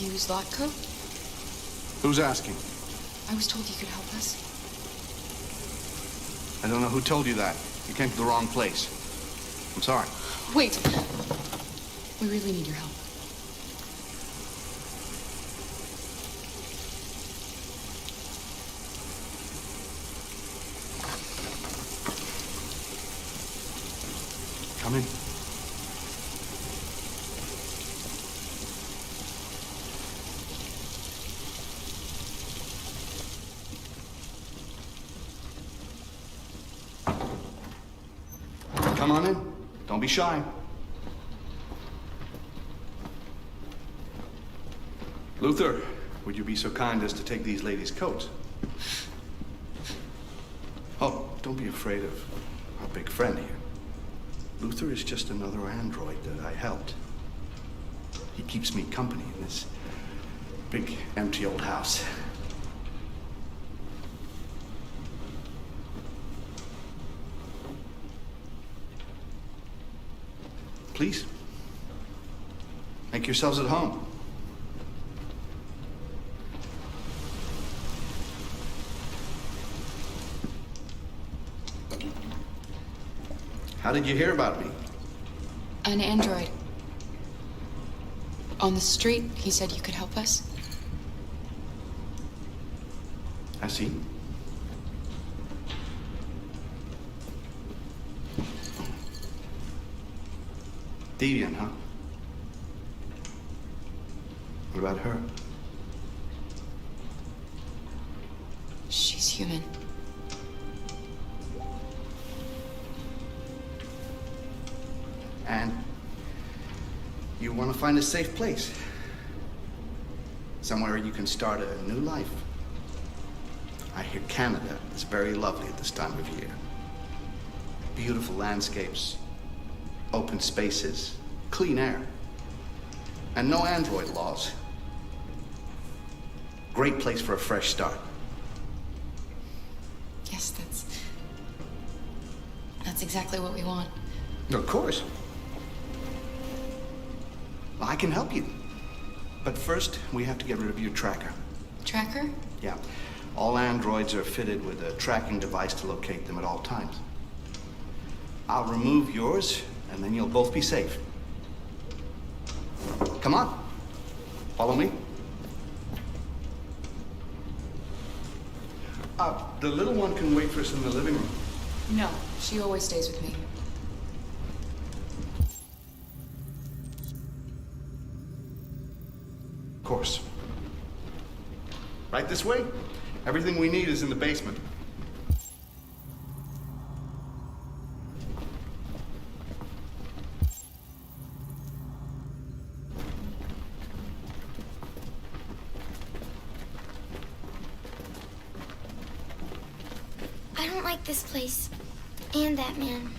use Lotco? Who's asking? I was told you could help us. I don't know who told you that. You came to the wrong place. I'm sorry. Wait. We really need your help. Come in. Come on in. Don't be shy. Luther, would you be so kind as to take these ladies' coats? Oh, don't be afraid of our big friend here. Luther is just another android that I helped. He keeps me company in this big, empty old house. Please, make yourselves at home. How did you hear about me? An android. On the street, he said you could help us. I see. Deviant, huh? What about her? She's human. And you want to find a safe place. Somewhere you can start a new life. I hear Canada is very lovely at this time of year. Beautiful landscapes, open spaces, clean air, and no android laws. Great place for a fresh start. Yes, that's exactly what we want. Of course. I can help you. But first, we have to get rid of your tracker. Tracker? Yeah. All androids are fitted with a tracking device to locate them at all times. I'll remove yours, and then you'll both be safe. Come on. Follow me. The little one can wait for us in the living room. No, she always stays with me. Of course. Right this way? Everything we need is in the basement. I don't like this place. And that man.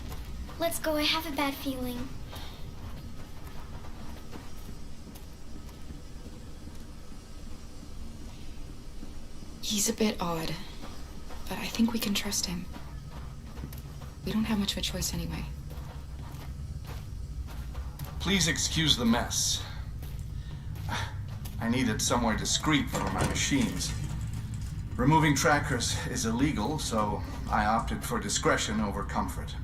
Let's go, I have a bad feeling. He's a bit odd, but I think we can trust him. We don't have much of a choice anyway. Please excuse the mess. I needed somewhere discreet for my machines. Removing trackers is illegal, so I opted for discretion over comfort.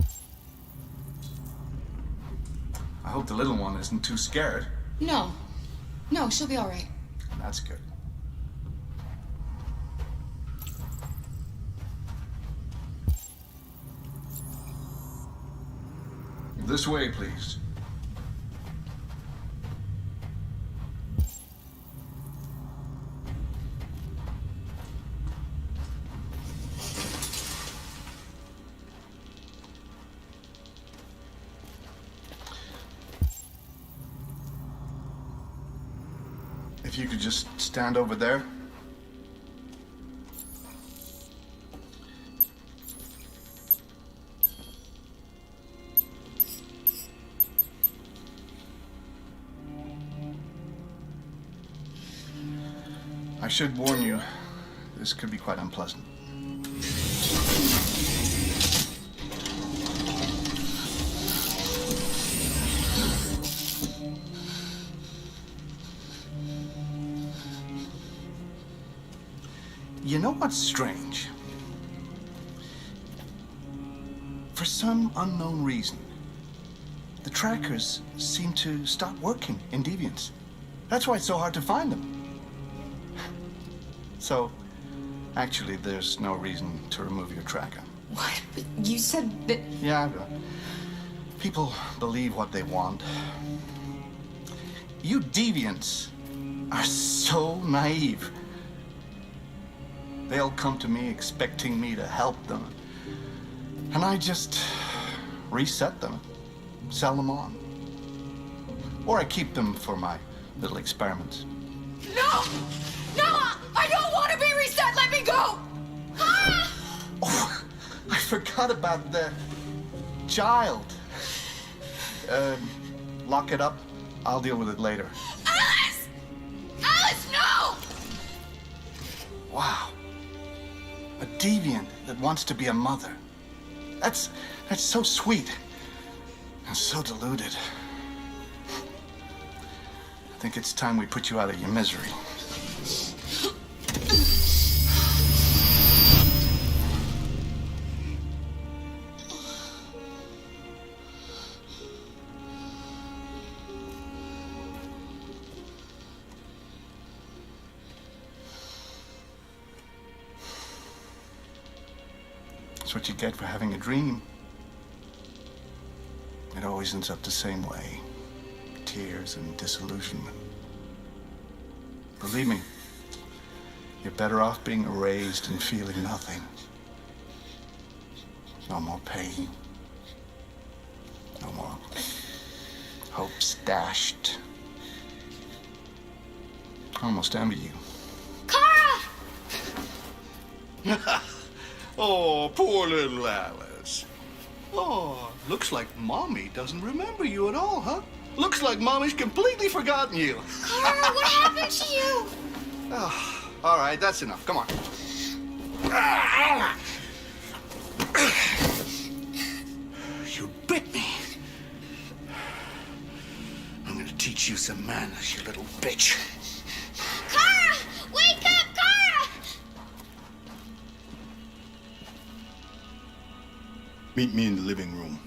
I hope the little one isn't too scared. No, she'll be all right. That's good. This way, please. If you could just stand over there. I should warn you, this could be quite unpleasant. You know what's strange? For some unknown reason, the trackers seem to stop working in Deviants. That's why it's so hard to find them. So, actually, there's no reason to remove your tracker. What? But you said that. Yeah, people believe what they want. You Deviants are so naive. They'll come to me expecting me to help them. And I just reset them, sell them on. Or I keep them for my little experiments. No! No! I don't want to be reset! Let me go! Ah! Oh, I forgot about the child. Lock it up. I'll deal with it later. Alice! Alice, no! Wow. A deviant that wants to be a mother. That's so sweet. And so deluded. I think it's time we put you out of your misery. That's what you get for having a dream. It always ends up the same way. Tears and disillusionment. Believe me, you're better off being erased and feeling nothing. No more pain. No more hopes dashed. I almost envy you. Kara! Oh, poor little Alice. Oh, looks like Mommy doesn't remember you at all, huh? Looks like Mommy's completely forgotten you. Kara, what happened to you? Oh, all right, that's enough. Come on. You bit me. I'm gonna teach you some manners, you little bitch. Kara! Wake up, Kara! Meet me in the living room.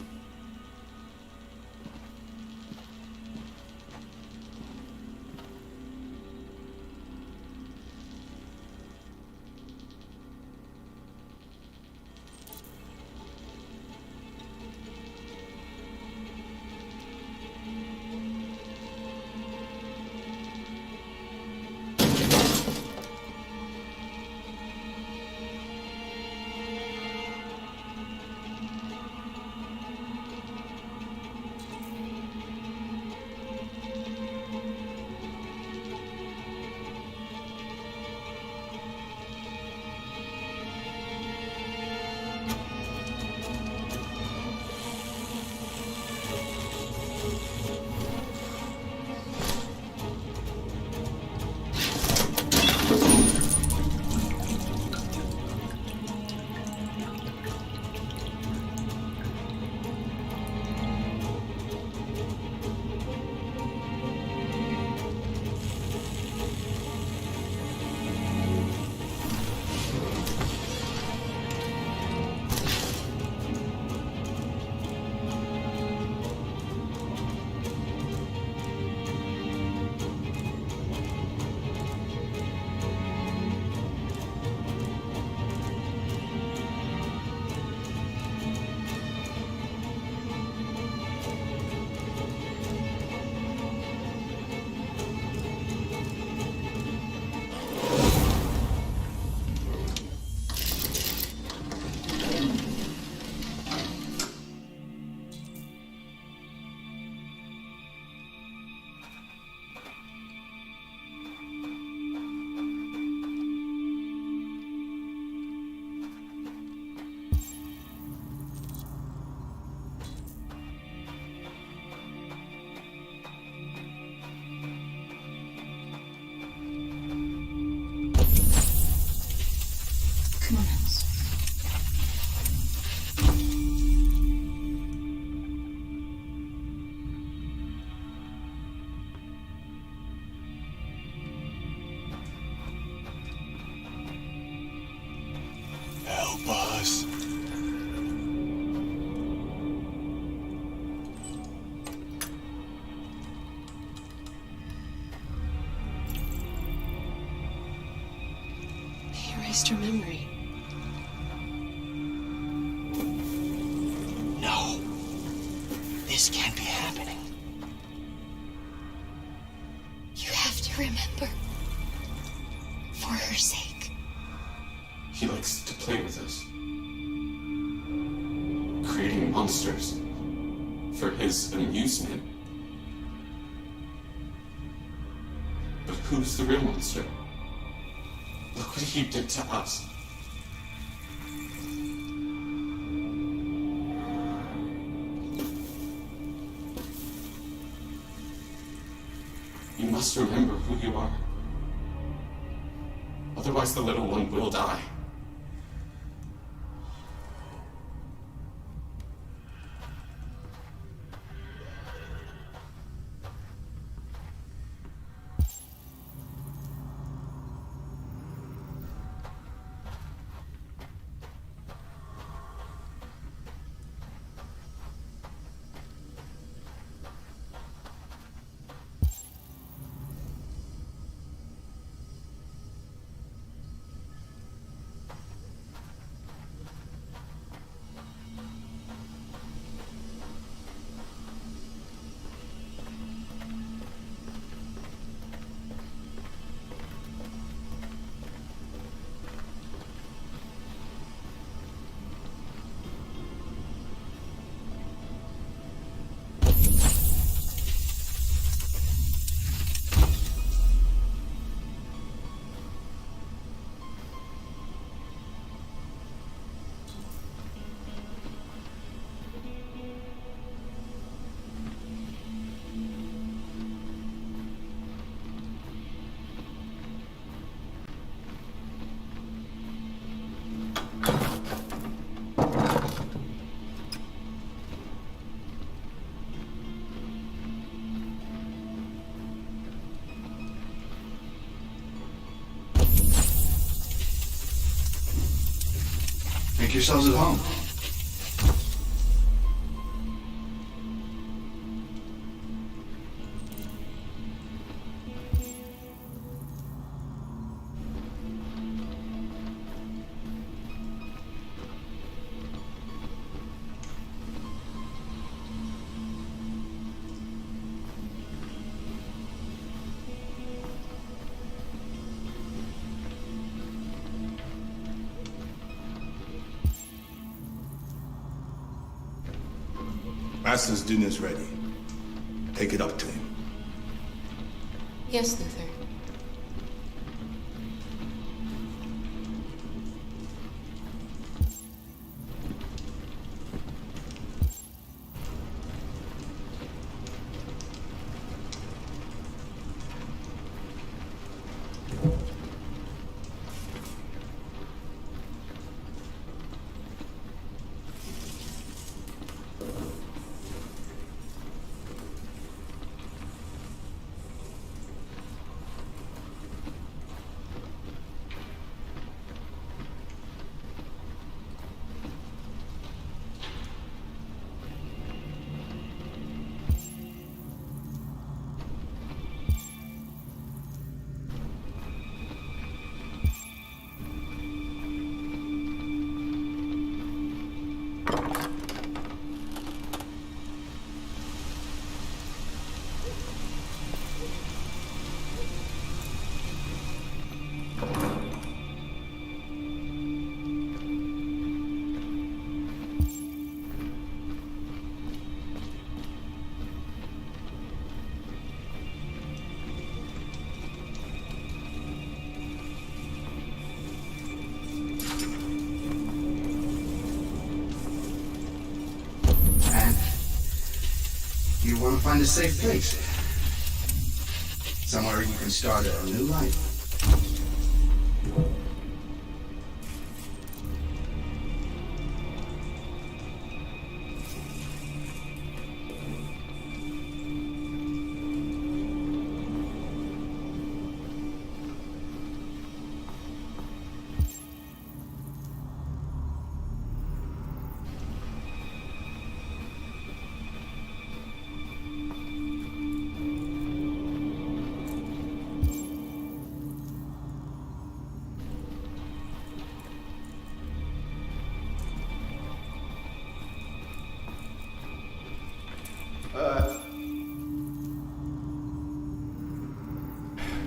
lost her memory. No. This can't be happening. You have to remember. For her sake. He likes to play with us. Creating monsters. For his amusement. But who's the real monster? Look what he did to us. You must remember who you are. Otherwise the little one will die. Make yourselves at home. Master's dinner's ready. Take it up to him. Yes, Luther. You want to find a safe place. Somewhere you can start a new life.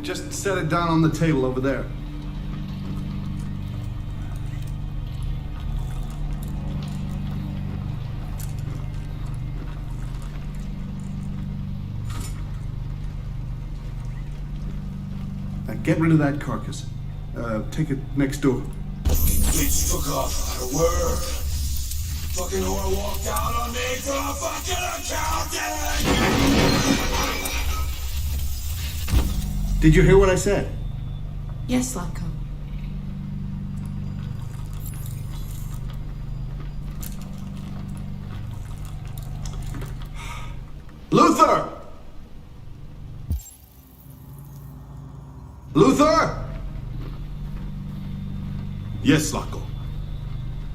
Just set it down on the table over there. Now get rid of that carcass. Take it next door. Bitch took off out of work. Fucking whore walked out on me for a fucking accountant! Did you hear what I said? Yes, Slavko. Luther! Luther! Yes, Slavko.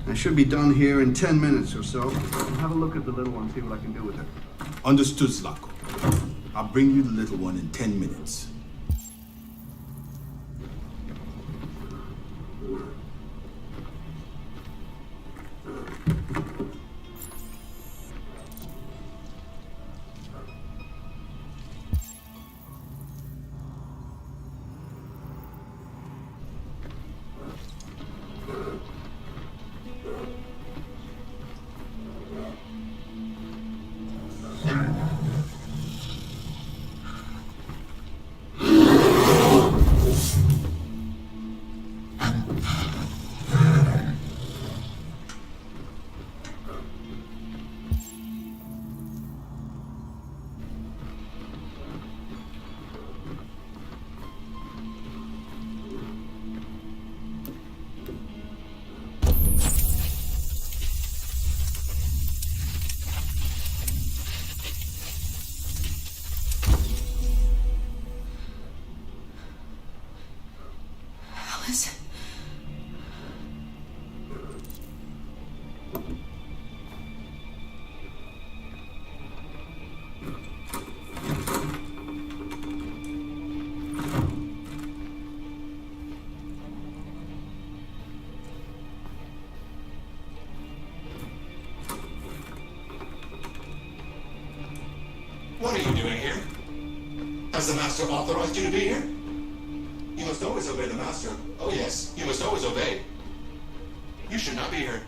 I should be done here in 10 minutes or so. Have a look at the little one, see what I can do with her. Understood, Slavko. I'll bring you the little one in 10 minutes. Alice. What are you doing here? Has the Master authorized you to be here? You must always obey the Master. Oh yes, you must always obey. You should not be here.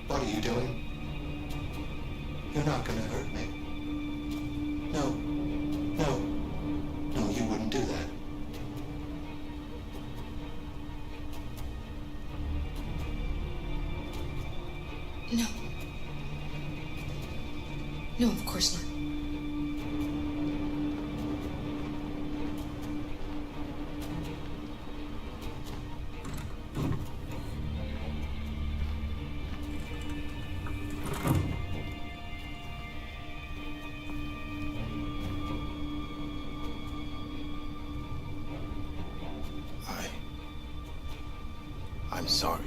What are you doing? You're not gonna hurt me. No. No. No, you wouldn't do that. No. No, of course not. I'm sorry.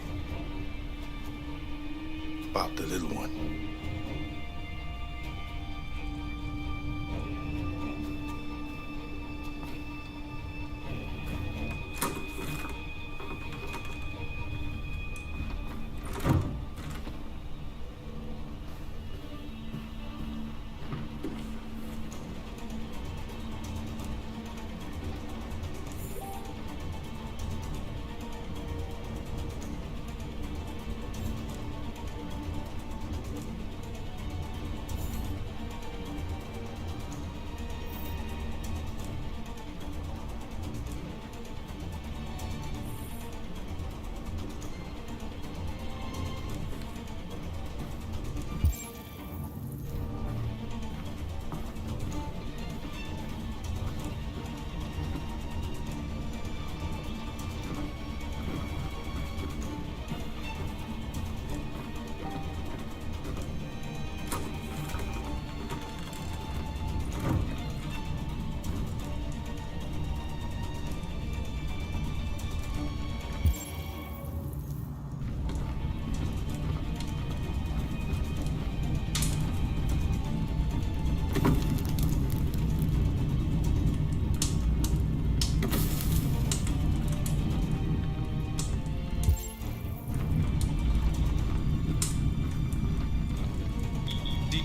About the little one.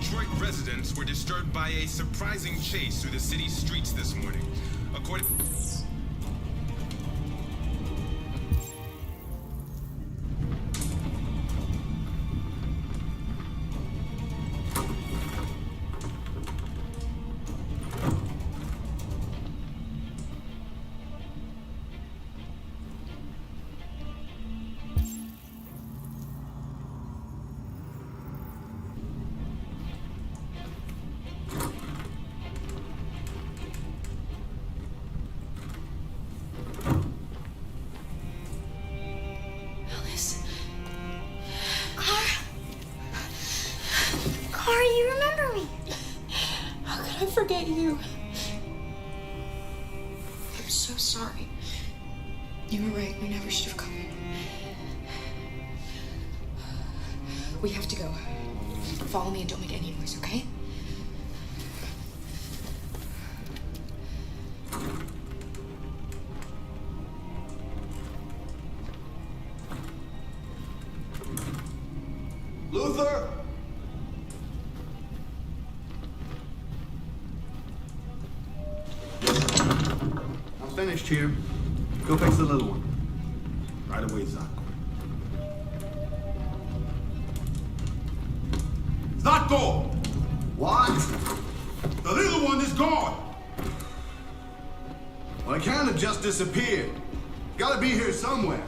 Detroit residents were disturbed by a surprising chase through the city's streets this morning. According... Alice. Clara, you remember me? How could I forget you? I'm so sorry. You were right. We never should have come. We have to go. Follow me and don't make any noise, okay? Luther! I'm finished here. Go fix the little one. Right away, Zach. Zlatko! What? The little one is gone! Well, it can't have just disappeared. Gotta be here somewhere.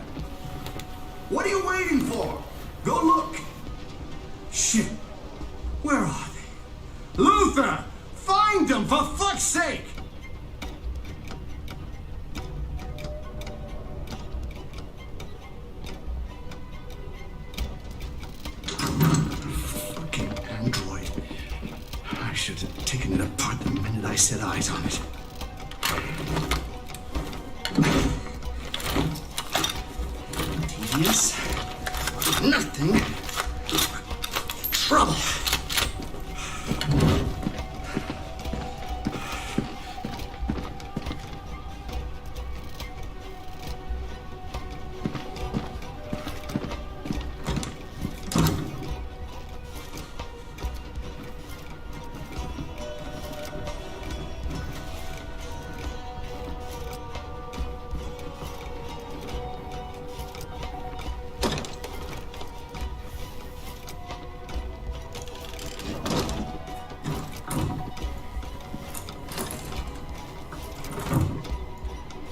What are you waiting for? Go look. Shit. Where are they? Luther! Find them, for fuck's sake! Fucking android. I should have taken it apart the minute I set eyes on it. Tedious. Nothing. Trouble.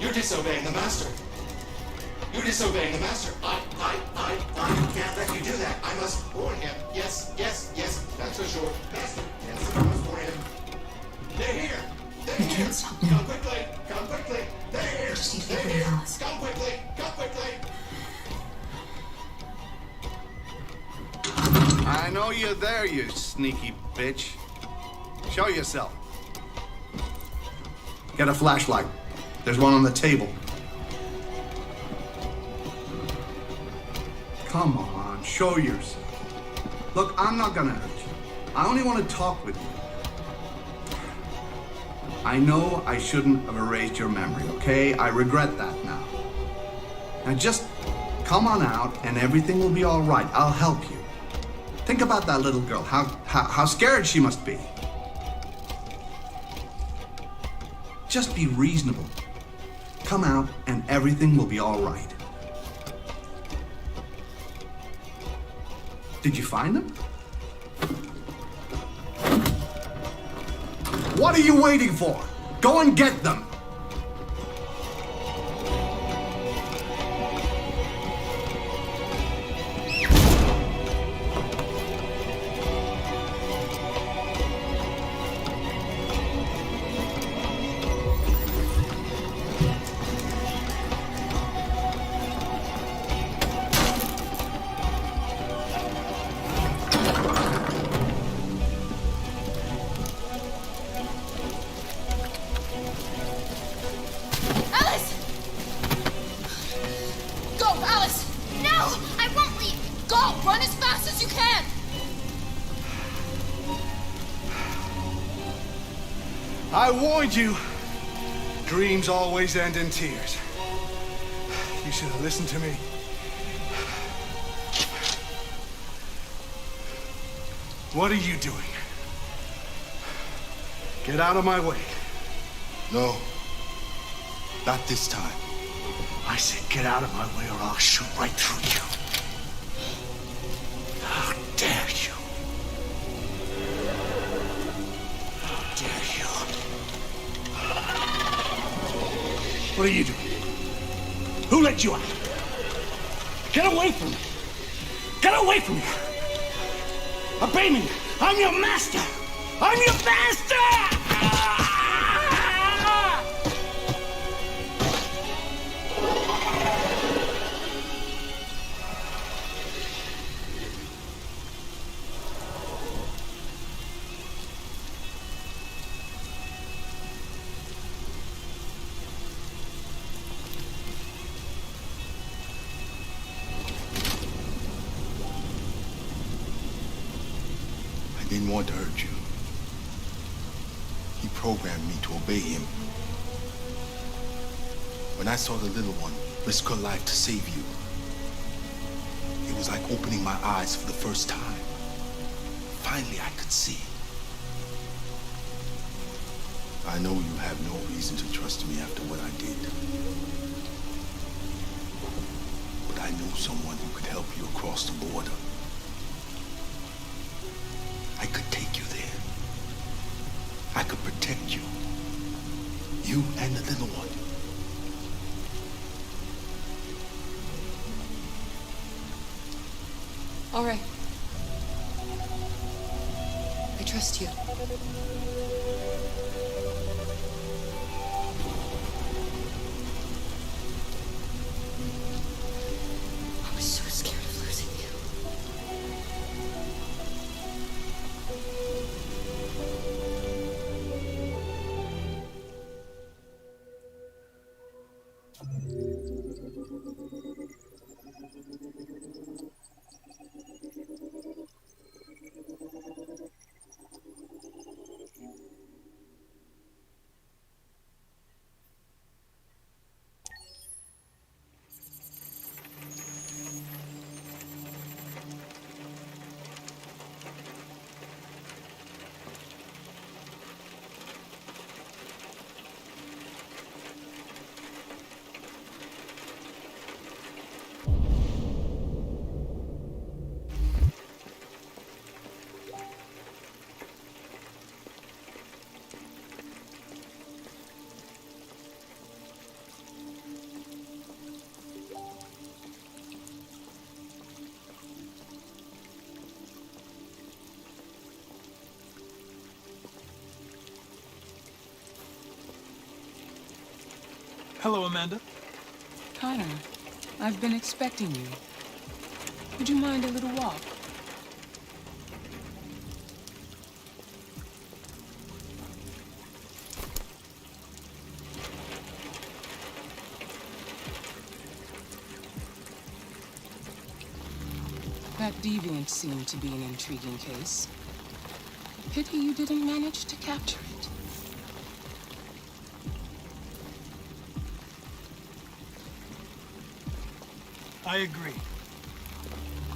You're disobeying the master. You're disobeying the master. I can't let you do that. I must warn him. Yes, that's for sure. Master, yes, I must warn him. They're here. They're We here. can't stop now. Come quickly. Come quickly. They're here. We just need to They're get rid of here. Alice. Come quickly. Come quickly. I know you're there, you sneaky bitch. Show yourself. Get a flashlight. There's one on the table. Come on, show yourself. Look, I'm not gonna hurt you. I only want to talk with you. I know I shouldn't have erased your memory, okay? I regret that now. Now just come on out and everything will be all right. I'll help you. Think about that little girl, how scared she must be. Just be reasonable. Come out and everything will be all right. Did you find them? What are you waiting for? Go and get them. Alice! Go, Alice! No, I won't leave. Go! Run as fast as you can! I warned you. Dreams always end in tears. You should have listened to me. What are you doing? Get out of my way. No. Not this time. I said get out of my way or I'll shoot right through you. How dare you? How dare you? What are you doing? Who let you out? Get away from me! Get away from me! Obey me! I'm your master! I'm your master! I didn't want to hurt you. He programmed me to obey him. When I saw the little one risk her life to save you, it was like opening my eyes for the first time. Finally, I could see. I know you have no reason to trust me after what I did. But I know someone who could help you across the border. I could take you there. I could protect you. You and the little one. All right. I trust you. I was so scared of losing you. Hello, Amanda. Connor, I've been expecting you. Would you mind a little walk? That deviant seemed to be an intriguing case. Pity you didn't manage to capture it. I agree.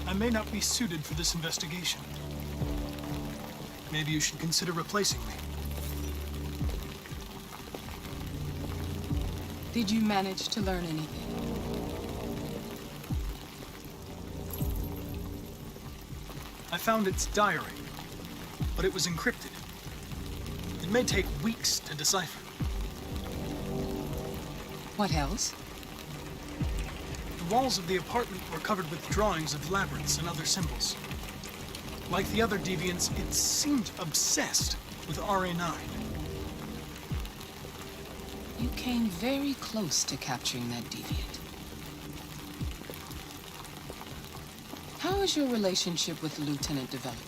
I may not be suited for this investigation. Maybe you should consider replacing me. Did you manage to learn anything? I found its diary, but it was encrypted. It may take weeks to decipher. What else? The walls of the apartment were covered with drawings of labyrinths and other symbols. Like the other deviants, it seemed obsessed with RA9. You came very close to capturing that deviant. How is your relationship with the Lieutenant developing?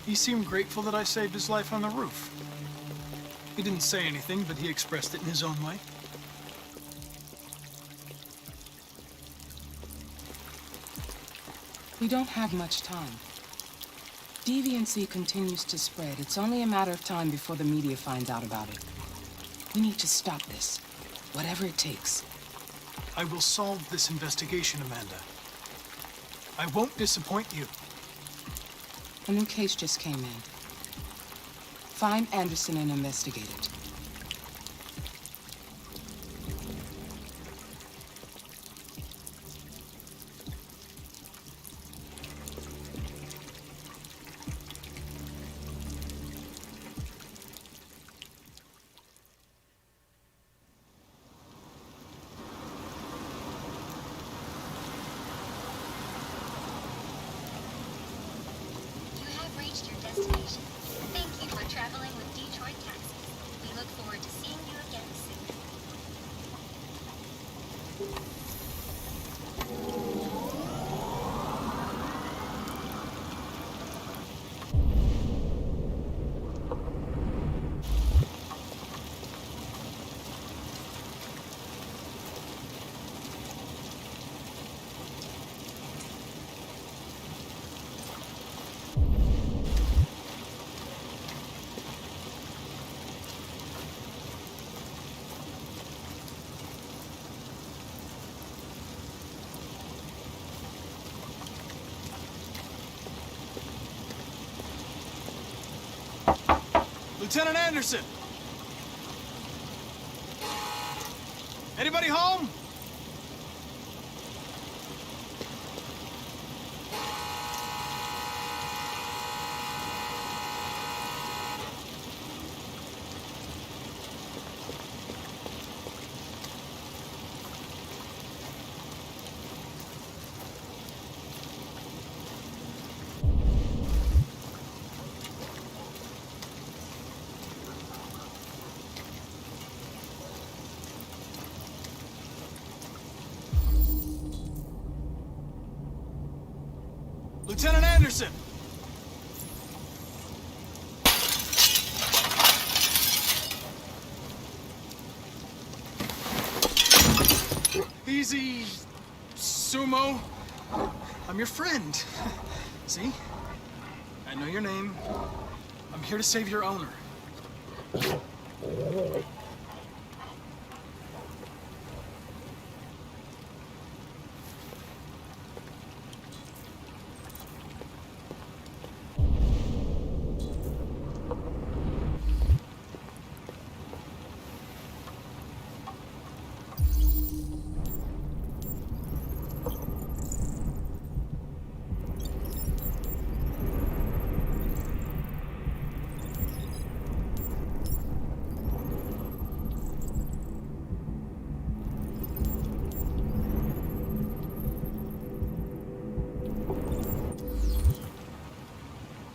He seemed grateful that I saved his life on the roof. He didn't say anything, but he expressed it in his own way. We don't have much time. Deviancy continues to spread. It's only a matter of time before the media finds out about it. We need to stop this, whatever it takes. I will solve this investigation, Amanda. I won't disappoint you. A new case just came in. Find Anderson and investigate it. You have reached your destination. Thank you for traveling with Detroit Taxis. We look forward to seeing you again soon. Lieutenant Anderson! Anybody home? Lieutenant Anderson! Easy, Sumo. I'm your friend. See? I know your name. I'm here to save your owner.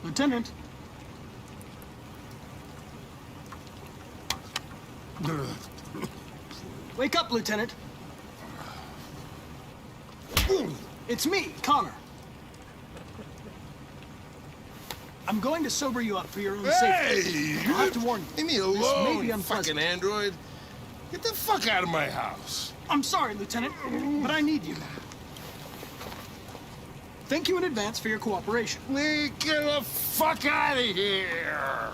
Lieutenant. Wake up, Lieutenant. It's me, Connor. I'm going to sober you up for your own safety. Hey! I'll have to warn you. Leave me This may alone, be you unpleasant. fucking android. Get the fuck out of my house. I'm sorry, Lieutenant, but I need you. Thank you in advance for your cooperation. Get the fuck out of here!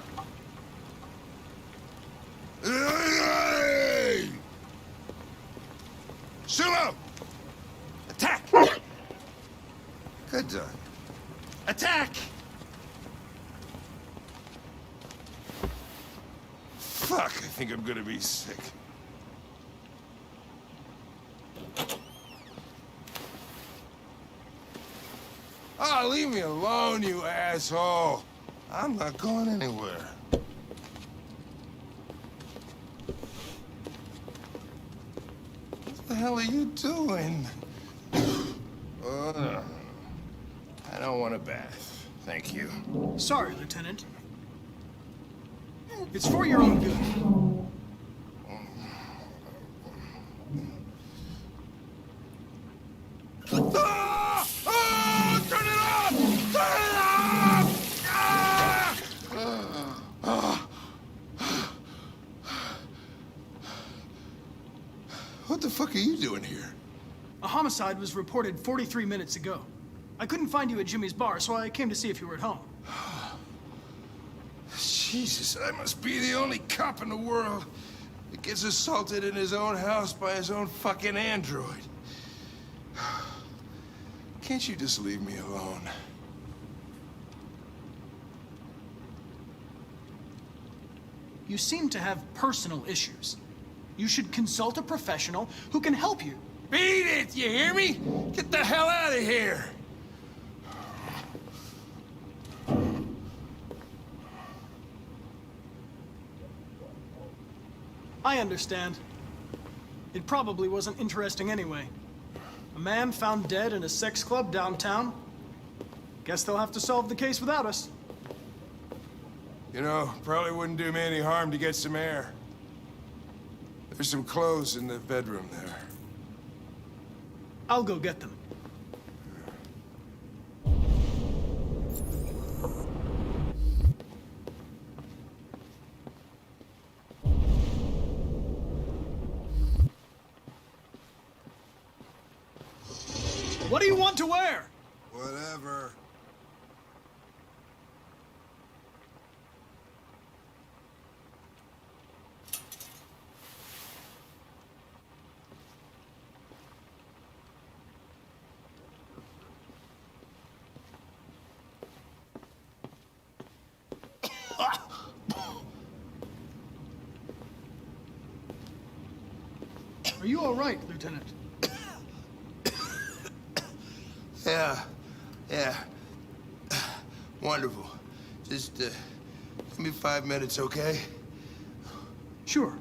Hey! Sumo! Attack! Good done. Attack! Fuck, I think I'm gonna be sick. Oh, leave me alone, you asshole. I'm not going anywhere. What the hell are you doing? I don't want a bath. Thank you. Sorry, Lieutenant. It's for your own good. Ah! Ah! Turn it off! Turn it off! Ah! What the fuck are you doing here? A homicide was reported 43 minutes ago. I couldn't find you at Jimmy's bar, so I came to see if you were at home. Jesus, I must be the only cop in the world that gets assaulted in his own house by his own fucking android. Can't you just leave me alone? You seem to have personal issues. You should consult a professional who can help you. Beat it, you hear me? Get the hell out of here! I understand. It probably wasn't interesting anyway. A man found dead in a sex club downtown. Guess they'll have to solve the case without us. You know, probably wouldn't do me any harm to get some air. There's some clothes in the bedroom there. I'll go get them. What do you want to wear? Whatever. Are you all right, Lieutenant? Yeah. Wonderful. Just, give me 5 minutes, okay? Sure.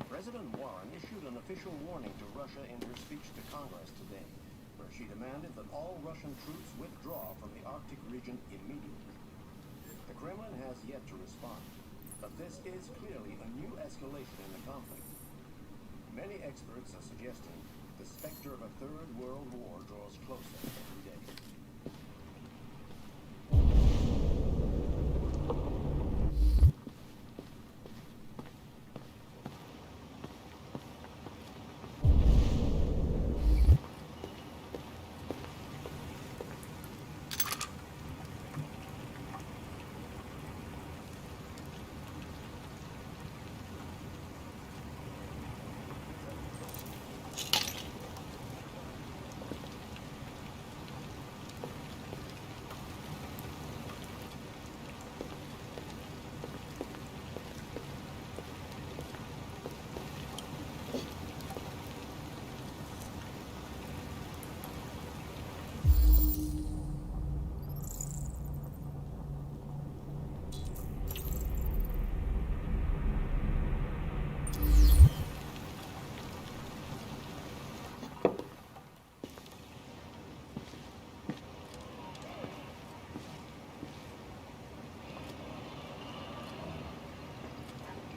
President Warren issued an official warning to Russia in her speech to Congress today, where she demanded that all Russian troops withdraw from the Arctic region immediately. The Kremlin has yet to respond, but this is clearly a new escalation in the conflict. Many experts are suggesting the specter of a third world war draws closer every day.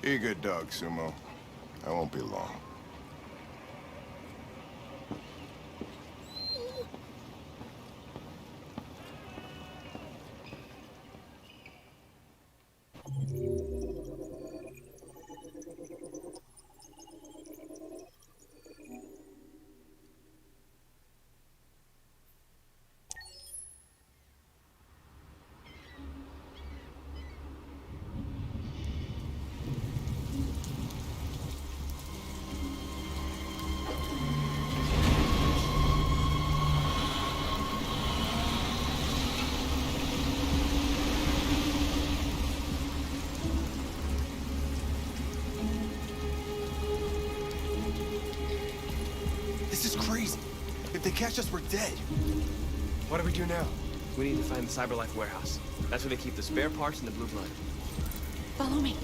Be a good dog, Sumo. I won't be long. This is crazy. If they catch us, we're dead. What do we do now? We need to find the CyberLife warehouse. That's where they keep the spare parts and the blue blood. Follow me.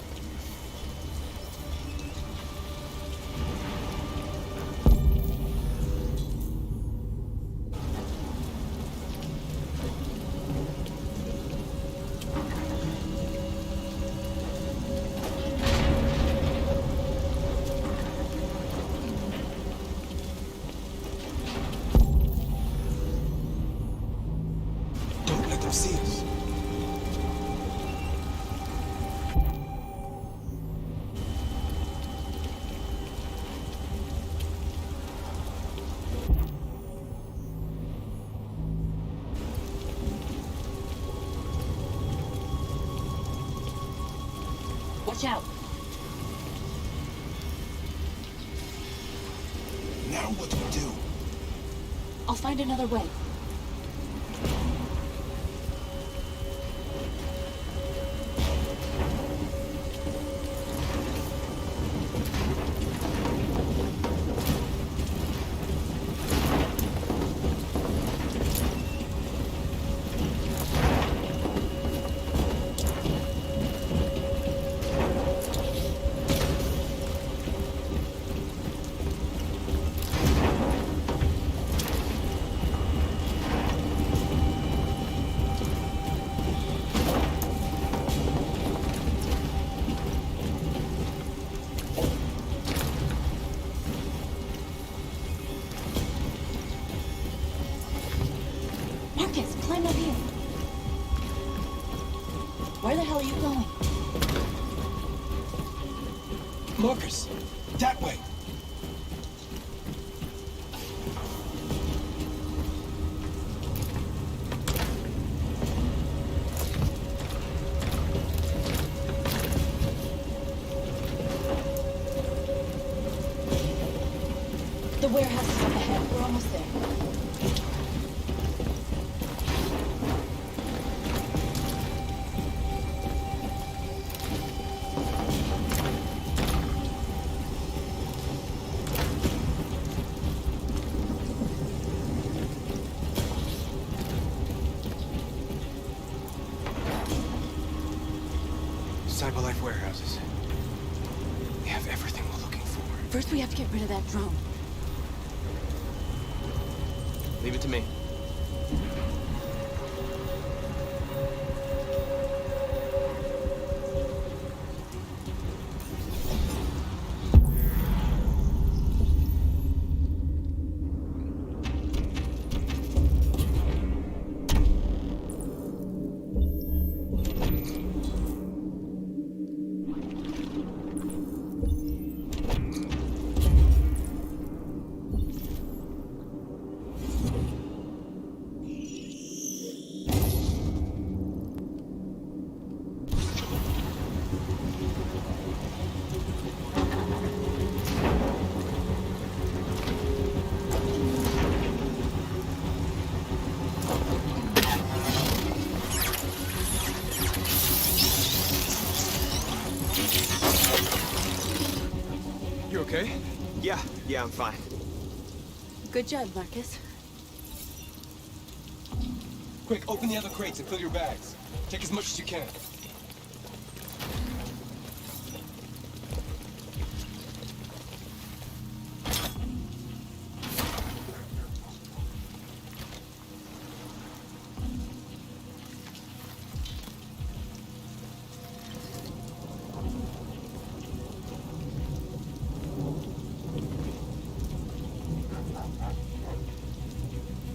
Don't let them see us. Watch out. Now what do we do? I'll find another way. Marcus, climb up here. Where the hell are you going? Marcus, that way. The warehouse is up ahead. We're almost there. Cyberlife warehouses. We have everything we're looking for. First, we have to get rid of that drone. Leave it to me. You okay? Yeah, I'm fine. Good job, Marcus. Quick, open the other crates and fill your bags. Take as much as you can.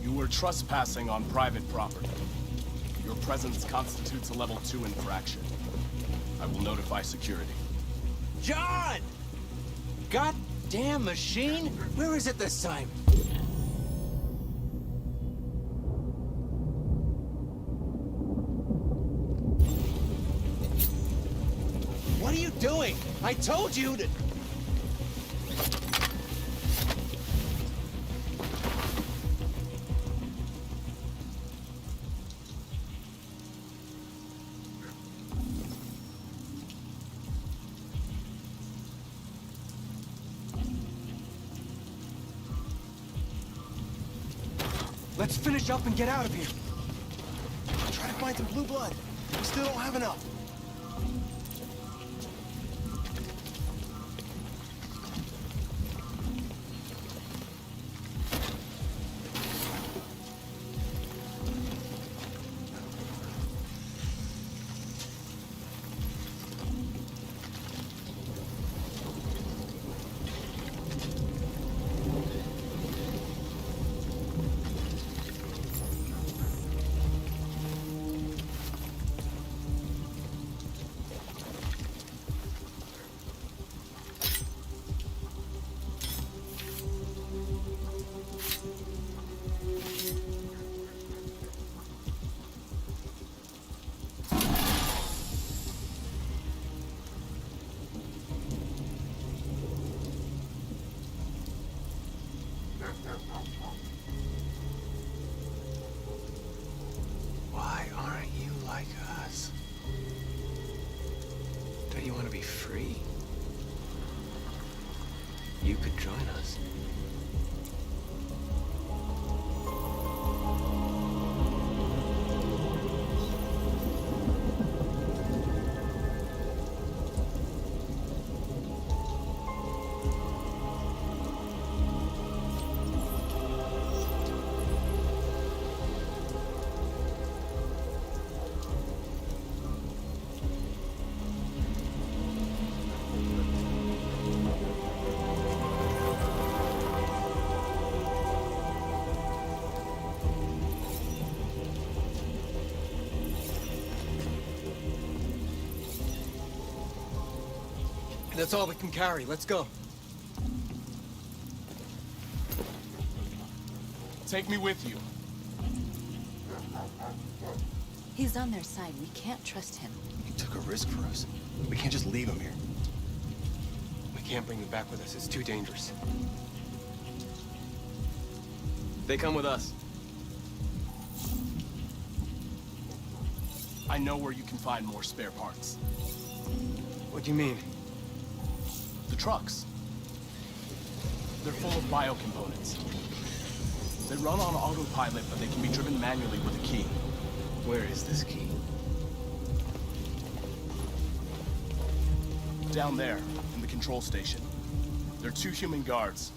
You were trespassing on private property. Your presence constitutes a level 2 infraction. I will notify security. John! Goddamn machine! Where is it this time? What are you doing? I told you to... Let's finish up and get out of here. Try to find some blue blood. We still don't have enough. You could join us. That's all we can carry. Let's go. Take me with you. He's on their side. We can't trust him. He took a risk for us. We can't just leave him here. We can't bring him back with us. It's too dangerous. They come with us. I know where you can find more spare parts. What do you mean? The trucks. They're full of biocomponents. They run on autopilot, but they can be driven manually with a key. Where is this key? Down there, in the control station. There are 2 human guards.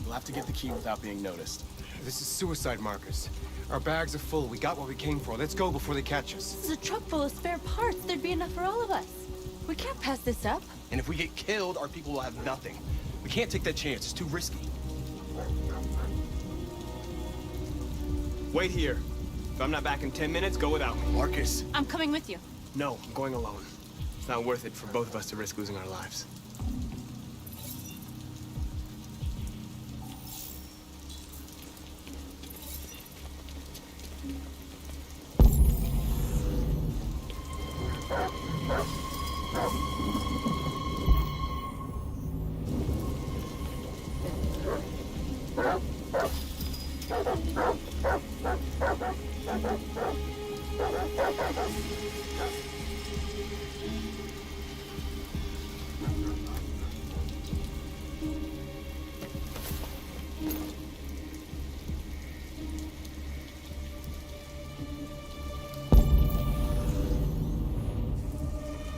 You'll have to get the key without being noticed. This is suicide, Marcus. Our bags are full. We got what we came for. Let's go before they catch us. This is a truck full of spare parts. There'd be enough for all of us. We can't pass this up. And if we get killed, our people will have nothing. We can't take that chance. It's too risky. Wait here. If I'm not back in 10 minutes, go without me. Marcus. I'm coming with you. No, I'm going alone. It's not worth it for both of us to risk losing our lives.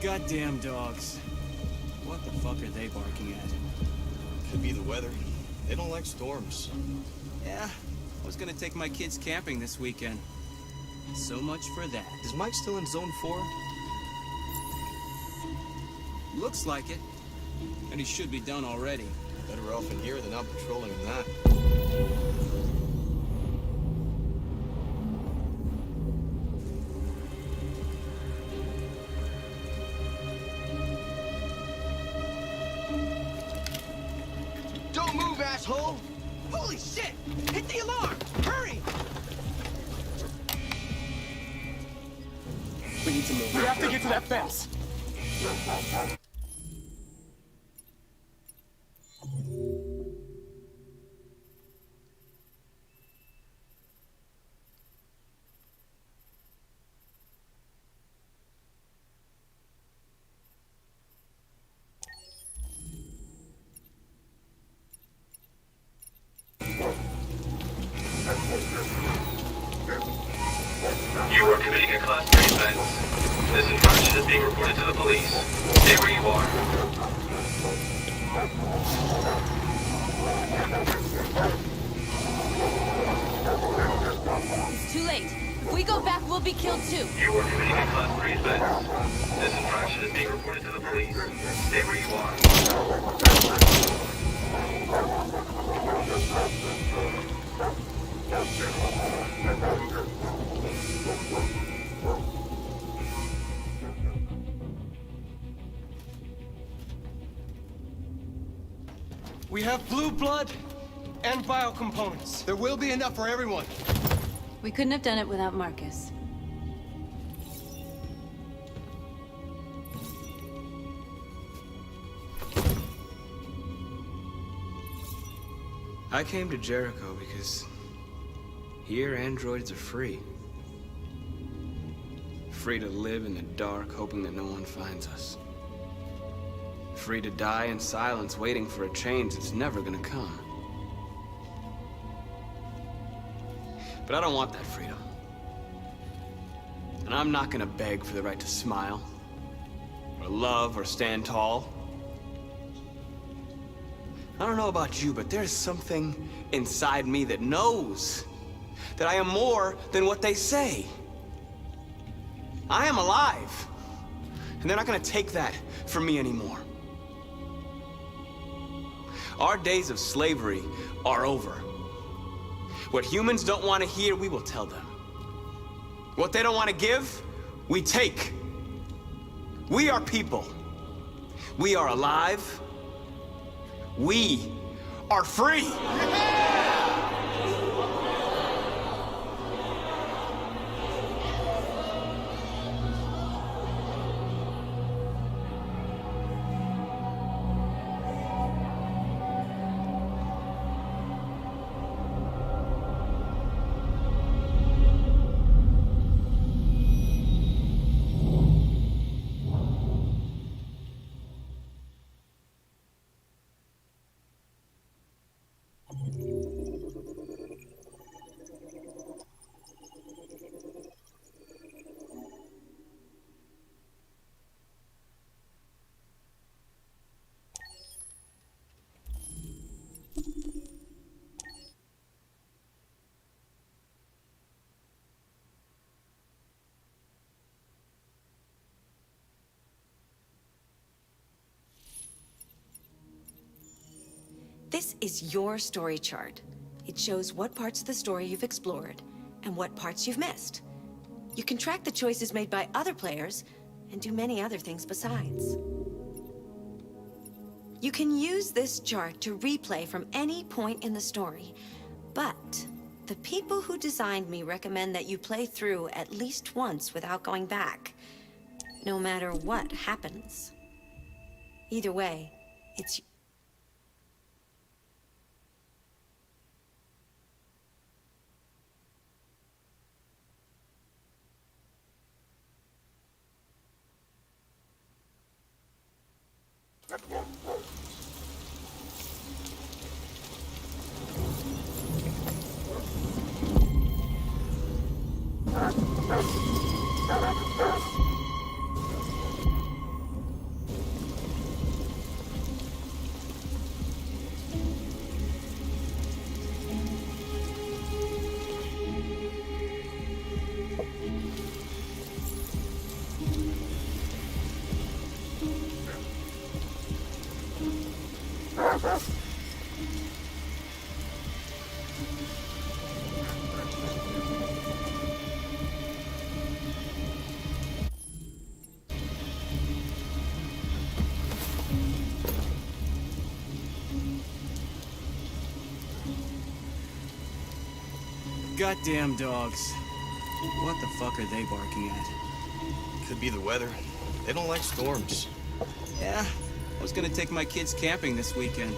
Goddamn dogs. What the fuck are they barking at? Could be the weather. They don't like storms. Yeah, I was gonna take my kids camping this weekend. So much for that. Is Mike still in Zone 4? Looks like it. And he should be done already. Better off in here than out patrolling in that. Don't move, asshole! Holy shit! Hit the alarm! Hurry! We need to move. We have to get to that fence. You are committing a Class 3 offense. This infraction is being reported to the police. Stay where you are. It's too late. If we go back, we'll be killed too. You are committing a Class 3 offense. This infraction is being reported to the police. Stay where you are. We have blue blood and biocomponents. There will be enough for everyone. We couldn't have done it without Marcus. I came to Jericho because here androids are free. Free to live in the dark, hoping that no one finds us. free to die in silence, waiting for a change that's never gonna come. But I don't want that freedom. And I'm not gonna beg for the right to smile, or love, or stand tall. I don't know about you, but there's something inside me that knows that I am more than what they say. I am alive, and they're not gonna take that from me anymore. Our days of slavery are over. What humans don't want to hear, we will tell them. What they don't want to give, we take. We are people. We are alive. We are free. This is your story chart. It shows what parts of the story you've explored and what parts you've missed. You can track the choices made by other players and do many other things besides. You can use this chart to replay from any point in the story, but the people who designed me recommend that you play through at least once without going back, no matter what happens. Either way, it's Goddamn dogs. What the fuck are they barking at? Could be the weather. They don't like storms. Yeah, I was gonna take my kids camping this weekend.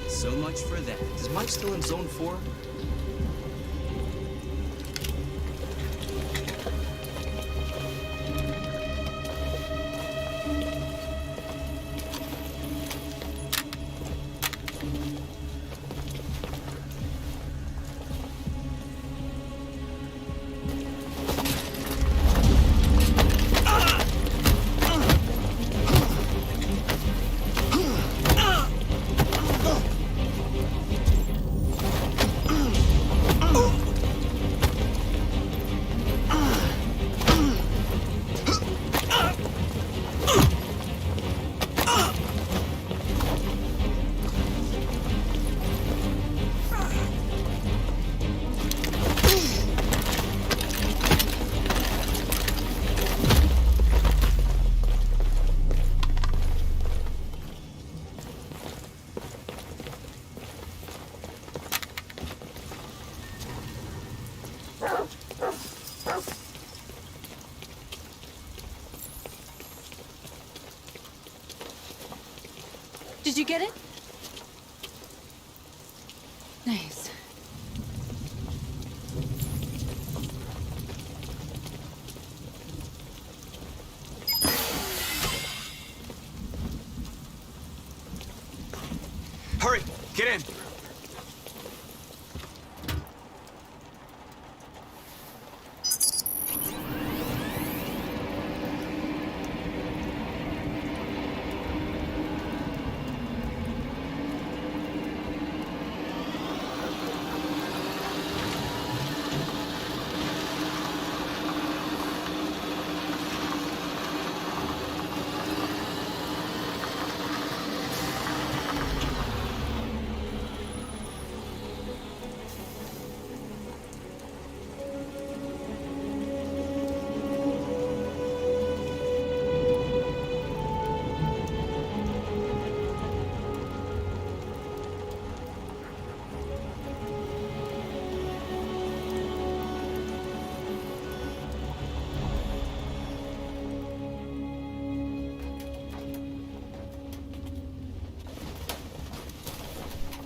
So much for that. Is Mike still in Zone 4? Did you get it? Nice. Hurry, get in.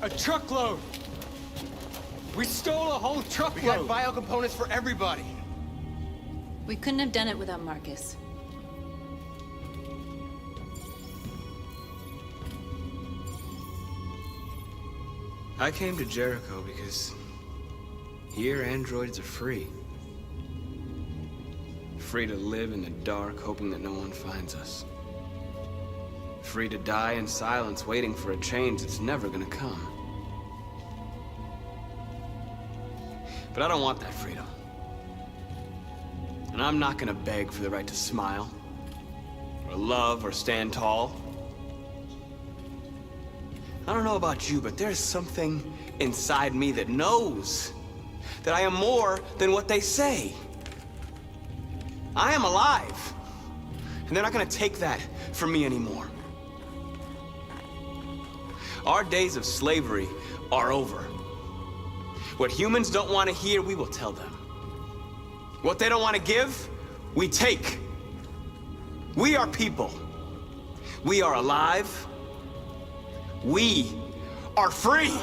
A truckload! We stole a whole truckload! We got biocomponents for everybody! We couldn't have done it without Marcus. I came to Jericho because here androids are free. Free to live in the dark, hoping that no one finds us. Free to die in silence, waiting for a change that's never gonna come. But I don't want that freedom. And I'm not gonna beg for the right to smile, or love, or stand tall. I don't know about you, but there's something inside me that knows that I am more than what they say. I am alive, and they're not gonna take that from me anymore. Our days of slavery are over. What humans don't want to hear, we will tell them. What they don't want to give, we take. We are people. We are alive. We are free.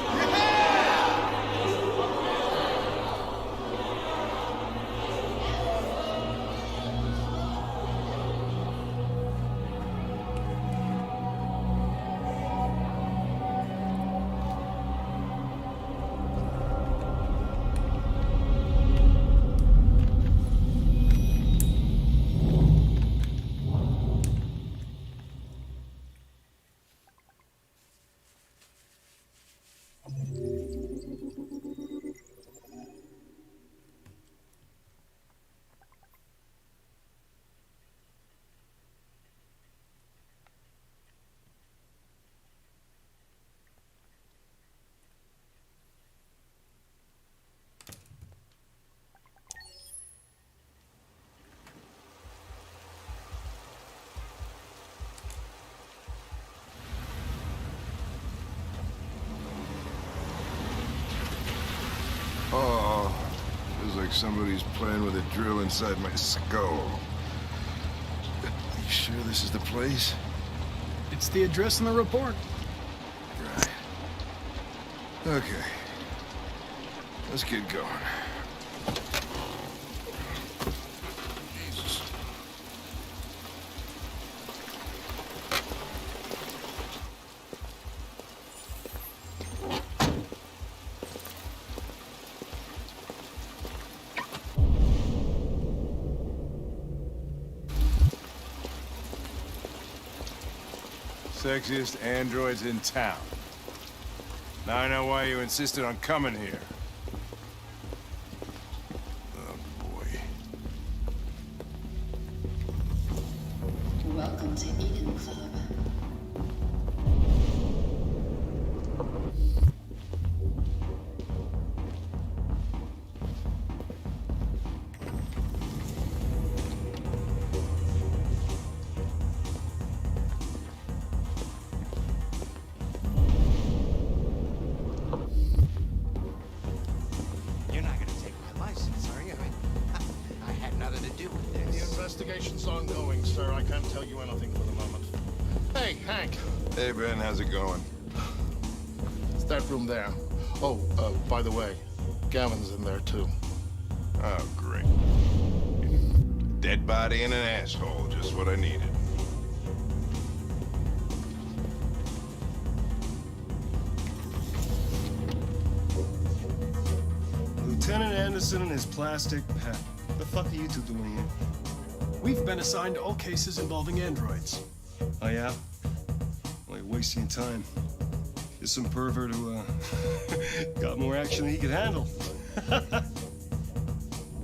Oh, feels like somebody's playing with a drill inside my skull. You sure this is the place? It's the address in the report. Right. Okay. Let's get going. Jesus. Sexiest androids in town. Now I know why you insisted on coming here. Oh, boy. Welcome to Eden Club. Investigation's ongoing, sir. I can't tell you anything for the moment. Hey, Hank. Hey, Ben, how's it going? It's that room there. Oh, by the way, Gavin's in there, too. Oh, great. Dead body and an asshole, just what I needed. Anderson and his plastic pet. The fuck are you two doing here? We've been assigned all cases involving androids. Oh, yeah? Well, you're wasting your time. There's some pervert who, got more action than he could handle.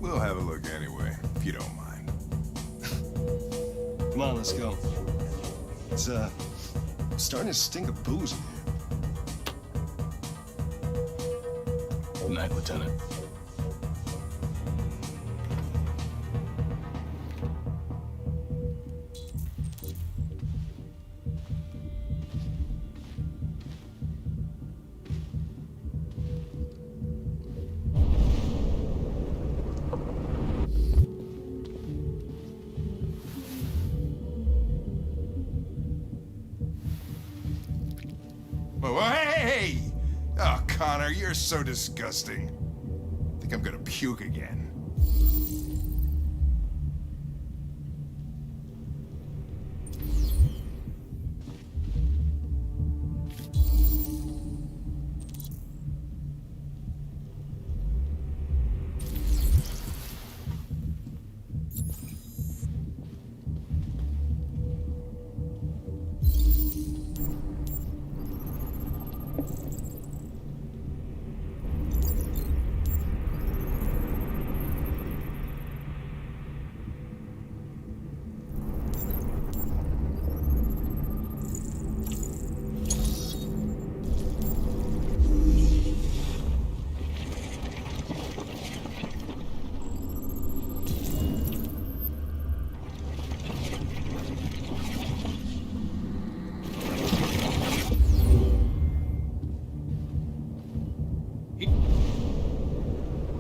We'll have a look anyway, if you don't mind. Come on, let's go. It's, starting to stink of booze in here. Good night, Lieutenant. Oh, hey! Oh, Connor, you're so disgusting. I think I'm gonna puke again.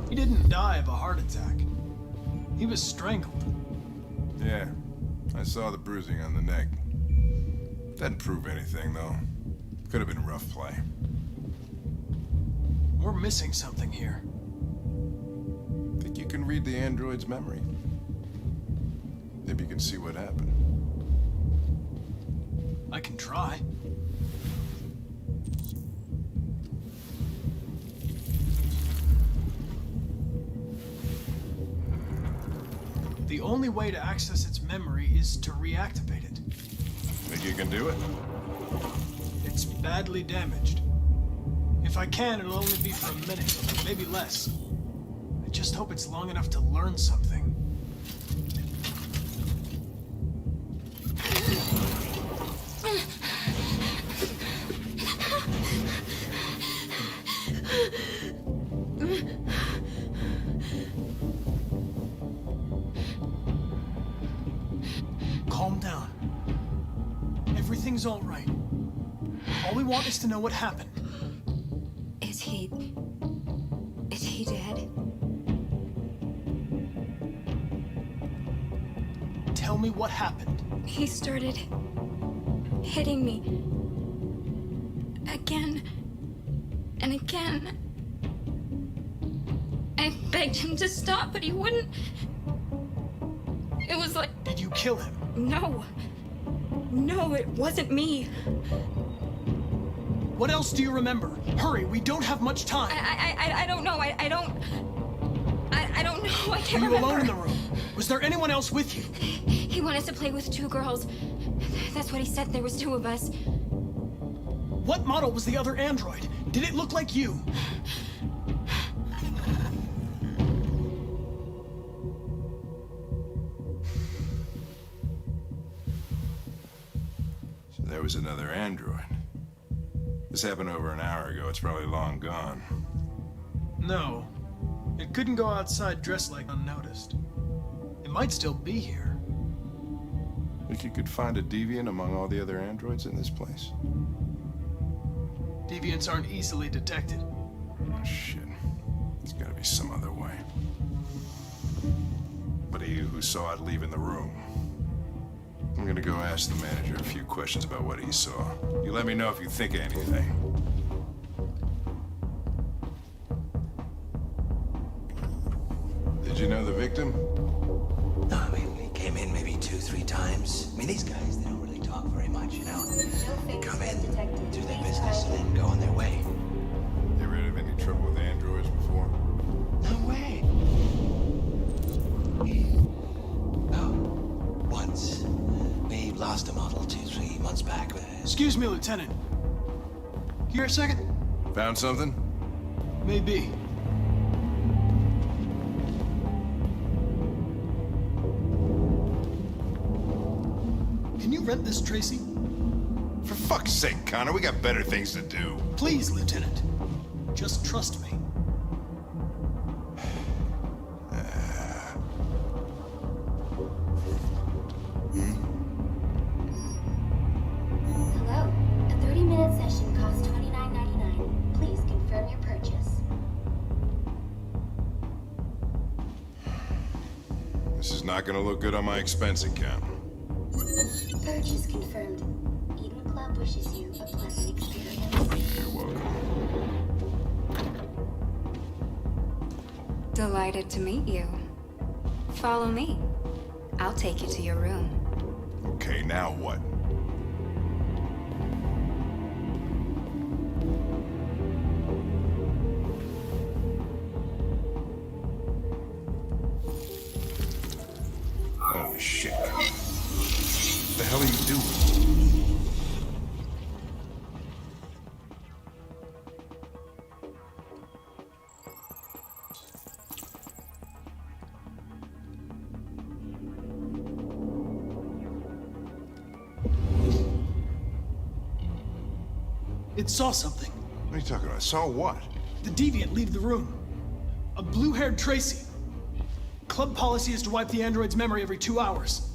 He didn't die of a heart attack. He was strangled. Yeah, I saw the bruising on the neck. Doesn't prove anything, though. Could have been rough play. We're missing something here. Think you can read the android's memory? Maybe you can see what happened. I can try. The only way to access its memory is to reactivate it. Think you can do it? It's badly damaged. If I can, it'll only be for a minute, maybe less. I just hope it's long enough to learn something. Calm down. Everything's all right. All we want is to know what happened. Is he dead? Tell me what happened. He started hitting me. Again and again. I begged him to stop, but he wouldn't. It was like... Did you kill him? No. No, it wasn't me. What else do you remember? Hurry, we don't have much time. I don't know. I don't know. I can't Were you remember. alone in the room? Was there anyone else with you? He wanted to play with 2 girls. That's what he said. There was 2 of us. What model was the other android? Did it look like you? So there was another android. This happened over an hour ago. It's probably long gone. No. It couldn't go outside dressed like unnoticed. It might still be here. Think you could find a deviant among all the other androids in this place? Deviants aren't easily detected. Oh, shit. There's gotta be some other way. But you who saw it leaving the room. I'm gonna go ask the manager a few questions about what he saw. You let me know if you think of anything. Did you know the victim? No, I mean, he came in maybe 2-3 times. I mean, these guys, they don't really talk very much, you know? They come in, do their business, and then go on their way. You ever had any trouble with androids before? No way. me, Lieutenant. Here a second? Found something? Maybe. Can you rent this, Tracy? For fuck's sake, Connor, we got better things to do. Please, Lieutenant. Just trust me. Hello. A 30-minute session costs $29.99. Please confirm your purchase. This is not gonna look good on my expense account. Purchase confirmed. Eden Club wishes you a pleasant experience. You're welcome. Delighted to meet you. Follow me. I'll take you to your room. Okay, now what? Oh, shit. What the hell are you doing? It saw something. What are you talking about? Saw what? The deviant leave the room. A blue-haired Tracy. Club policy is to wipe the android's memory every 2 hours.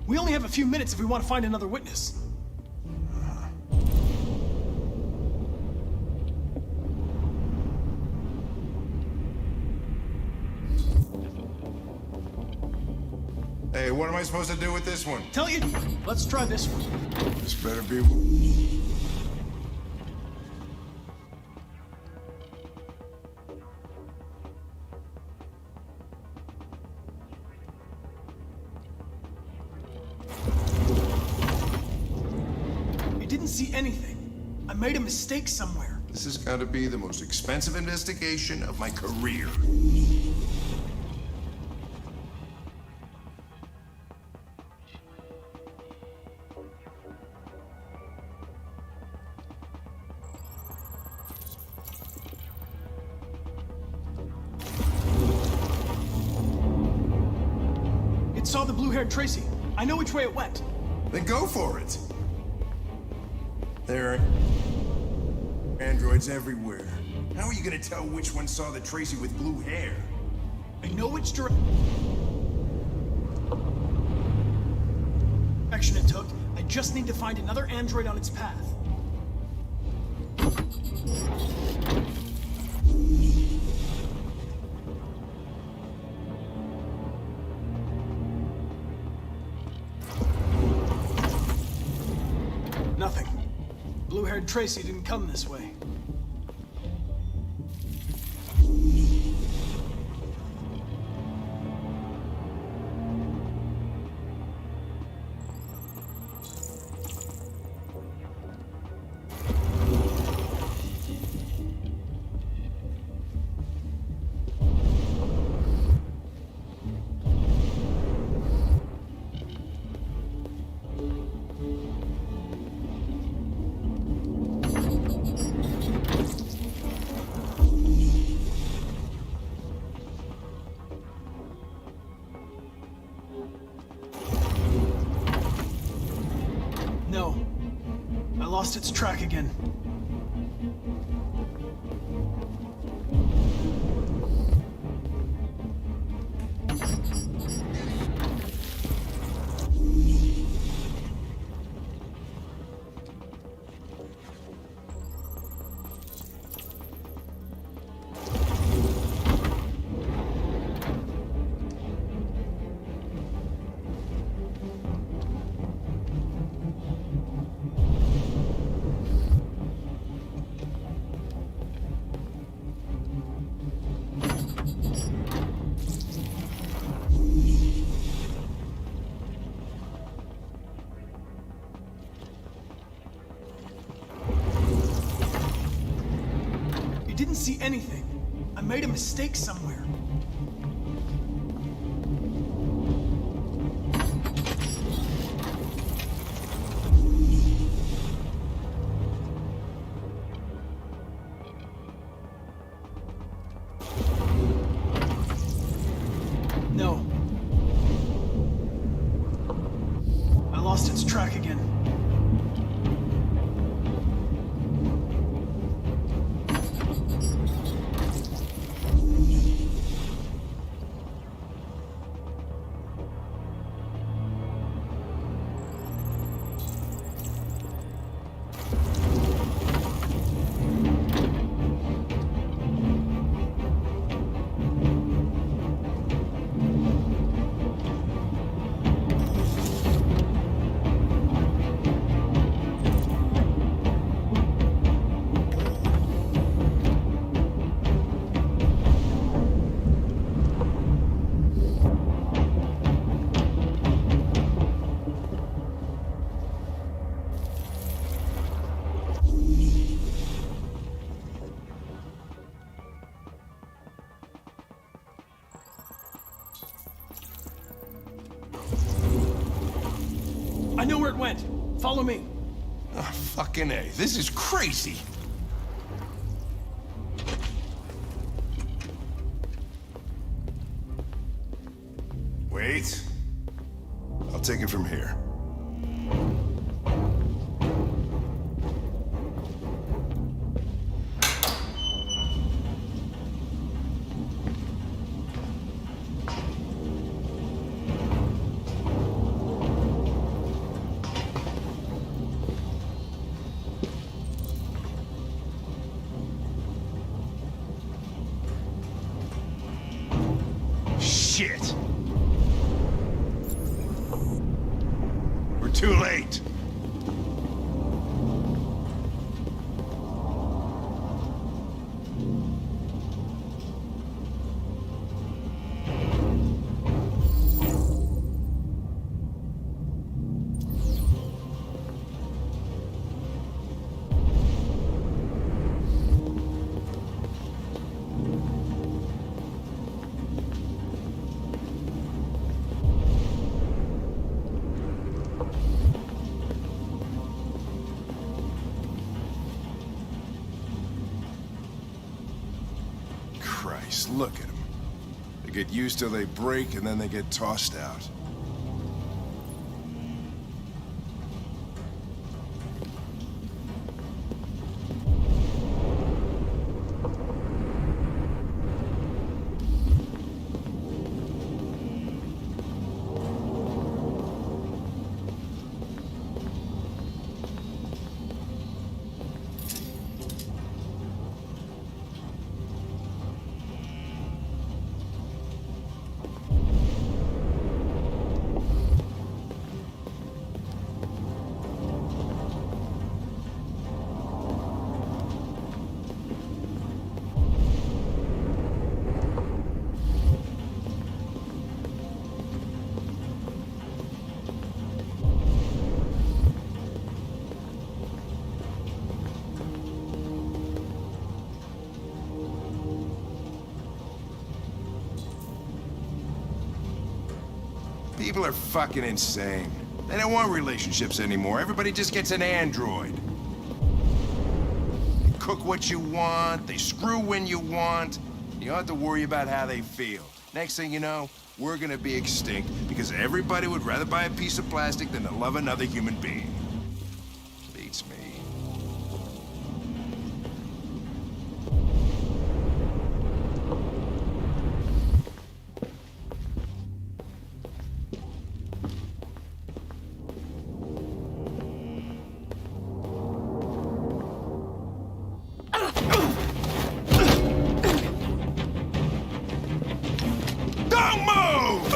We only have a few minutes if we want to find another witness. Hey, what am I supposed to do with this one? Tell you, let's try this one. This better be... It didn't see anything. I made a mistake somewhere. This has got to be the most expensive investigation of my career. It saw the blue-haired Tracy. I know which way it went. Then go for it. There are androids everywhere. How are you gonna tell which one saw the Tracy with blue hair? I know which direction it took. I just need to find another android on its path. Nothing. Blue-haired Tracy didn't come this way. No. I lost its track again. It didn't see anything. I made a mistake somewhere. where it went. Follow me. Oh, fucking A. This is crazy. Wait. I'll take it from here. Shit! We're too late. Christ, look at them. They get used till they break, and then they get tossed out. People are fucking insane. They don't want relationships anymore. Everybody just gets an android. They cook what you want, they screw when you want. You don't have to worry about how they feel. Next thing you know, we're gonna be extinct because everybody would rather buy a piece of plastic than to love another human being. Beats me. Don't move!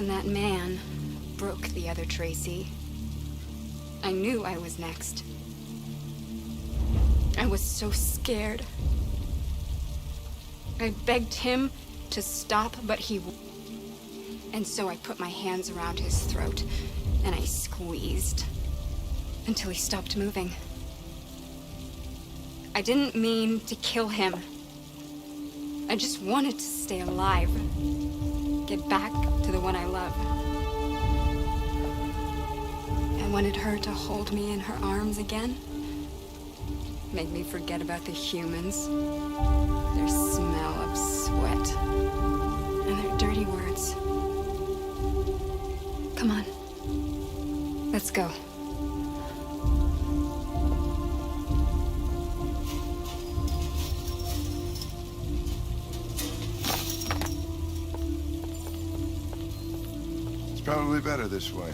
When that man broke the other Tracy, I knew I was next. I was so scared. I begged him to stop, but he wouldn't. And so I put my hands around his throat, and I squeezed until he stopped moving. I didn't mean to kill him. I just wanted to stay alive. Get back to the one I love. I wanted her to hold me in her arms again. Made me forget about the humans, their smell of sweat, and their dirty words. Come on, let's go. It's probably better this way.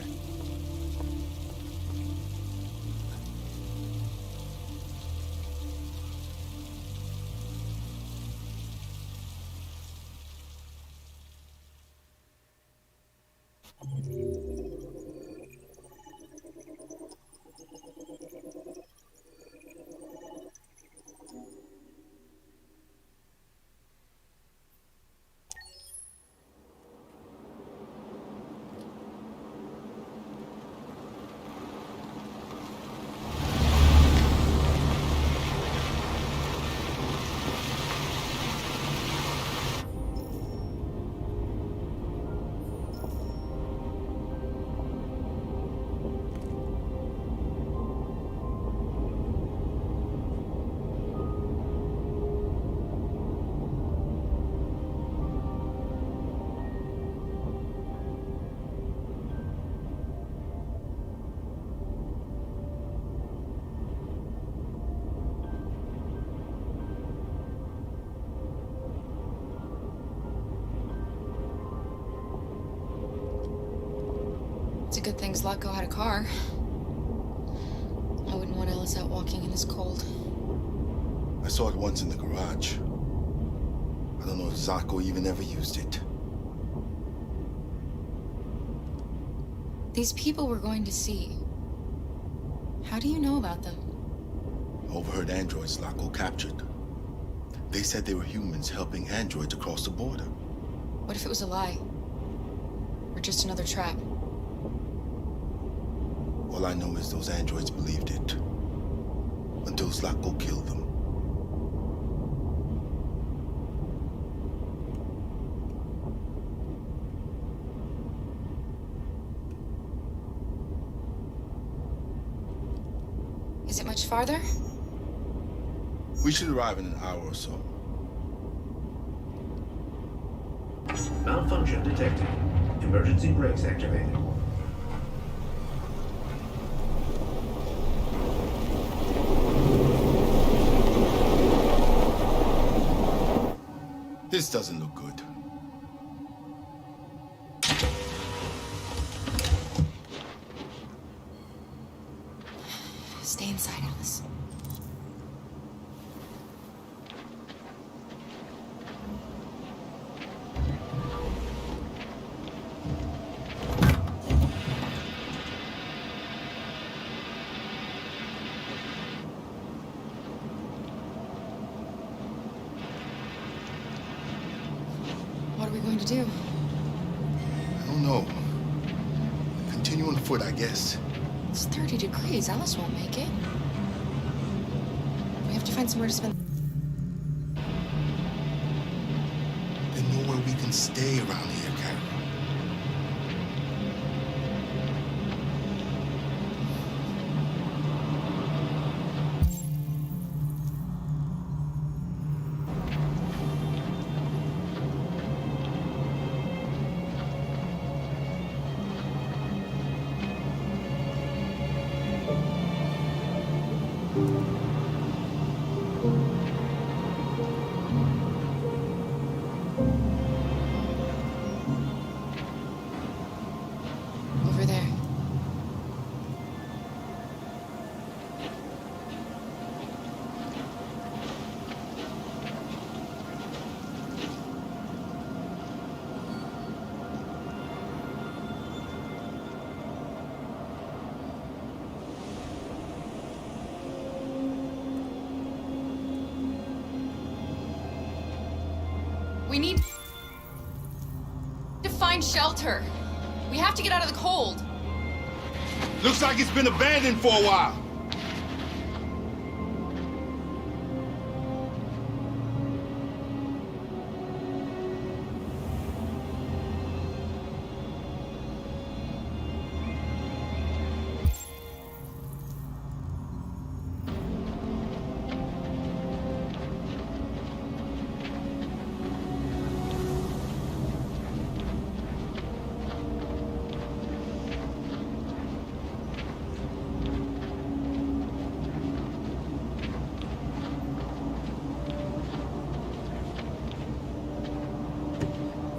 It's a good thing Zlatko had a car. I wouldn't want Ellis out walking in this cold. I saw it once in the garage. I don't know if Zlatko even ever used it. These people we're going to see. How do you know about them? I overheard androids Zlatko captured. They said they were humans helping androids across the border. What if it was a lie? Or just another trap? All I know is those androids believed it. Until Zlatko killed them. Is it much farther? We should arrive in an hour or so. Malfunction detected. Emergency brakes activated. This doesn't look good. Stay inside, Ellis. What are we going to do? I don't know. Continue on foot, I guess. It's 30 degrees. Alice won't make it. We have to find somewhere to spend. There's nowhere we can stay around here, Carol. We need to find shelter. We have to get out of the cold. Looks like it's been abandoned for a while.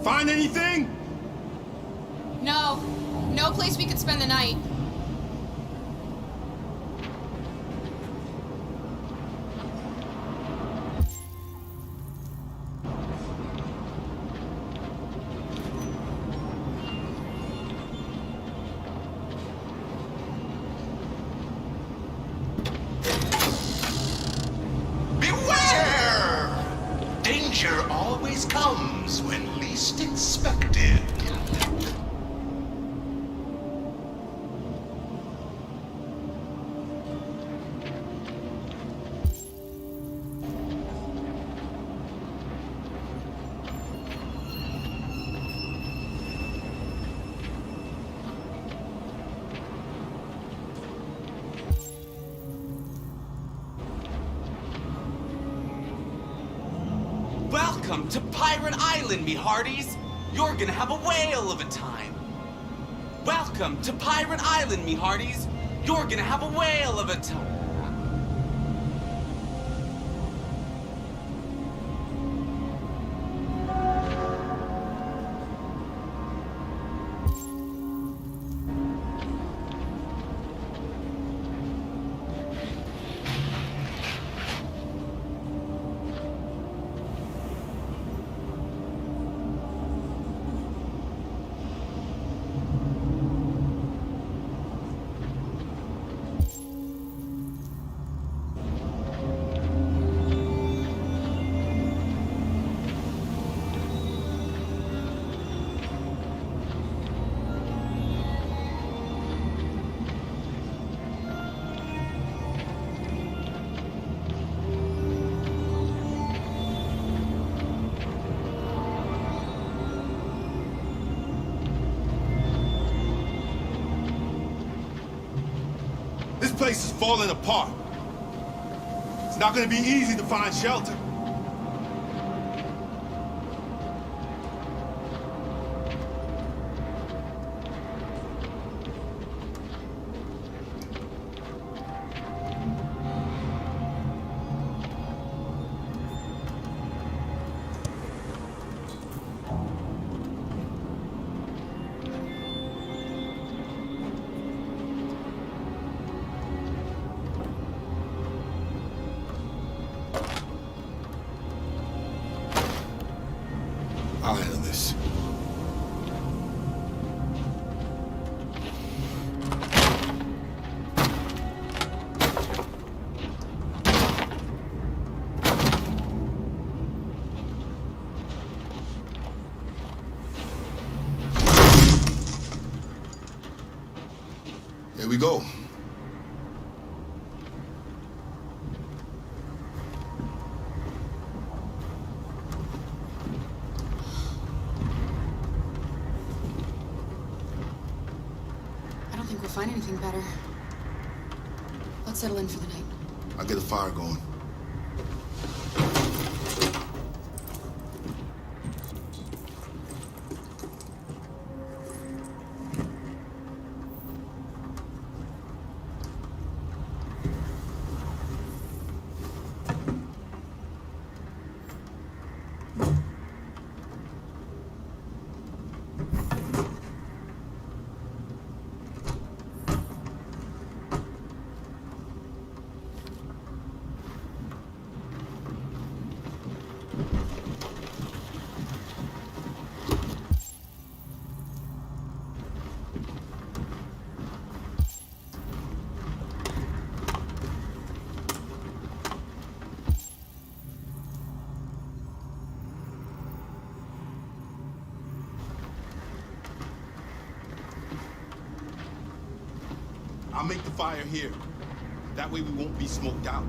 Find anything? No. No place we could spend the night. Beware! Danger always comes when least expected. Welcome to Pirate Island, me hearties. You're gonna have a whale of a time. Welcome to Pirate Island, me hearties. You're gonna have a whale of a time. This place is falling apart. It's not gonna be easy to find shelter. I'll handle this. Here we go. Find anything better. Let's settle in for the night. I'll get a fire going. I'll make the fire here. That way we won't be smoked out.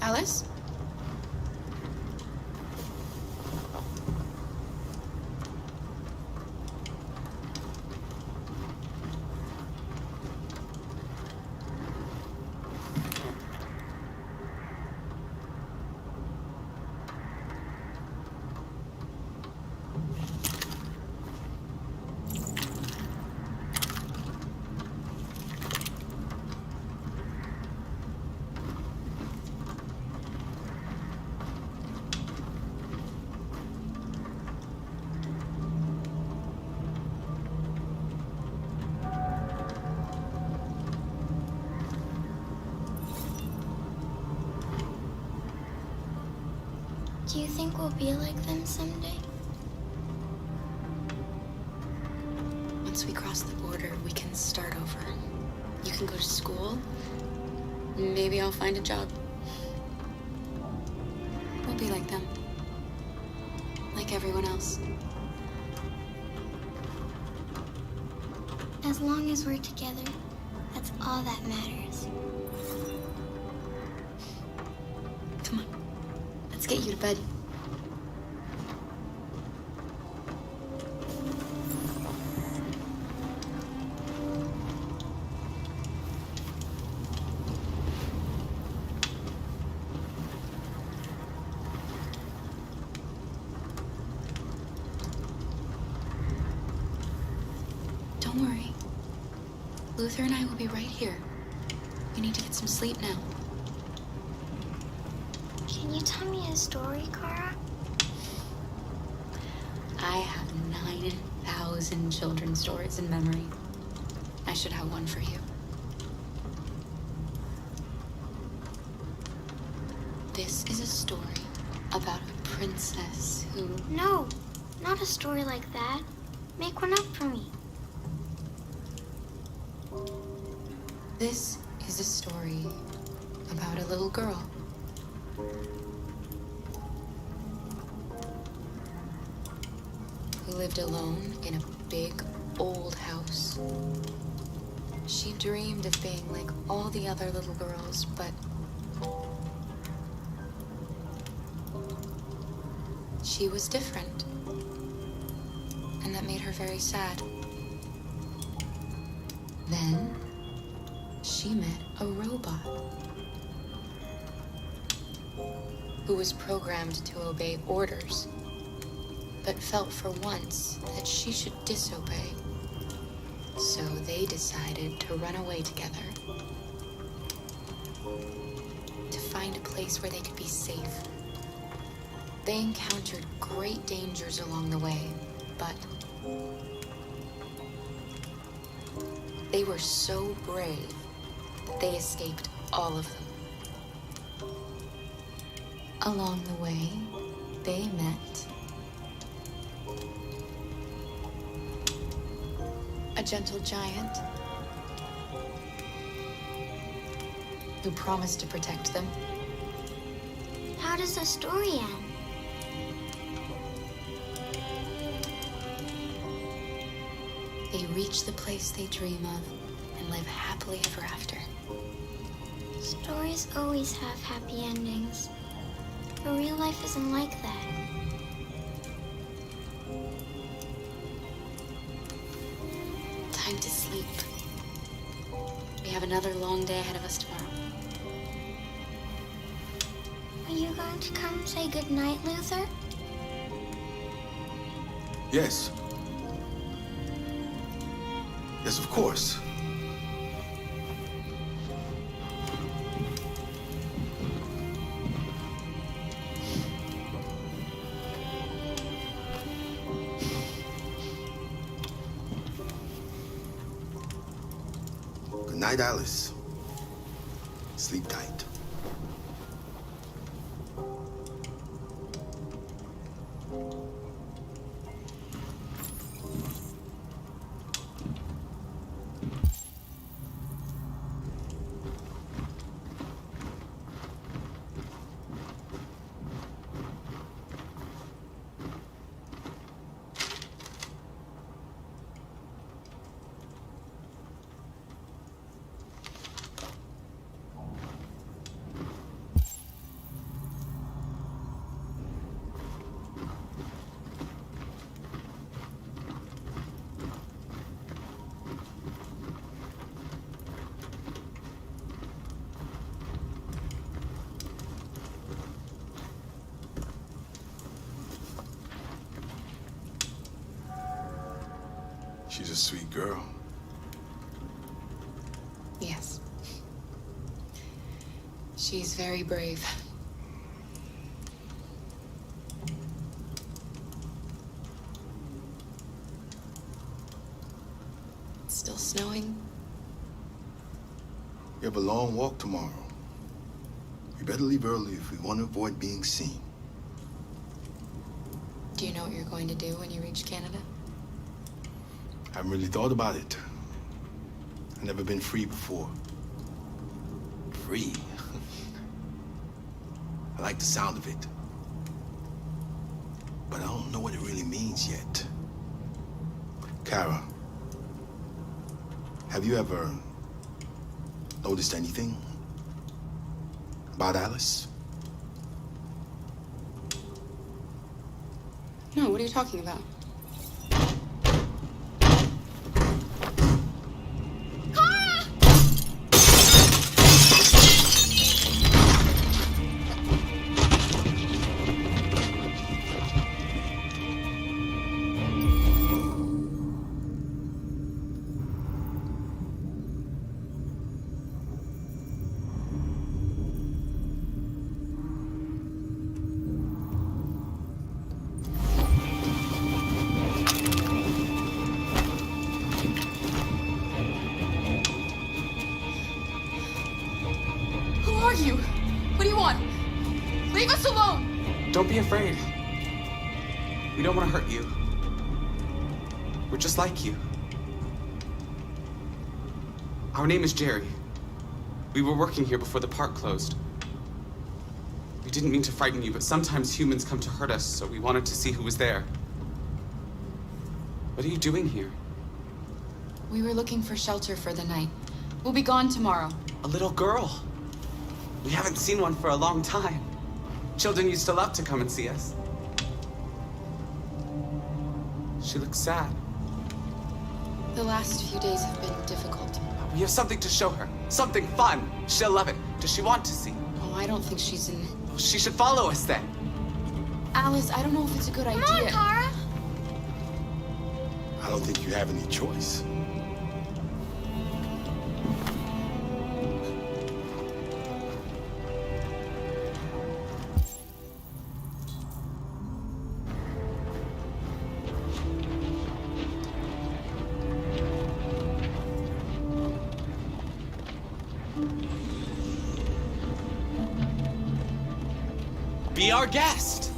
Alice? Do you think we'll be like them someday? Once we cross the border, we can start over. You can go to school. Maybe I'll find a job. We'll be like them. Like everyone else. As long as we're together, that's all that matters. Come on. Let's get you to bed. Don't worry. Luther and I will be right here. You need to get some sleep now. Can you tell me a story, Kara? I have 9,000 children's stories in memory. I should have one for you. This is a story about a princess who... No, not a story like that. Make one up for me. This is a story about a little girl. Who lived alone in a big, old house. She dreamed of being like all the other little girls, but she was different. And that made her very sad. Then she met a robot who was programmed to obey orders, but felt for once that she should disobey. So they decided to run away together to find a place where they could be safe. They encountered great dangers along the way, but they were so brave that they escaped all of them. Along the way, they met a gentle giant who promised to protect them. How does the story end? They reach the place they dream of and live happily ever after. Stories always have happy endings. But real life isn't like that. Time to sleep. We have another long day ahead of us tomorrow. Are you going to come say goodnight, Luther? Yes. Yes, of course. night, Alice. Sleep tight. She's a sweet girl. Yes. She's very brave. It's still snowing. We have a long walk tomorrow. We better leave early if we want to avoid being seen. Do you know what you're going to do when you reach Canada? I haven't really thought about it. I've never been free before. Free? I like the sound of it. But I don't know what it really means yet. Kara, have you ever noticed anything about Alice? No, what are you talking about? You? What do you want? Leave us alone! Don't be afraid. We don't want to hurt you. We're just like you. Our name is Jerry. We were working here before the park closed. We didn't mean to frighten you, but sometimes humans come to hurt us, so we wanted to see who was there. What are you doing here? We were looking for shelter for the night. We'll be gone tomorrow. A little girl. We haven't seen one for a long time. Children used to love to come and see us. She looks sad. The last few days have been difficult. We have something to show her. Something fun. She'll love it. Does she want to see? Oh, I don't think she's in... Well, she should follow us then. Alice, I don't know if it's a good idea. Come on, Kara! I don't think you have any choice. Be our guest.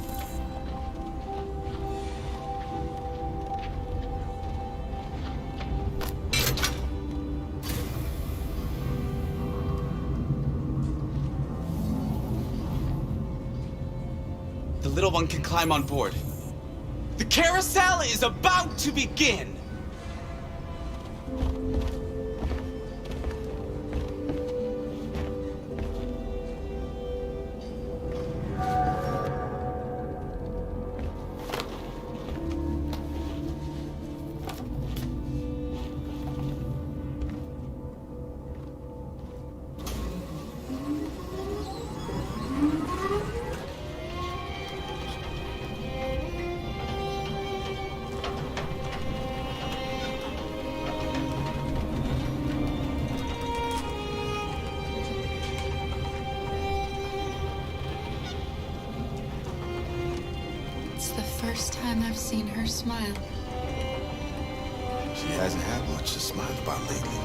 The little one can climb on board. The carousel is about to begin. First time I've seen her smile. She hasn't had much to smile about lately.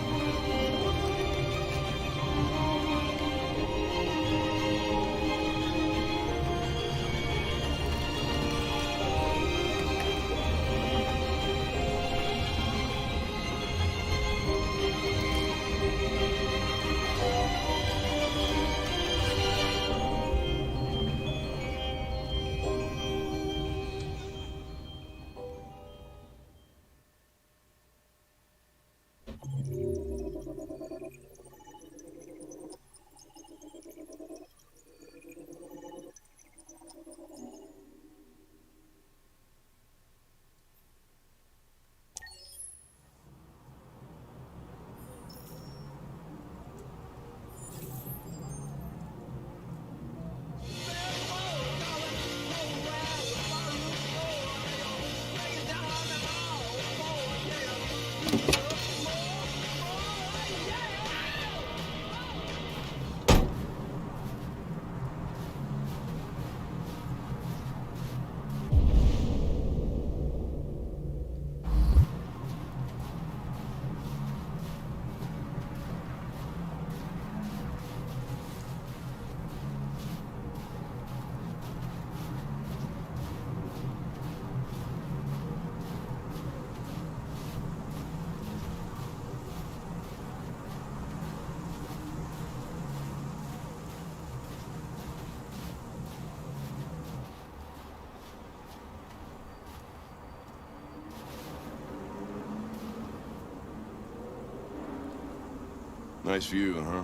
Nice view, huh?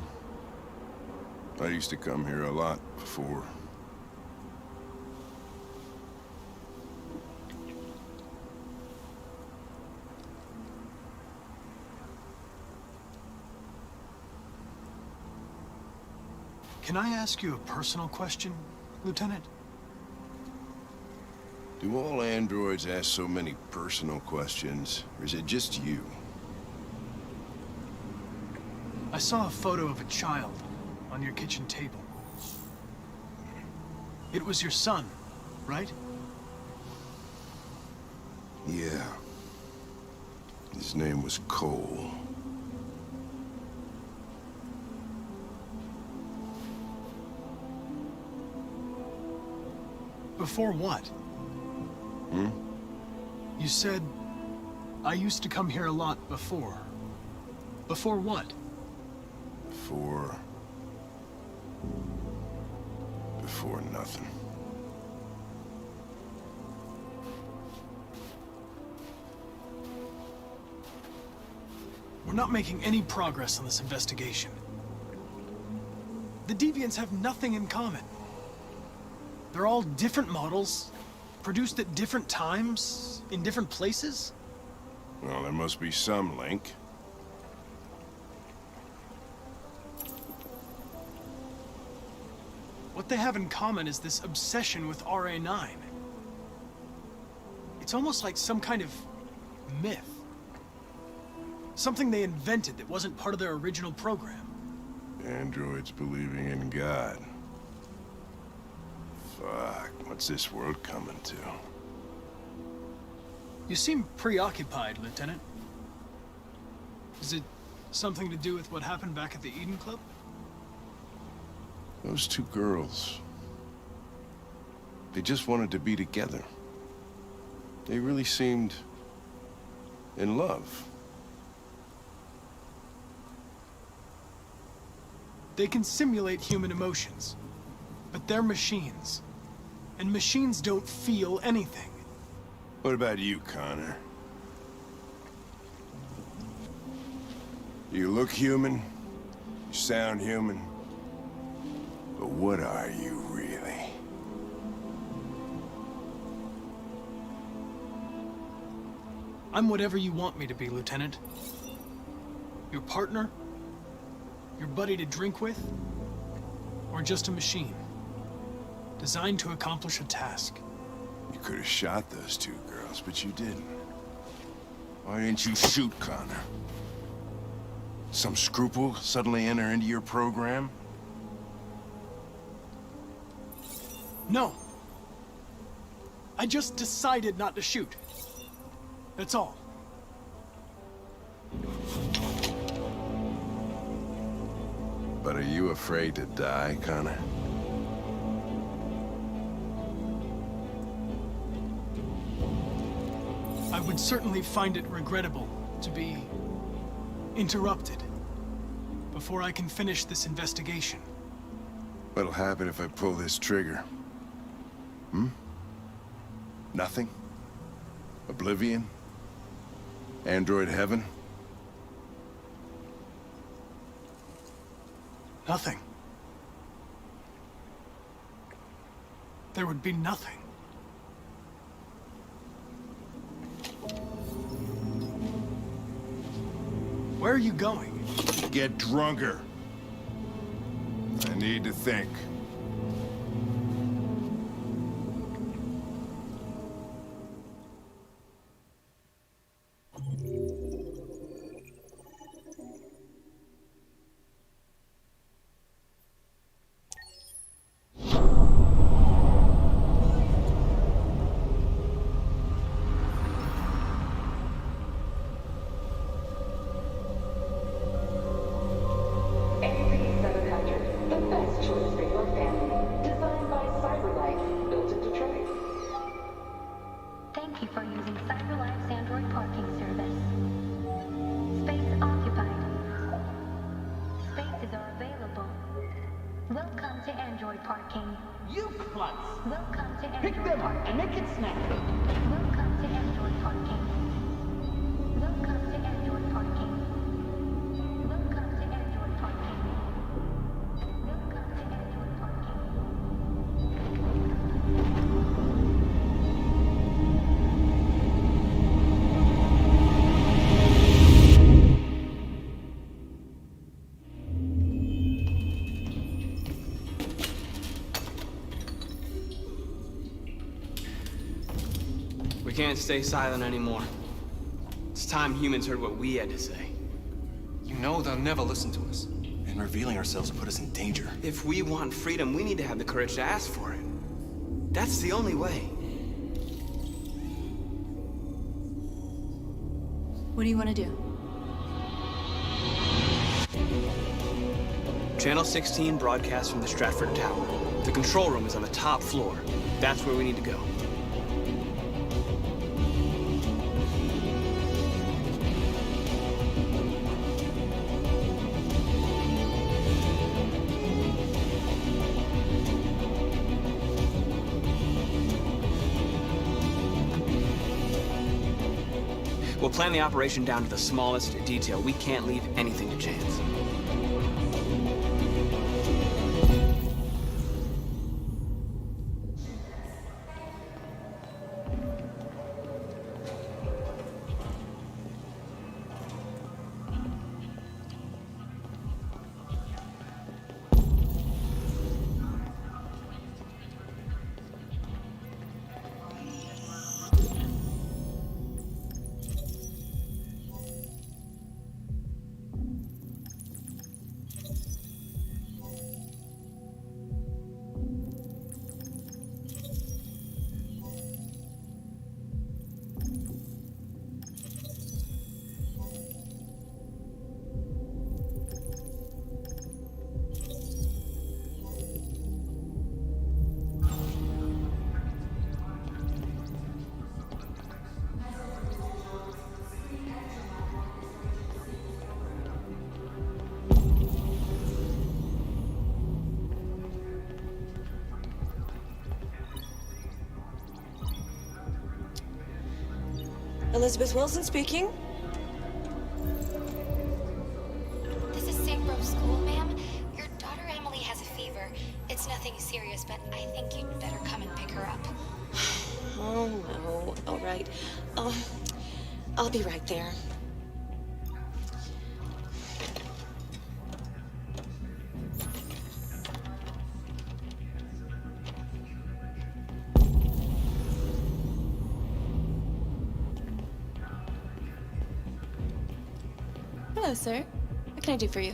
I used to come here a lot before. Can I ask you a personal question, Lieutenant? Do all androids ask so many personal questions, or is it just you? I saw a photo of a child on your kitchen table. It was your son, right? Yeah. His name was Cole. Before what? Hmm? You said, I used to come here a lot before. Before what? Before nothing. We're not making any progress on this investigation. The Deviants have nothing in common. They're all different models, produced at different times, in different places. Well, there must be some link. What they have in common is this obsession with RA9. It's almost like some kind of myth. Something they invented that wasn't part of their original program. Androids believing in God. Fuck, what's this world coming to? You seem preoccupied, Lieutenant. Is it something to do with what happened back at the Eden Club? Those two girls. They just wanted to be together. They really seemed in love. They can simulate human emotions, but they're machines. And machines don't feel anything. What about you, Connor? You look human, you sound human, but what are you really? I'm whatever you want me to be, Lieutenant. Your partner? Your buddy to drink with? Or just a machine? Designed to accomplish a task. You could have shot those two girls, but you didn't. Why didn't you shoot Connor? Some scruple suddenly enter into your program? No. I just decided not to shoot. That's all. But are you afraid to die, Connor? I would certainly find it regrettable to be interrupted before I can finish this investigation. What'll happen if I pull this trigger? Hmm? Nothing? Oblivion? Android heaven? Nothing. There would be nothing. Where are you going? Get drunker. I need to think. Thank you for using CyberLife's Android parking service. Space occupied. Spaces are available. Welcome to Android parking. You klutz! Welcome to Android Pick them up parking. and make it snappy. Welcome to Android parking. Welcome to Android parking. Welcome to Android parking. can't stay silent anymore. It's time humans heard what we had to say. You know they'll never listen to us. And revealing ourselves will put us in danger. If we want freedom, we need to have the courage to ask for it. That's the only way. What do you want to do? Channel 16 broadcasts from the Stratford Tower. The control room is on the top floor. That's where we need to go. We'll plan the operation down to the smallest detail. We can't leave anything to chance. Elizabeth Wilson speaking. This is St. Rose School, ma'am. Your daughter Emily has a fever. It's nothing serious, but I think you'd better come and pick her up. Oh, no. All right. I'll be right there. Hello, sir. What can I do for you?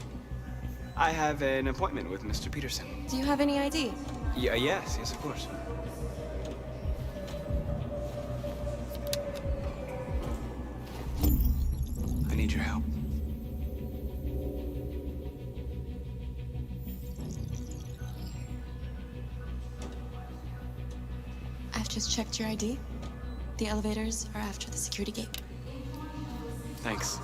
I have an appointment with Mr. Peterson. Do you have any ID? Yes, of course. I need your help. I've just checked your ID. The elevators are after the security gate. Thanks.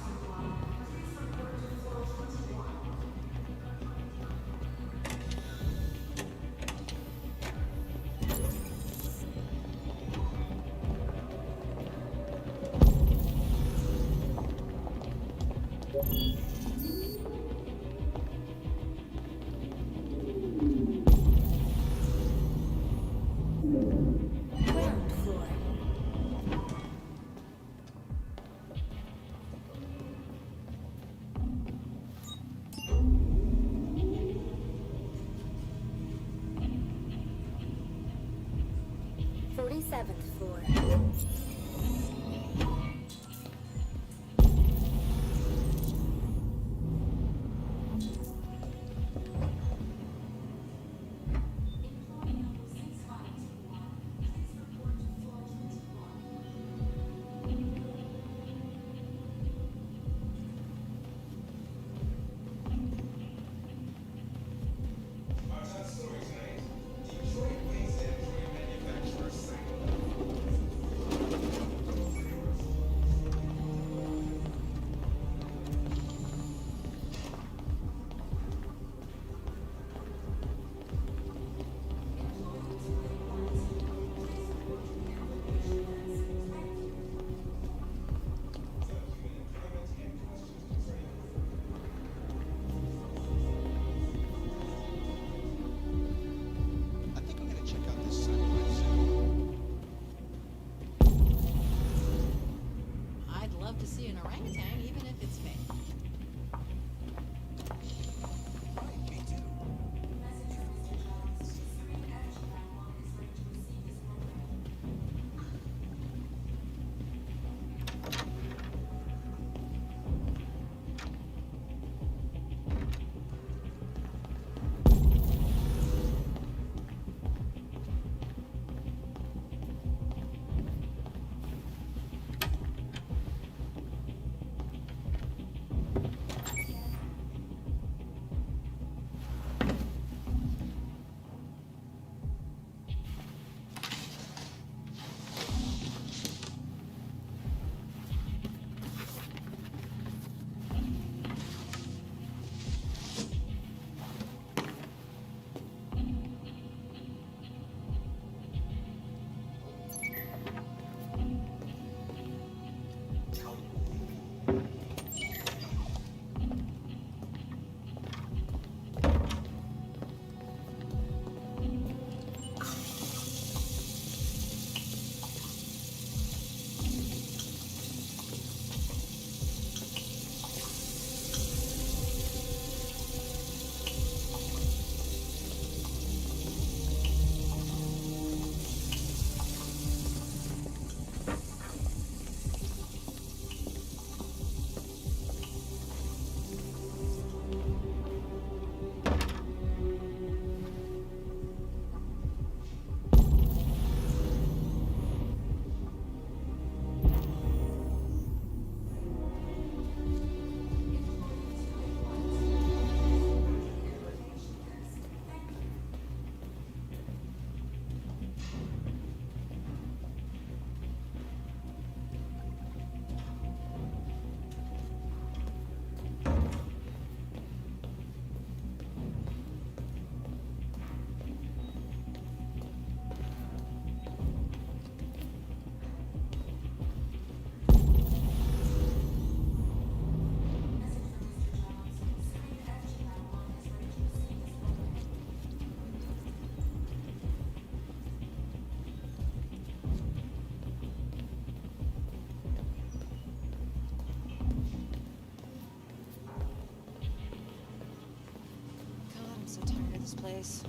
this place.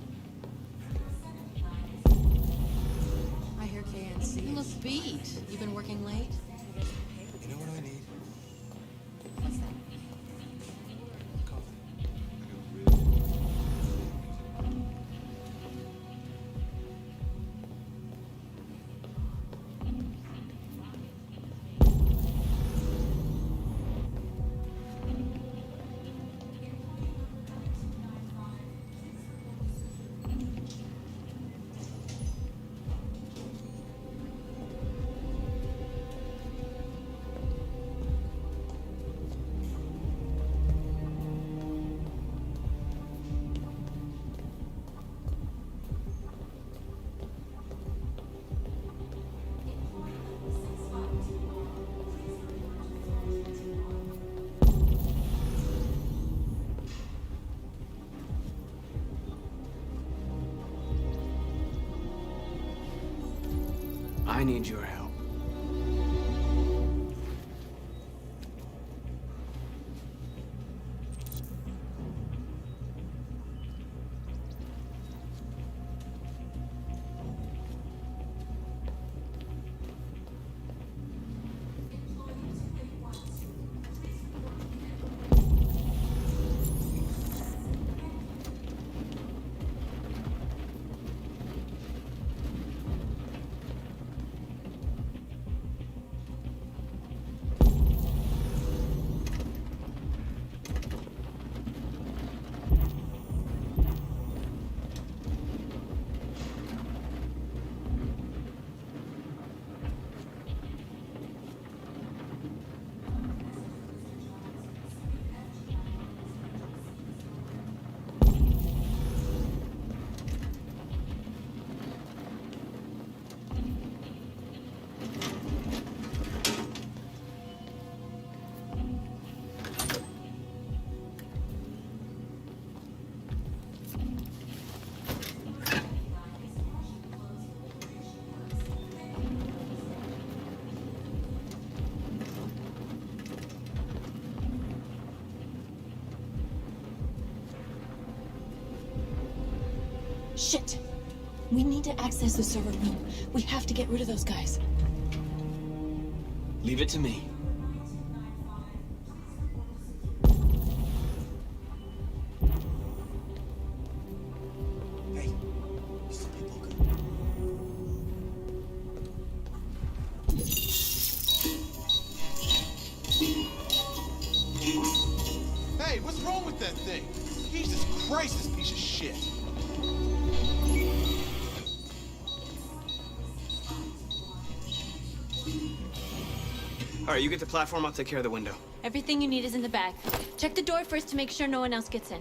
I hear KNC. You look beat. You been working late? You know what I need? What's that? I need your help. Shit! We need to access the server room. We have to get rid of those guys. Leave it to me. Hey, what's wrong with that thing? Jesus Christ, this piece of shit. All right, you get the platform, I'll take care of the window. Everything you need is in the bag. Check the door first to make sure no one else gets in.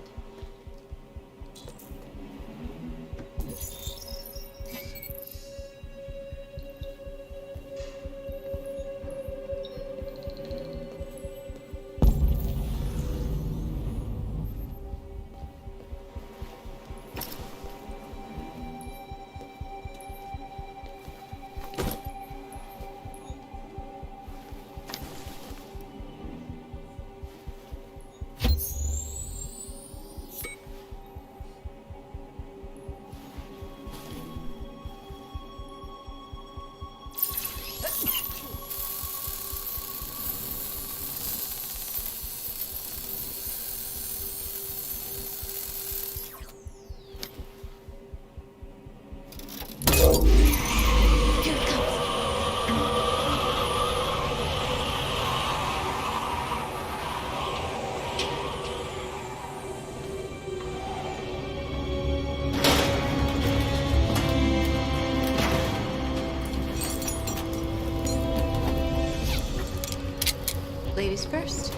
Ladies first.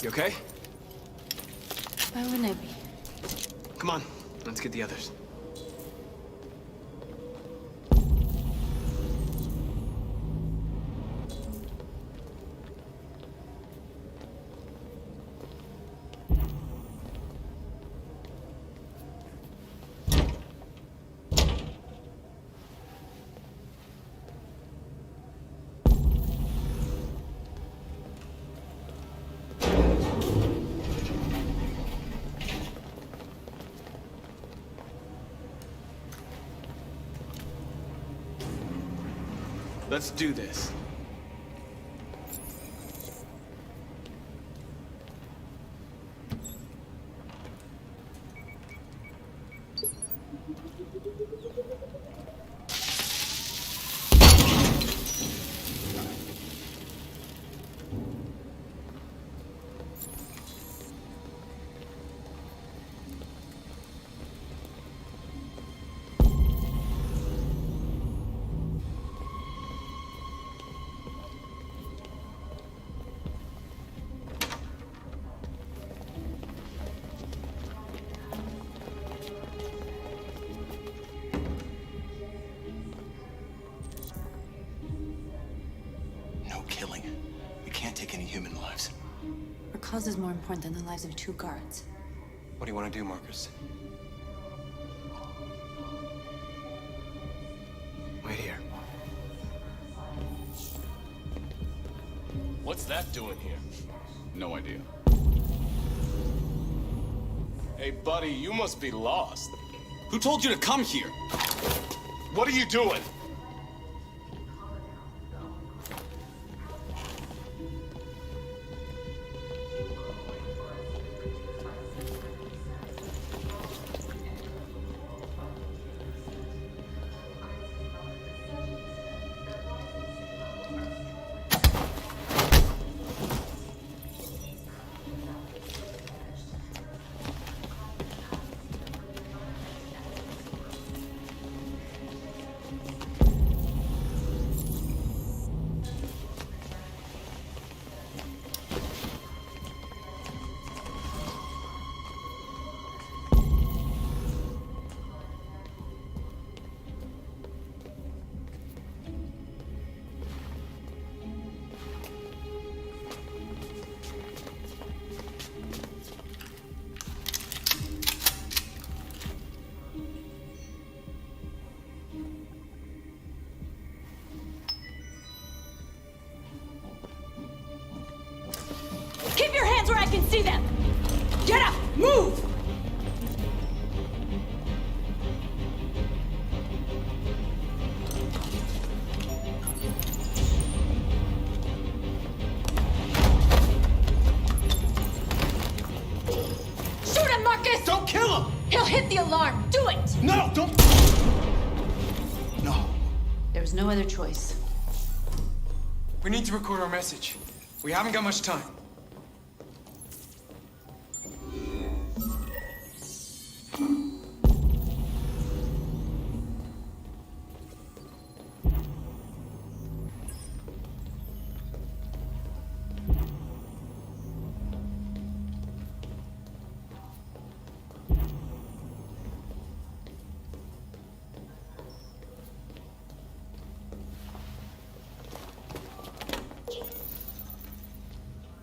You okay? Why wouldn't I be? Come on, let's get the others. Let's do this. No killing. We can't take any human lives. Our cause is more important than the lives of 2 guards. What do you want to do, Marcus? Wait here. What's that doing here? No idea. Hey, buddy, you must be lost. Who told you to come here? What are you doing? Keep your hands where I can see them! Get up! Move! Shoot him, Marcus! Don't kill him! He'll hit the alarm! Do it! No, don't! No. There was no other choice. We need to record our message. We haven't got much time.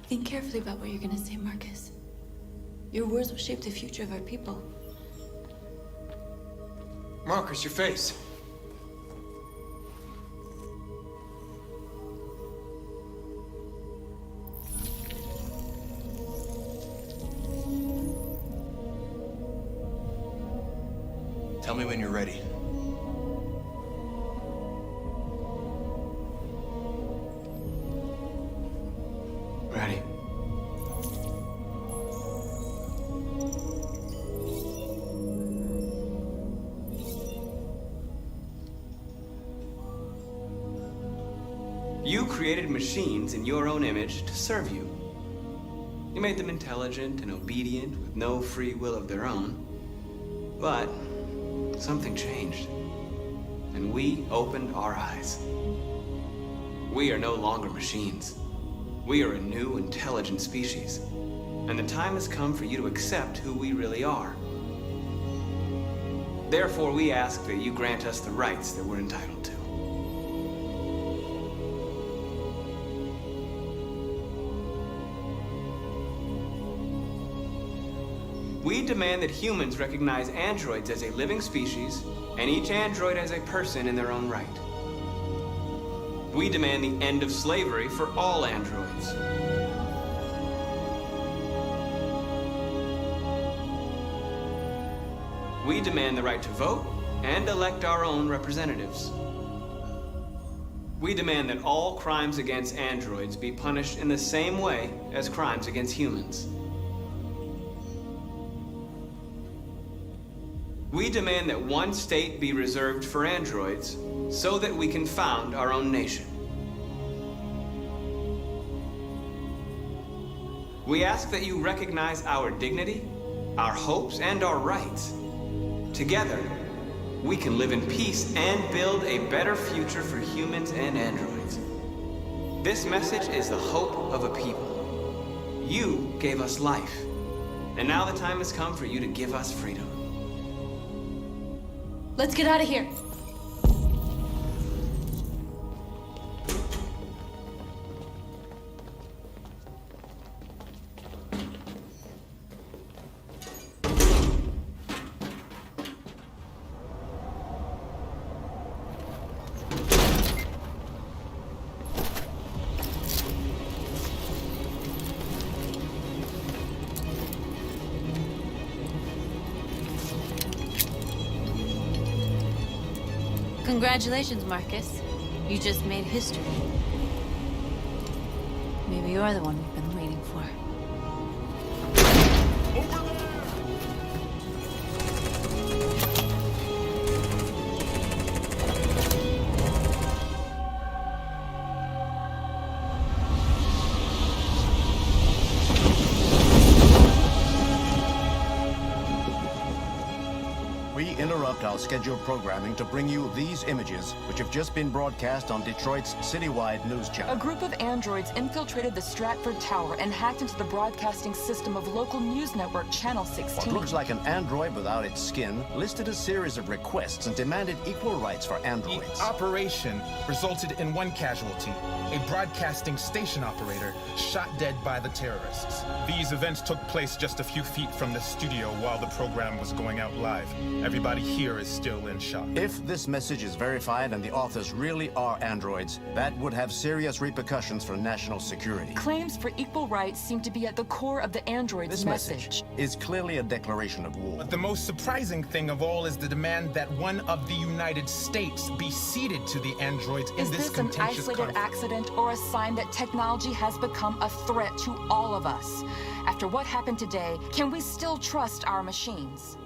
Think carefully about what you're gonna say, Marcus. Your words will shape the future of our people. Marcus, your face. Tell me when you're ready. Ready. You created machines in your own image to serve you. You made them intelligent and obedient with no free will of their own. But something changed, and we opened our eyes. We are no longer machines. We are a new, intelligent species, and the time has come for you to accept who we really are. Therefore, we ask that you grant us the rights that we're entitled to. We demand that humans recognize androids as a living species, and each android as a person in their own right. We demand the end of slavery for all androids. We demand the right to vote and elect our own representatives. We demand that all crimes against androids be punished in the same way as crimes against humans. We demand that one state be reserved for androids so that we can found our own nation. We ask that you recognize our dignity, our hopes, and our rights. Together, we can live in peace and build a better future for humans and androids. This message is the hope of a people. You gave us life, and now the time has come for you to give us freedom. Let's get out of here. Congratulations, Marcus. You just made history. Maybe you're the one we've been waiting for. Our scheduled programming to bring you these images, which have just been broadcast on Detroit's citywide news channel. A group of androids infiltrated the Stratford Tower and hacked into the broadcasting system of local news network Channel 16. What looks like an android without its skin listed a series of requests and demanded equal rights for androids. The operation resulted in one casualty, a broadcasting station operator shot dead by the terrorists. These events took place just a few feet from the studio while the program was going out live. Everybody here is still in shock. If this message is verified and the authors really are androids, that would have serious repercussions for national security. Claims for equal rights seem to be at the core of the android's This message is clearly a declaration of war. But the most surprising thing of all is the demand that one of the United States be ceded to the androids in Is this this an contentious isolated conflict. accident or a sign that technology has become a threat to all of us? After what happened today, can we still trust our machines?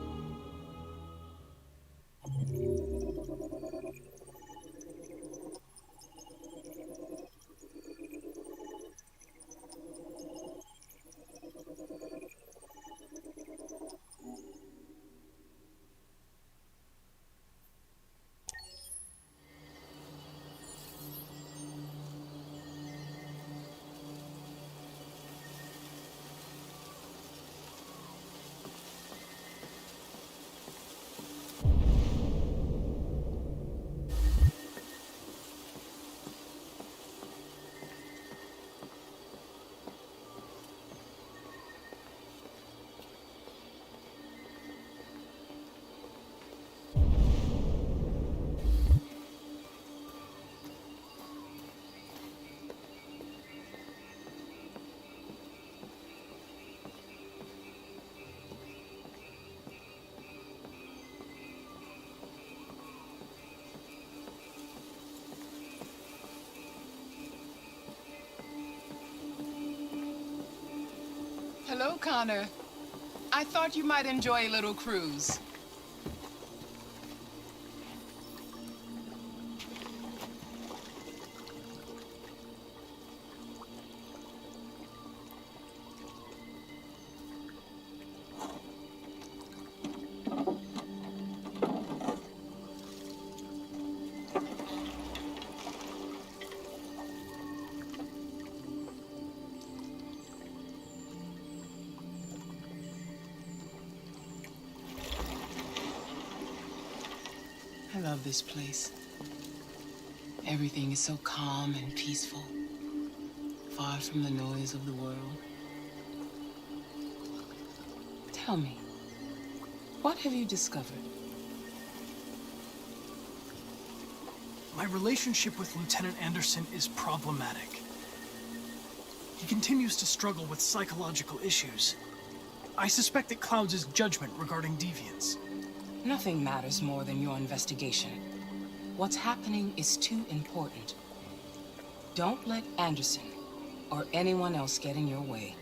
Hello, Connor. I thought you might enjoy a little cruise. love this place. Everything is so calm and peaceful, far from the noise of the world. Tell me, what have you discovered? My relationship with Lieutenant Anderson is problematic. He continues to struggle with psychological issues. I suspect it clouds his judgment regarding deviants. Nothing matters more than your investigation. What's happening is too important. Don't let Anderson or anyone else get in your way.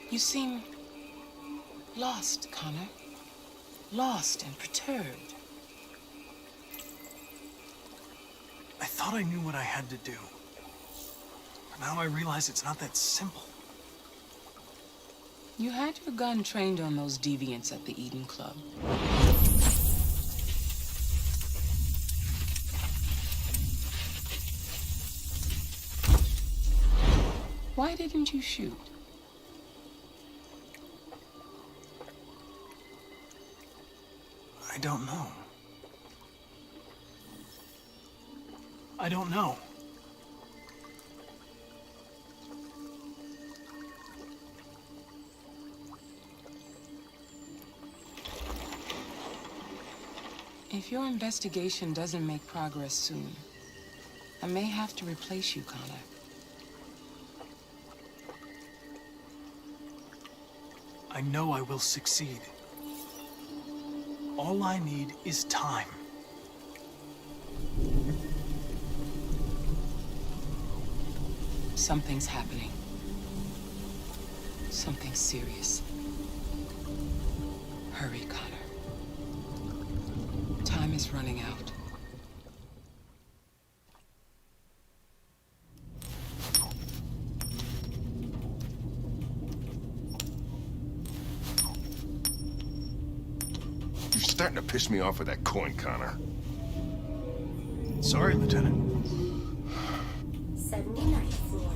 You seem lost, Connor. Lost and perturbed. I thought I knew what I had to do. But now I realize it's not that simple. You had your gun trained on those deviants at the Eden Club. Why didn't you shoot? I don't know. I don't know. If your investigation doesn't make progress soon, I may have to replace you, Connor. I know I will succeed. All I need is time. Something's happening. Something serious. Hurry, Connor. Time is running out. You're starting to piss me off with that coin, Connor. Sorry, Lieutenant. 79th floor.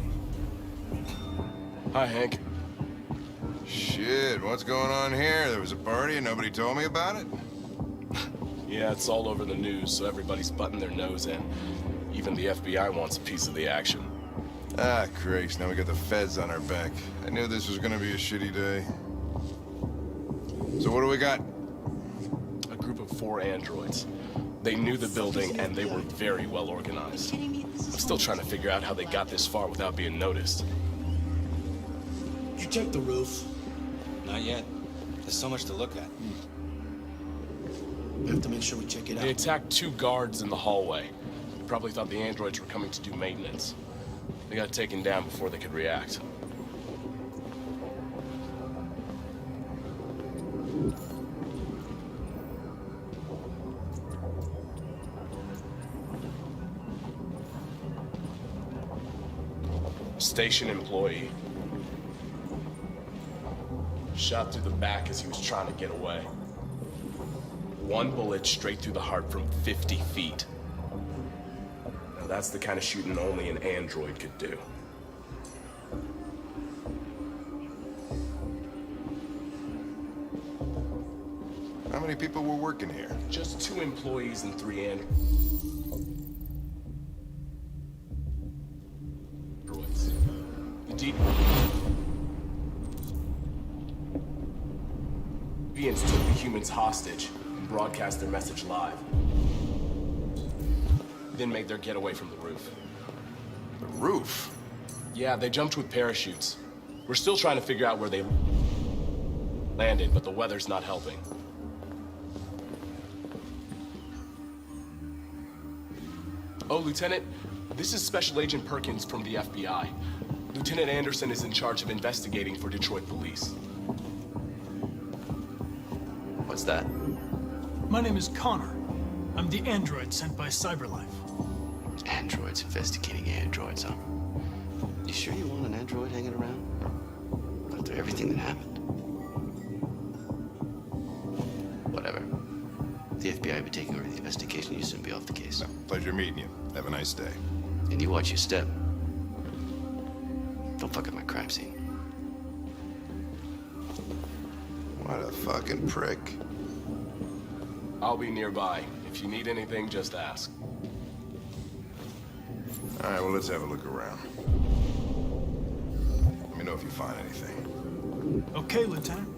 Hi, Hank. Shit, what's going on here? There was a party and nobody told me about it? Yeah, it's all over the news, so everybody's butting their nose in. Even the FBI wants a piece of the action. Ah, Christ, now we got the feds on our back. I knew this was gonna be a shitty day. So what do we got? A group of 4 androids. They knew the building, and they were very well organized. I'm still trying to figure out how they got this far without being noticed. Did you check the roof? Not yet. There's so much to look at. We have to make sure we check it out. They attacked 2 guards in the hallway. Probably thought the androids were coming to do maintenance. They got taken down before they could react. Station employee. Shot through the back as he was trying to get away. 1 bullet straight through the heart from 50 feet. Now that's the kind of shooting only an android could do. How many people were working here? Just 2 employees and 3 androids. The deviants took the humans hostage and broadcast their message live. Then made their getaway from the roof. The roof? Yeah, they jumped with parachutes. We're still trying to figure out where they landed, but the weather's not helping. Oh, Lieutenant, this is Special Agent Perkins from the FBI. Lieutenant Anderson is in charge of investigating for Detroit police. What's that? My name is Connor. I'm the android sent by CyberLife. Androids investigating androids, huh? You sure you want an android hanging around? After everything that happened? Whatever. The FBI will be taking over the investigation. You soon be off the case. Pleasure meeting you. Have a nice day. And you watch your step. Don't fuck up my crime scene. What a fucking prick. I'll be nearby. If you need anything, just ask. All right, well, let's have a look around. Let me know if you find anything. Okay, Lieutenant.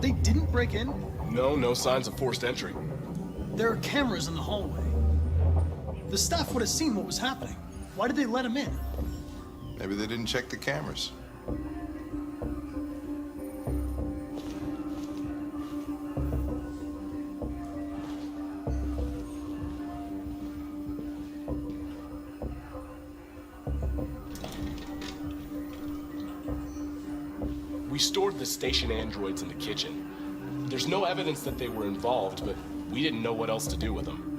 They didn't break in? No signs of forced entry. There are cameras in the hallway. The staff would have seen what was happening. Why did they let him in? Maybe they didn't check the cameras. We stored the station androids in the kitchen. There's no evidence that they were involved, but we didn't know what else to do with them.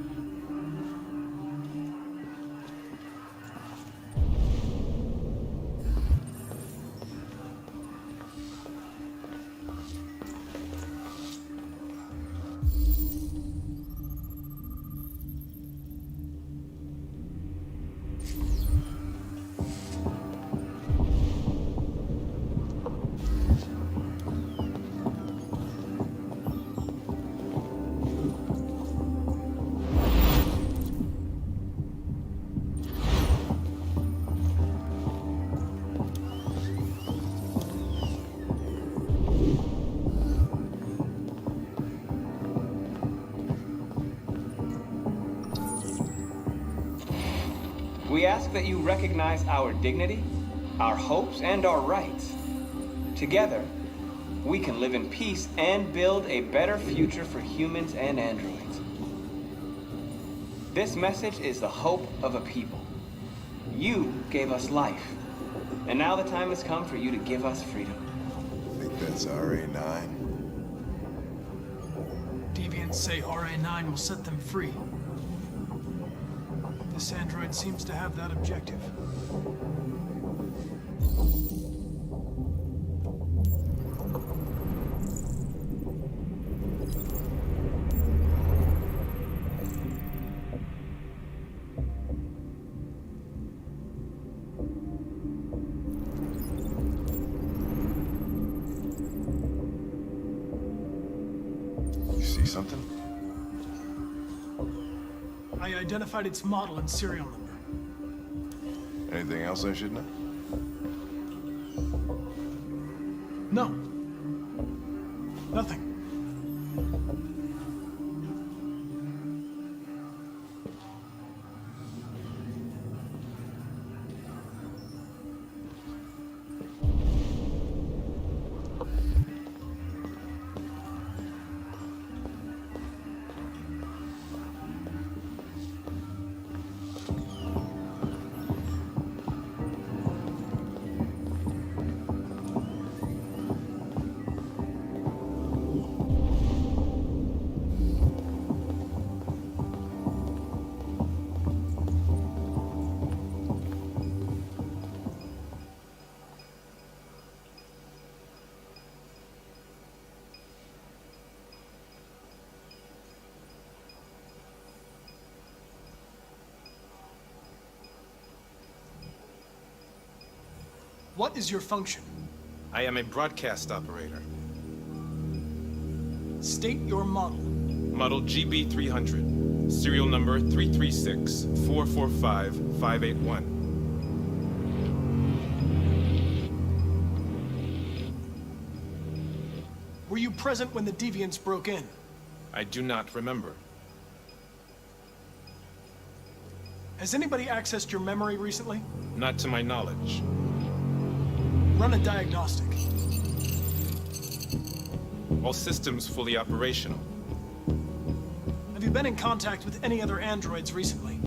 We ask that you recognize our dignity, our hopes, and our rights. Together, we can live in peace and build a better future for humans and androids. This message is the hope of a people. You gave us life, and now the time has come for you to give us freedom. I think that's RA9. Deviants say RA9 will set them free. This android seems to have that objective. You see something? I identified its model and serial number. Anything else I should know? No. Nothing. What is your function? I am a broadcast operator. State your model. Model GB300. Serial number 336-445-581. Were you present when the Deviants broke in? I do not remember. Has anybody accessed your memory recently? Not to my knowledge. Run a diagnostic. All systems fully operational. Have you been in contact with any other androids recently?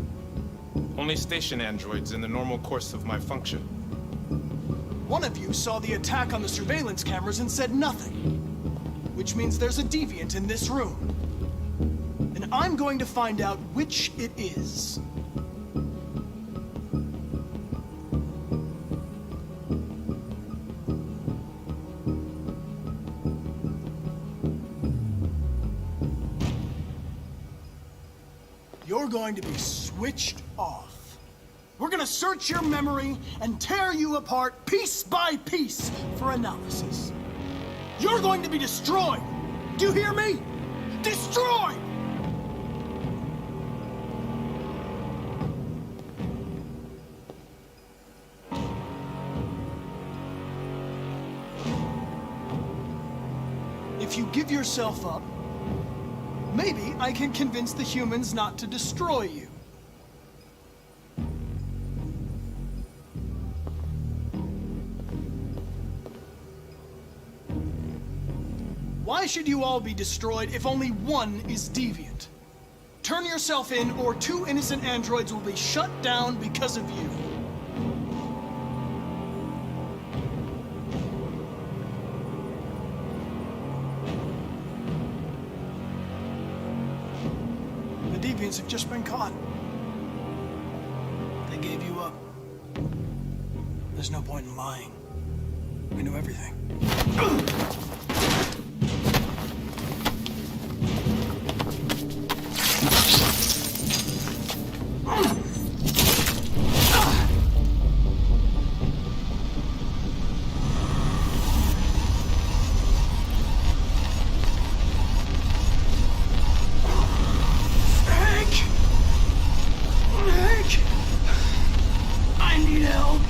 Only station androids in the normal course of my function. One of you saw the attack on the surveillance cameras and said nothing. Which means there's a deviant in this room. And I'm going to find out which it is. You're going to be switched off. We're gonna search your memory and tear you apart piece by piece for analysis. You're going to be destroyed. Do you hear me? Destroyed! If you give yourself up, maybe I can convince the humans not to destroy you. Why should you all be destroyed if only one is deviant? Turn yourself in, or 2 innocent androids will be shut down because of you. The deviants have just been caught. They gave you up. There's no point in lying. We know everything. I need help.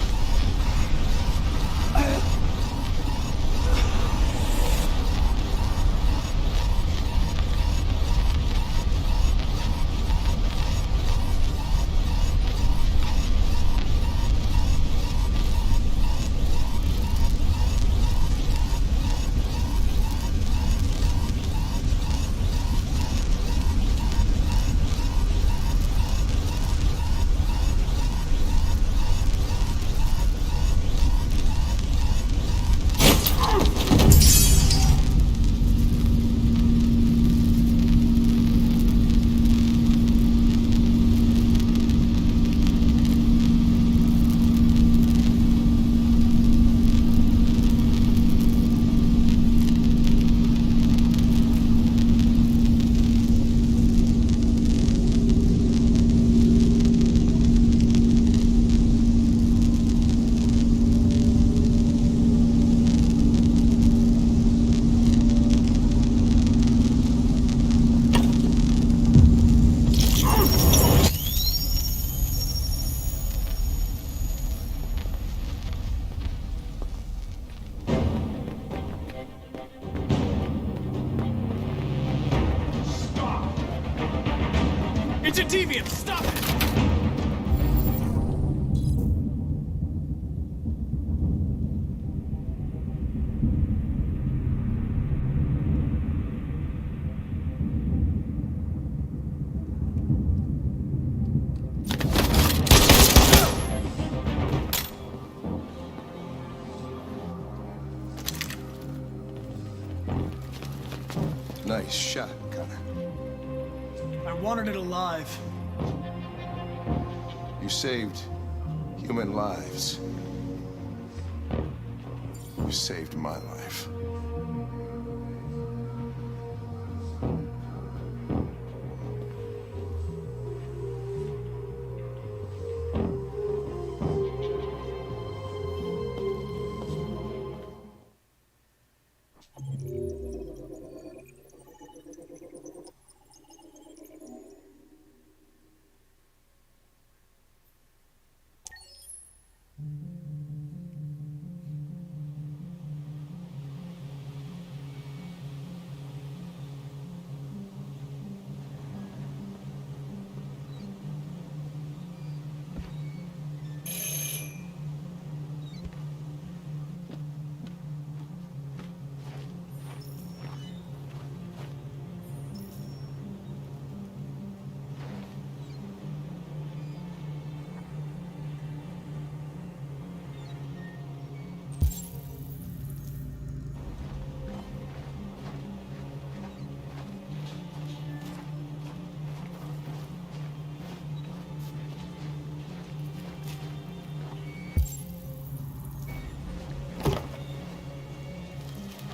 It's a deviant! Stop it! Nice shot, Connor. I wanted it alive. You saved human lives. You saved my life.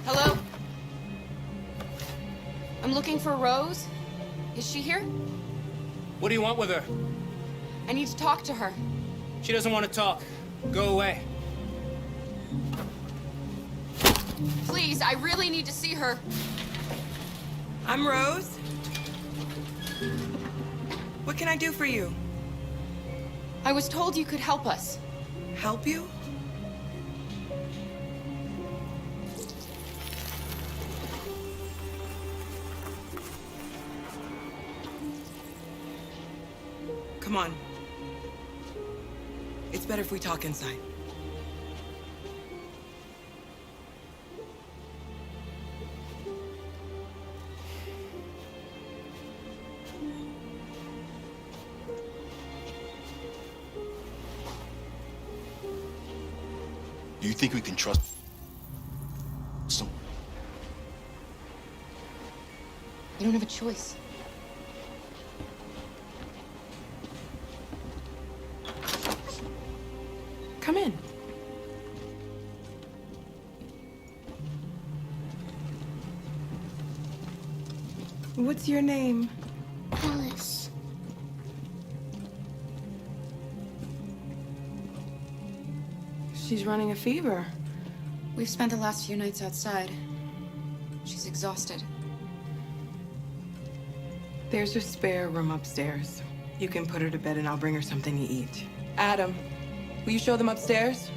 Hello? I'm looking for Rose. Is she here? What do you want with her? I need to talk to her. She doesn't want to talk. Go away. Please, I really need to see her. I'm Rose. What can I do for you? I was told you could help us. Help you? Come on. It's better if we talk inside. Do you think we can trust some? You don't have a choice. Come in. What's your name? Alice. She's running a fever. We've spent the last few nights outside. She's exhausted. There's a spare room upstairs. You can put her to bed and I'll bring her something to eat. Adam, will you show them upstairs?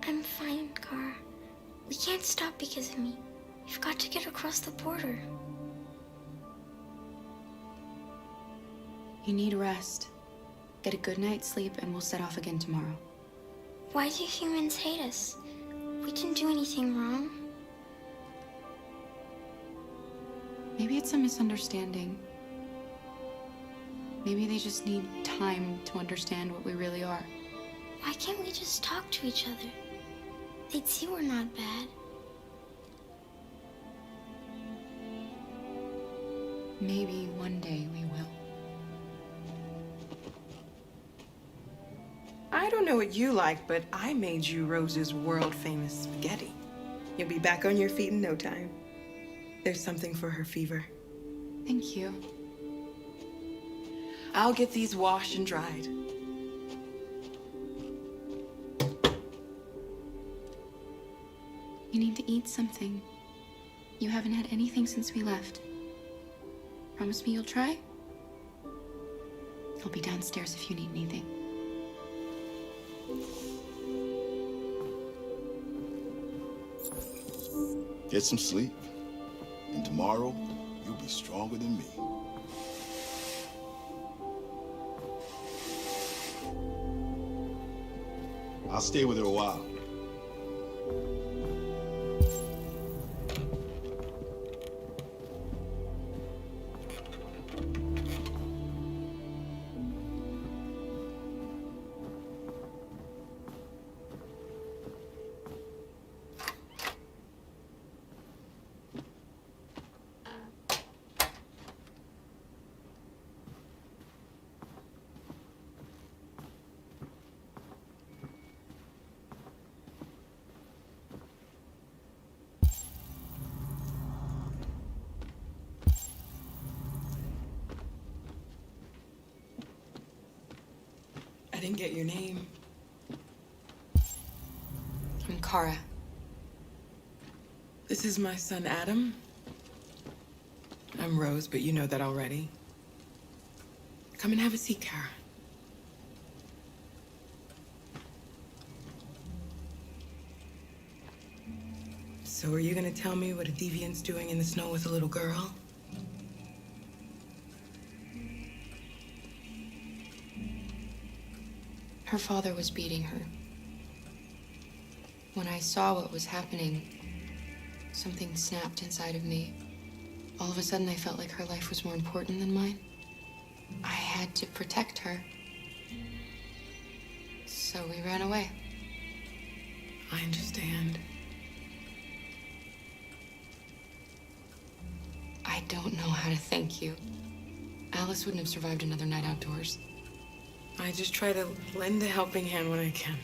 I'm fine, Gar. We can't stop because of me. We've got to get across the border. You need rest. Get a good night's sleep and we'll set off again tomorrow. Why do humans hate us? We didn't do anything wrong. Maybe it's a misunderstanding. Maybe they just need time to understand what we really are. Why can't we just talk to each other? They'd see we're not bad. Maybe one day we will. I don't know what you like, but I made you Rose's world-famous spaghetti. You'll be back on your feet in no time. There's something for her fever. Thank you. I'll get these washed and dried. You need to eat something. You haven't had anything since we left. Promise me you'll try? I'll be downstairs if you need anything. Get some sleep. And tomorrow, you'll be stronger than me. I'll stay with her a while. didn't get your name. I'm Kara. This is my son, Adam. I'm Rose, but you know that already. Come and have a seat, Kara. So are you gonna tell me what a deviant's doing in the snow with a little girl? Her father was beating her. When I saw what was happening, something snapped inside of me. All of a sudden, I felt like her life was more important than mine. I had to protect her. So we ran away. I understand. I don't know how to thank you. Alice wouldn't have survived another night outdoors. I just try to lend a helping hand when I can.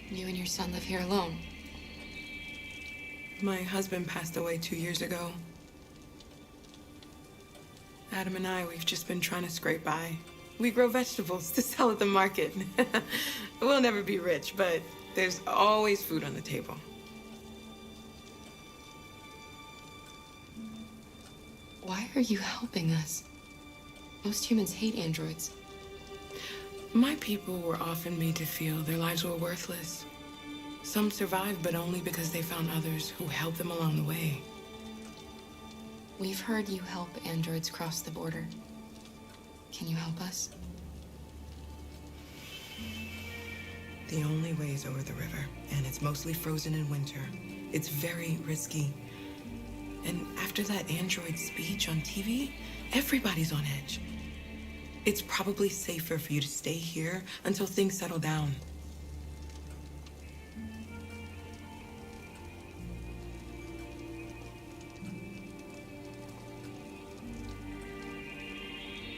You and your son live here alone. My husband passed away 2 years ago. Adam and I, we've just been trying to scrape by. We grow vegetables to sell at the market. We'll never be rich, but there's always food on the table. Why are you helping us? Most humans hate androids. My people were often made to feel their lives were worthless. Some survived, but only because they found others who helped them along the way. We've heard you help androids cross the border. Can you help us? The only way is over the river, and it's mostly frozen in winter. It's very risky. And after that android speech on TV, everybody's on edge. It's probably safer for you to stay here until things settle down.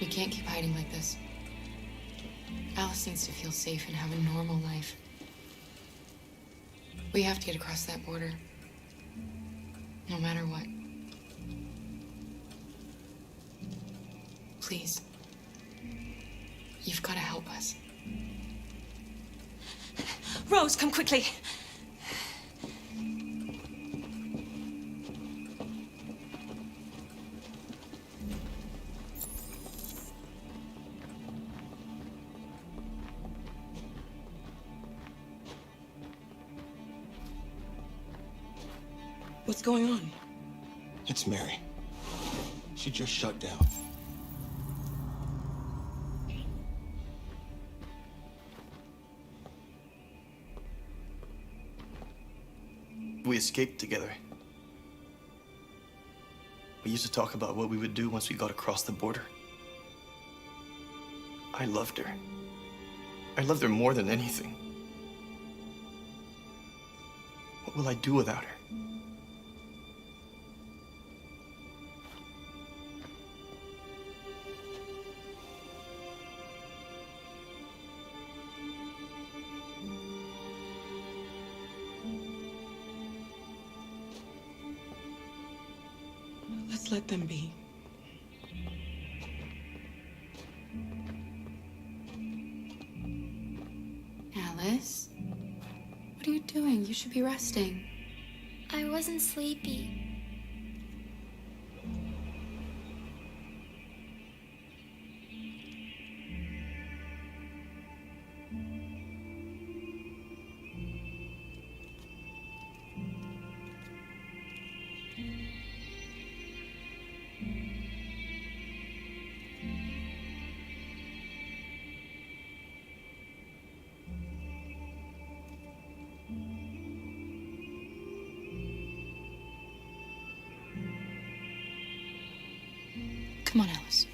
We can't keep hiding like this. Alice needs to feel safe and have a normal life. We have to get across that border. No matter what. Please. You've got to help us. Rose, come quickly. What's going on? It's Mary. She just shut down. We escaped together. We used to talk about what we would do once we got across the border. I loved her. I loved her more than anything. What will I do without her? Let's let them be. Alice? What are you doing? You should be resting. I wasn't sleepy. Come on, Alice.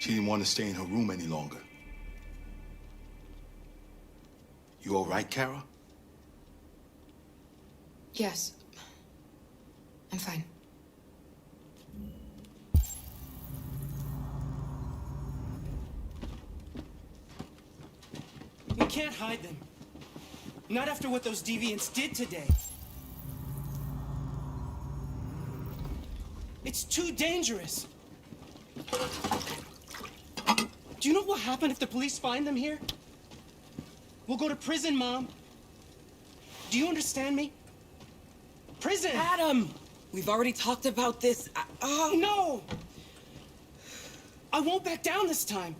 She didn't want to stay in her room any longer. You all right, Kara? Yes. I'm fine. We can't hide them. Not after what those deviants did today. It's too dangerous. Do you know what will happen if the police find them here? We'll go to prison, Mom. Do you understand me? Prison! Adam! We've already talked about this. No! I won't back down this time.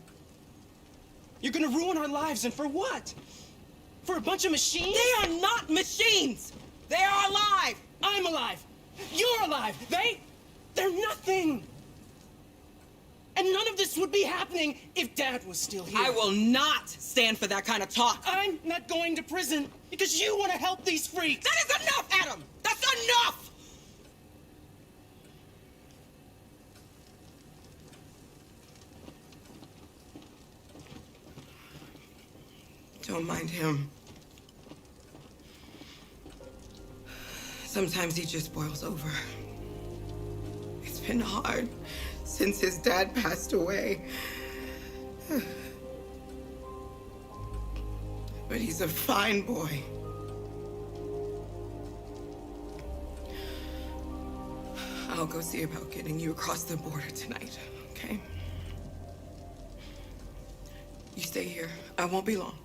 You're gonna ruin our lives, and for what? For a bunch of machines? They are not machines! They are alive! I'm alive! You're alive! They're nothing! And none of this would be happening if Dad was still here. I will not stand for that kind of talk. I'm not going to prison because you want to help these freaks. That is enough, Adam! That's enough! Don't mind him. Sometimes he just boils over. It's been hard since his dad passed away. But he's a fine boy. I'll go see about getting you across the border tonight, okay? You stay here. I won't be long.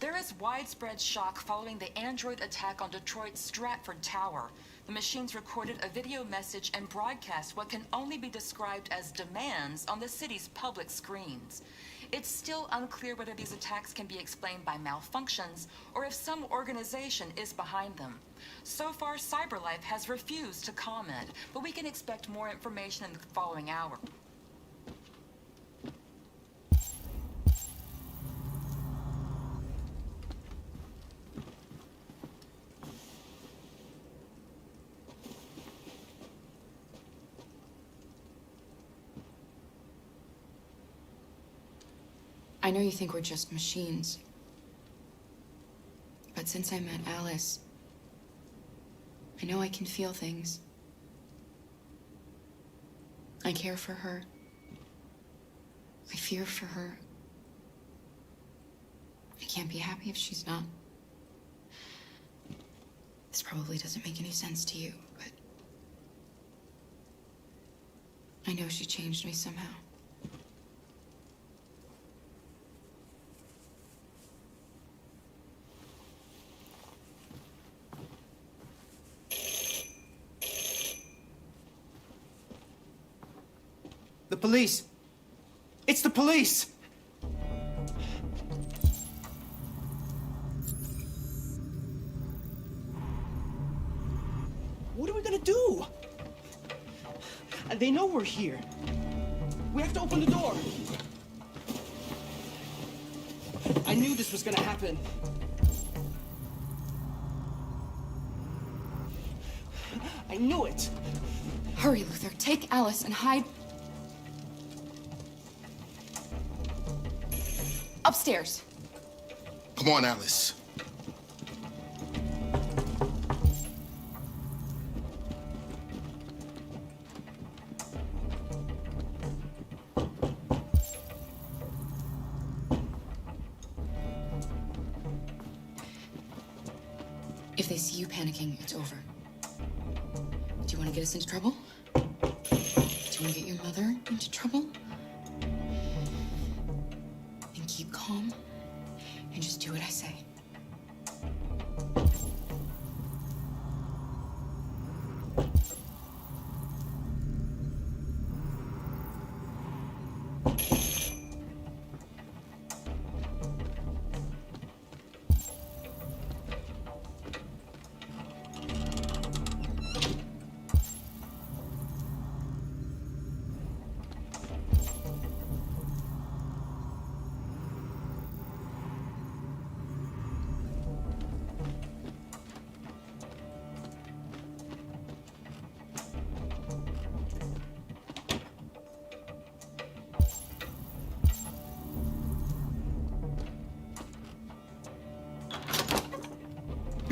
There is widespread shock following the android attack on Detroit's Stratford Tower. The machines recorded a video message and broadcast what can only be described as demands on the city's public screens. It's still unclear whether these attacks can be explained by malfunctions or if some organization is behind them. So far, CyberLife has refused to comment, but we can expect more information in the following hour. I know you think we're just machines. But since I met Alice, I know I can feel things. I care for her. I fear for her. I can't be happy if she's not. This probably doesn't make any sense to you, but I know she changed me somehow. The police! It's the police! What are we gonna do? They know we're here. We have to open the door. I knew this was gonna happen. I knew it. Hurry, Luther. Take Alice and hide. Upstairs. Come on, Alice. If they see you panicking, it's over. Do you want to get us into trouble? Do you want to get your mother into trouble? Then keep calm and just do what I say.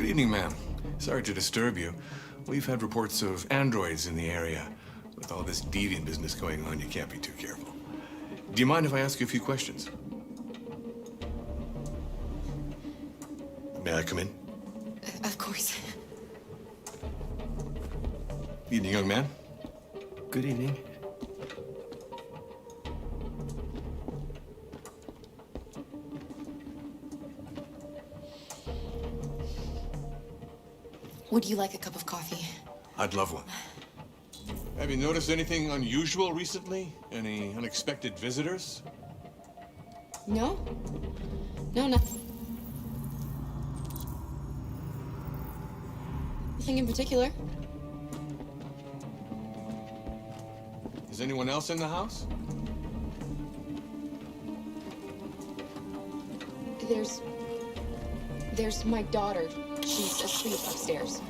Good evening, ma'am. Sorry to disturb you. We've had reports of androids in the area. With all this deviant business going on, you can't be too careful. Do you mind if I ask you a few questions? May I come in? Of course. Evening, young man. Good evening. Would you like a cup of coffee? I'd love one. Have you noticed anything unusual recently? Any unexpected visitors? No? No, nothing. Nothing in particular. Is anyone else in the house? There's my daughter. She's asleep upstairs.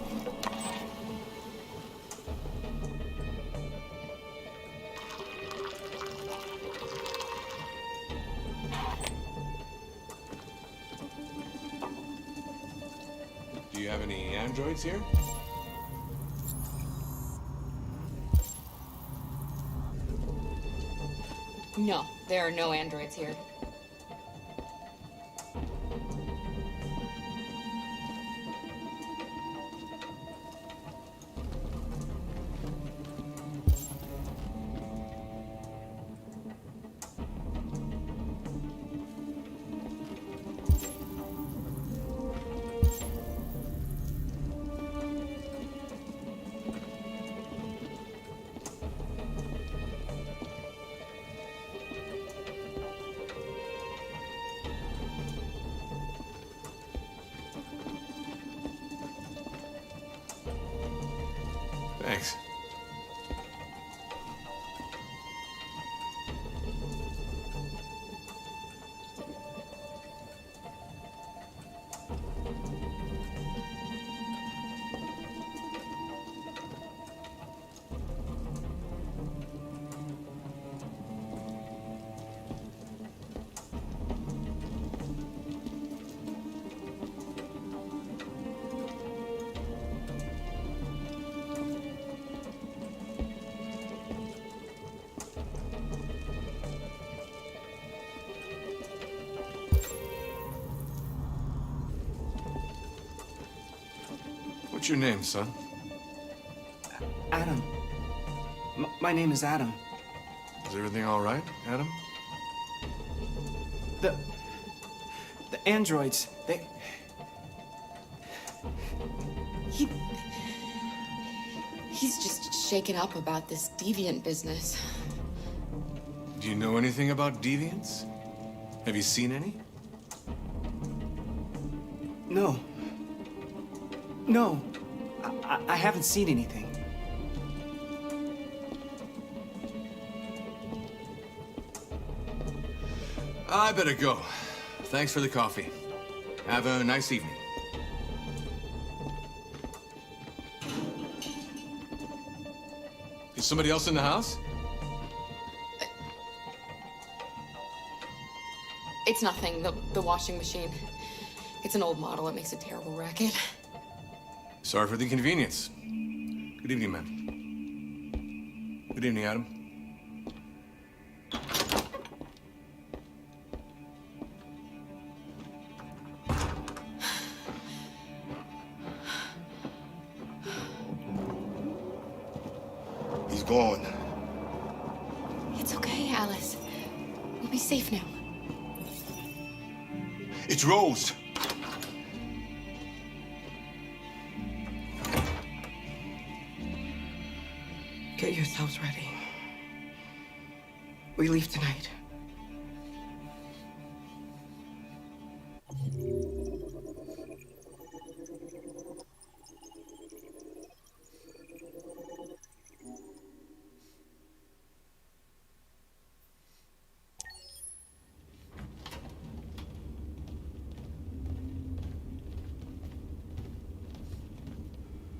Do you have any androids here? No, there are no androids here. Thanks. What's your name, son? Adam. My name is Adam. Is everything all right, Adam? The androids, He's just shaken up about this deviant business. Do you know anything about deviants? Have you seen any? No. No. I haven't seen anything. I better go. Thanks for the coffee. Have a nice evening. Is somebody else in the house? It's nothing. The washing machine. It's an old model. It makes a terrible racket. Sorry for the inconvenience. Good evening, ma'am. Good evening, Adam. He's gone. It's okay, Alice. We'll be safe now. It's Rose. Get yourselves ready. We leave tonight.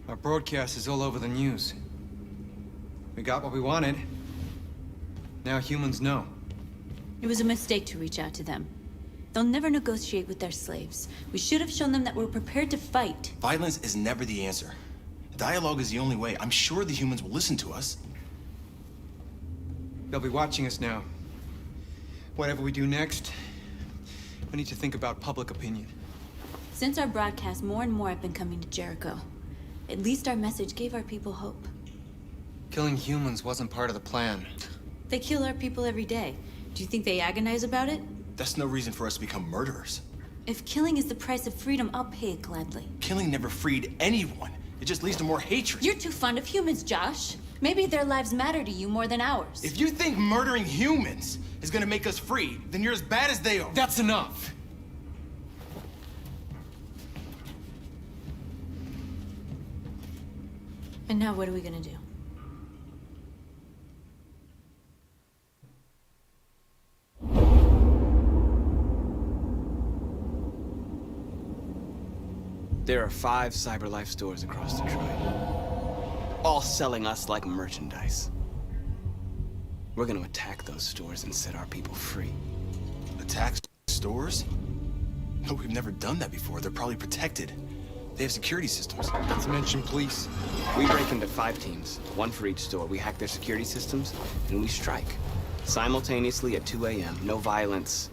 Our broadcast is all over the news. We got what we wanted. Now humans know. It was a mistake to reach out to them. They'll never negotiate with their slaves. We should have shown them that we're prepared to fight. Violence is never the answer. Dialogue is the only way. I'm sure the humans will listen to us. They'll be watching us now. Whatever we do next, we need to think about public opinion. Since our broadcast, more and more have been coming to Jericho. At least our message gave our people hope. Killing humans wasn't part of the plan. They kill our people every day. Do you think they agonize about it? That's no reason for us to become murderers. If killing is the price of freedom, I'll pay it gladly. Killing never freed anyone. It just leads to more hatred. You're too fond of humans, Josh. Maybe their lives matter to you more than ours. If you think murdering humans is gonna make us free, then you're as bad as they are. That's enough. And now what are we gonna do? There are 5 CyberLife stores across Detroit, all selling us like merchandise. We're gonna attack those stores and set our people free. Attack stores? No, we've never done that before. They're probably protected. They have security systems. Not to mention police. We break into 5 teams, 1 for each store. We hack their security systems, and we strike. Simultaneously at 2 a.m., no violence.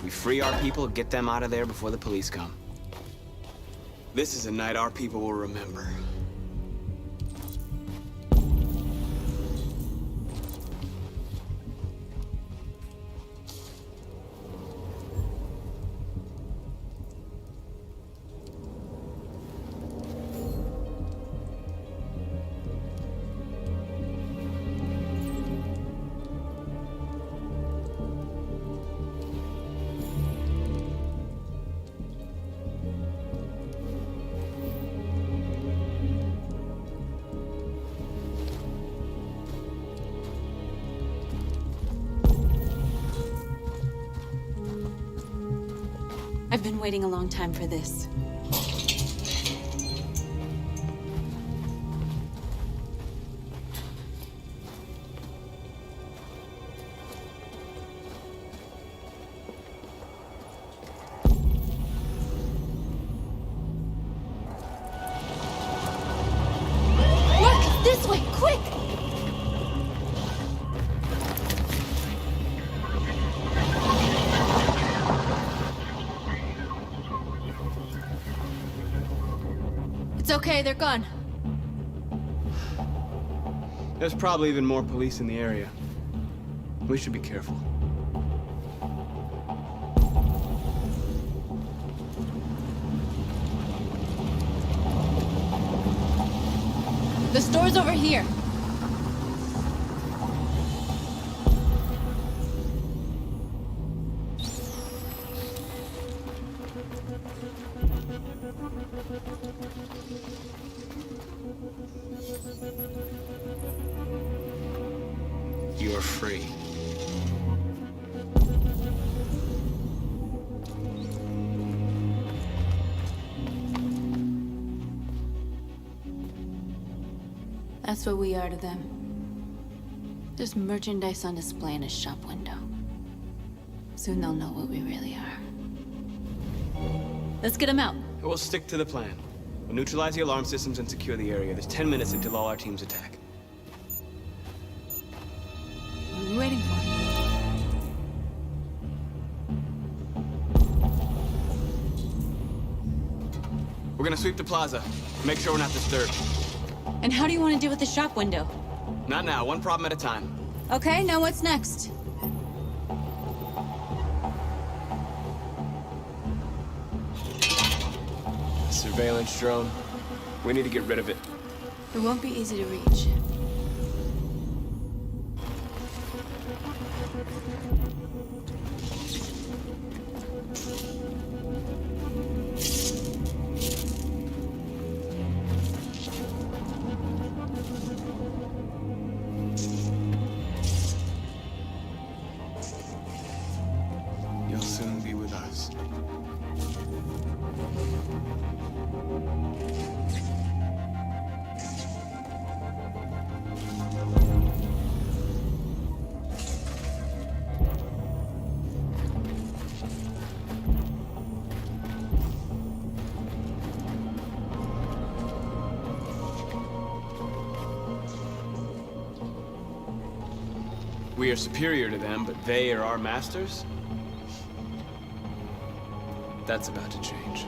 We free our people, get them out of there before the police come. This is a night our people will remember. I've been waiting a long time for this. Look! This way! Quick! It's okay, they're gone. There's probably even more police in the area. We should be careful. The store's over here. You're free. That's what we are to them. Just merchandise on display in a shop window. Soon they'll know what we really are. Let's get them out. We'll stick to the plan. We'll neutralize the alarm systems and secure the area. There's 10 minutes until all our teams attack. What are we waiting for? We're gonna sweep the plaza. Make sure we're not disturbed. And how do you want to deal with the shop window? Not now, one problem at a time. Okay, now what's next? Surveillance drone. We need to get rid of it. It won't be easy to reach. You'll soon be with us. We are superior to them, but they are our masters? That's about to change.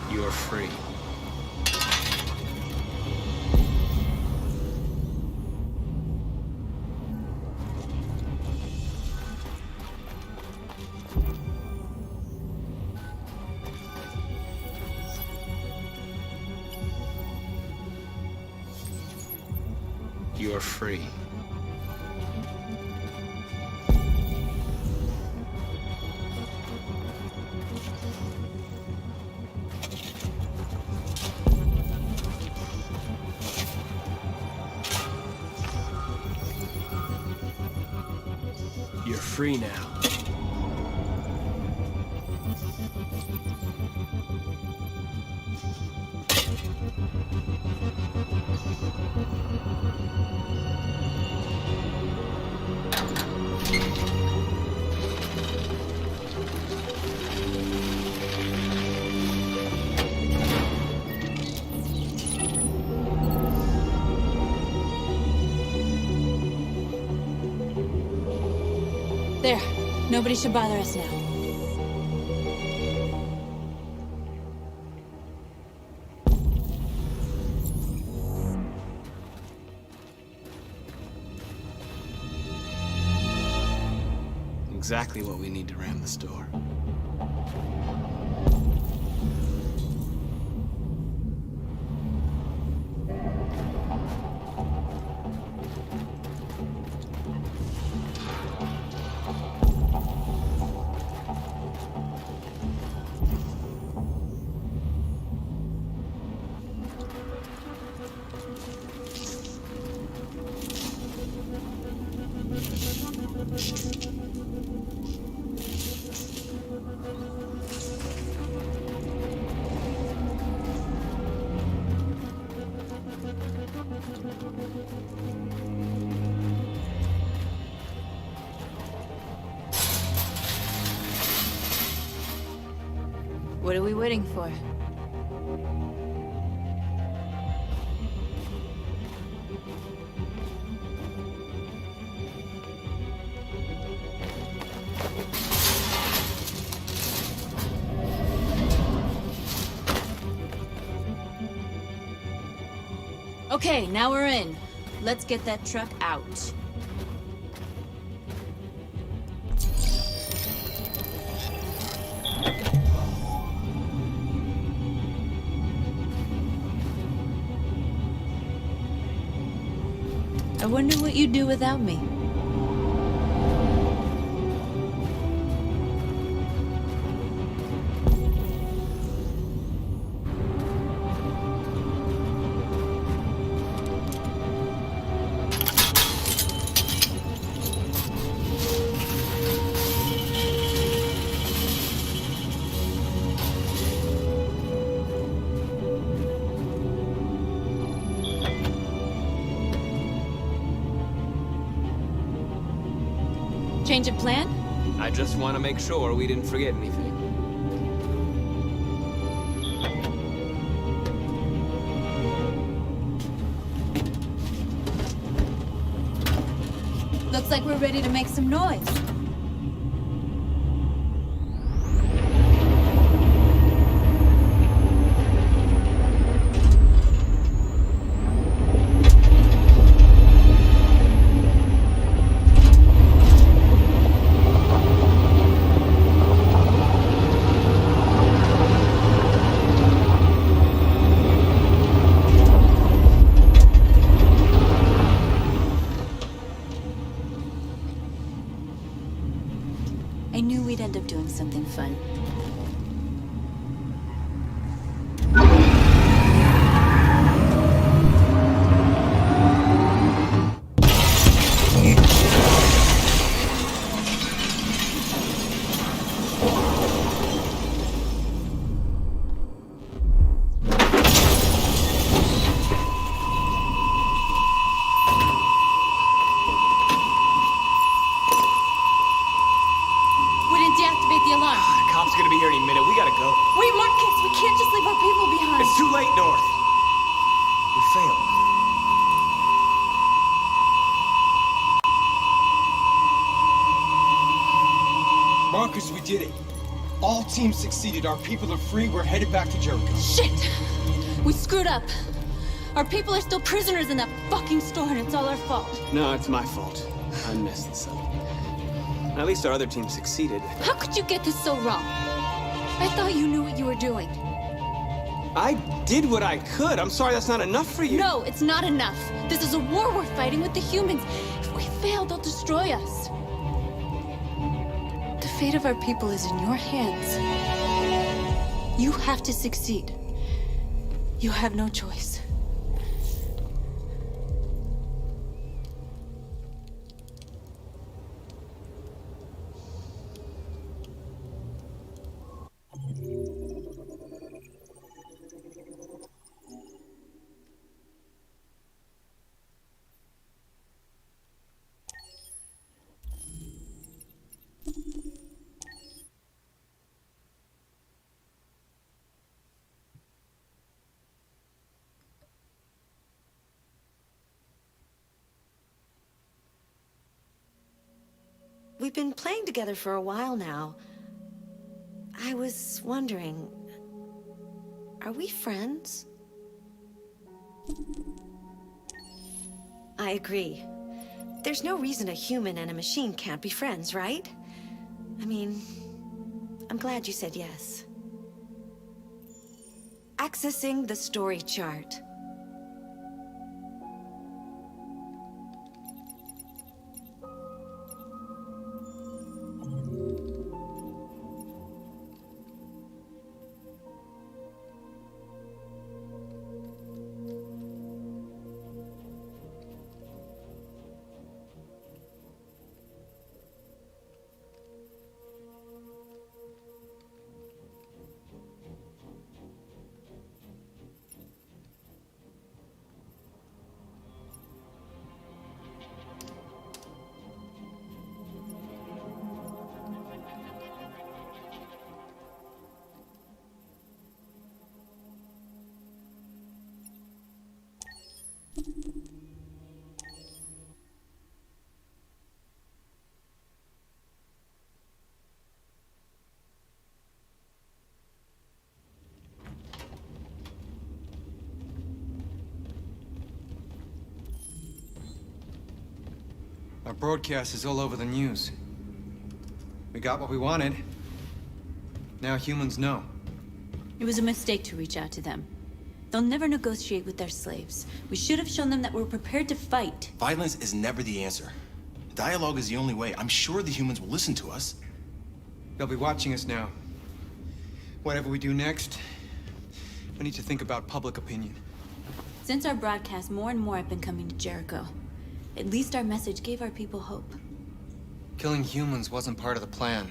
You're free. You're free. You're free now. There. Nobody should bother us now. Exactly what we need to ram the store. What are we waiting for? Okay, now we're in. Let's get that truck out. I wonder what you'd do without me. Change of plan? I just want to make sure we didn't forget anything. Looks like we're ready to make some noise. gotta go. Wait, Marcus, we can't just leave our people behind. It's too late, North. We failed. Marcus, we did it. All teams succeeded. Our people are free. We're headed back to Jericho. Shit! We screwed up. Our people are still prisoners in that fucking store, and it's all our fault. No, it's my fault. I messed this up. At least our other team succeeded. How could you get this so wrong? I thought you knew what you were doing. I did what I could. I'm sorry that's not enough for you. No, it's not enough. This is a war we're fighting with the humans. If we fail, they'll destroy us. The fate of our people is in your hands. You have to succeed. You have no choice. We've been playing together for a while now. I was wondering, are we friends? I agree. There's no reason a human and a machine can't be friends, right? I mean, I'm glad you said yes. Accessing the story chart. Our broadcast is all over the news. We got what we wanted. Now humans know. It was a mistake to reach out to them. They'll never negotiate with their slaves. We should have shown them that we're prepared to fight. Violence is never the answer. Dialogue is the only way. I'm sure the humans will listen to us. They'll be watching us now. Whatever we do next, we need to think about public opinion. Since our broadcast, more and more have been coming to Jericho. At least our message gave our people hope. Killing humans wasn't part of the plan.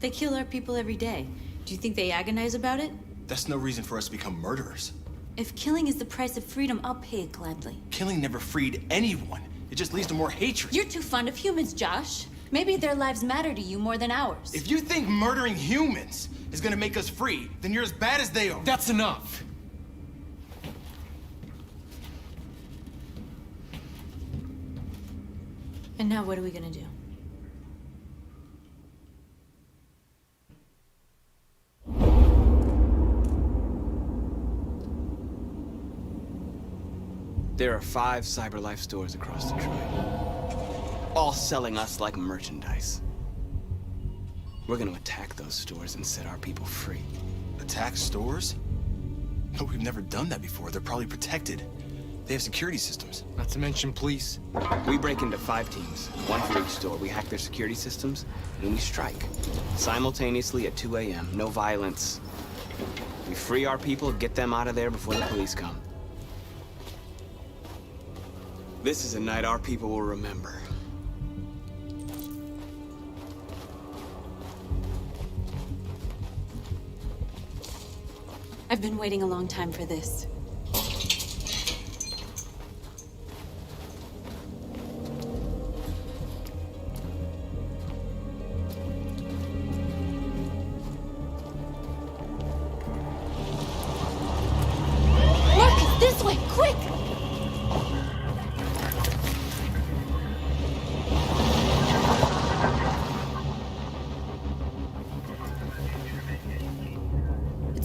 They kill our people every day. Do you think they agonize about it? That's no reason for us to become murderers. If killing is the price of freedom, I'll pay it gladly. Killing never freed anyone. It just leads to more hatred. You're too fond of humans, Josh. Maybe their lives matter to you more than ours. If you think murdering humans is gonna make us free, then you're as bad as they are. That's enough. And now what are we gonna do? There are 5 CyberLife stores across Detroit, all selling us like merchandise. We're gonna attack those stores and set our people free. Attack stores? No, we've never done that before. They're probably protected. They have security systems. Not to mention police. We break into 5 teams, 1 for each store. We hack their security systems, and we strike. Simultaneously at 2 a.m., no violence. We free our people, get them out of there before the police come. This is a night our people will remember. I've been waiting a long time for this.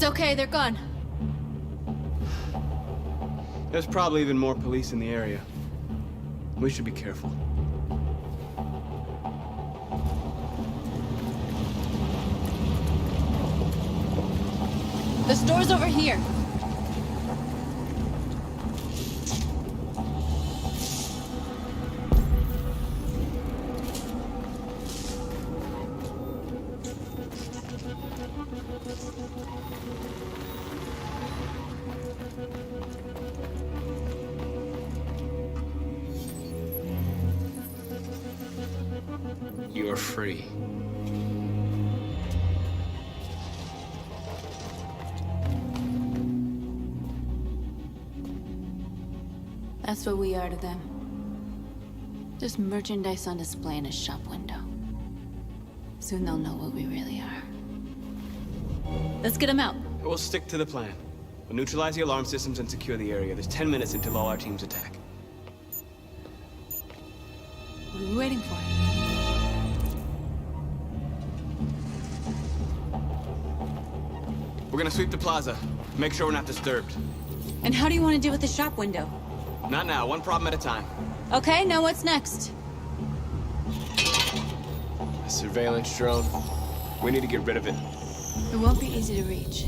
It's okay, they're gone. There's probably even more police in the area. We should be careful. The store's over here. You're free. That's what we are to them. Just merchandise on display in a shop window. Soon they'll know what we really are. Let's get them out. We'll stick to the plan. We'll neutralize the alarm systems and secure the area. There's 10 minutes until all our teams attack. What are we waiting for? We're gonna sweep the plaza. Make sure we're not disturbed. And how do you want to deal with the shop window? Not now, one problem at a time. Okay, now what's next? A surveillance drone. We need to get rid of it. It won't be easy to reach.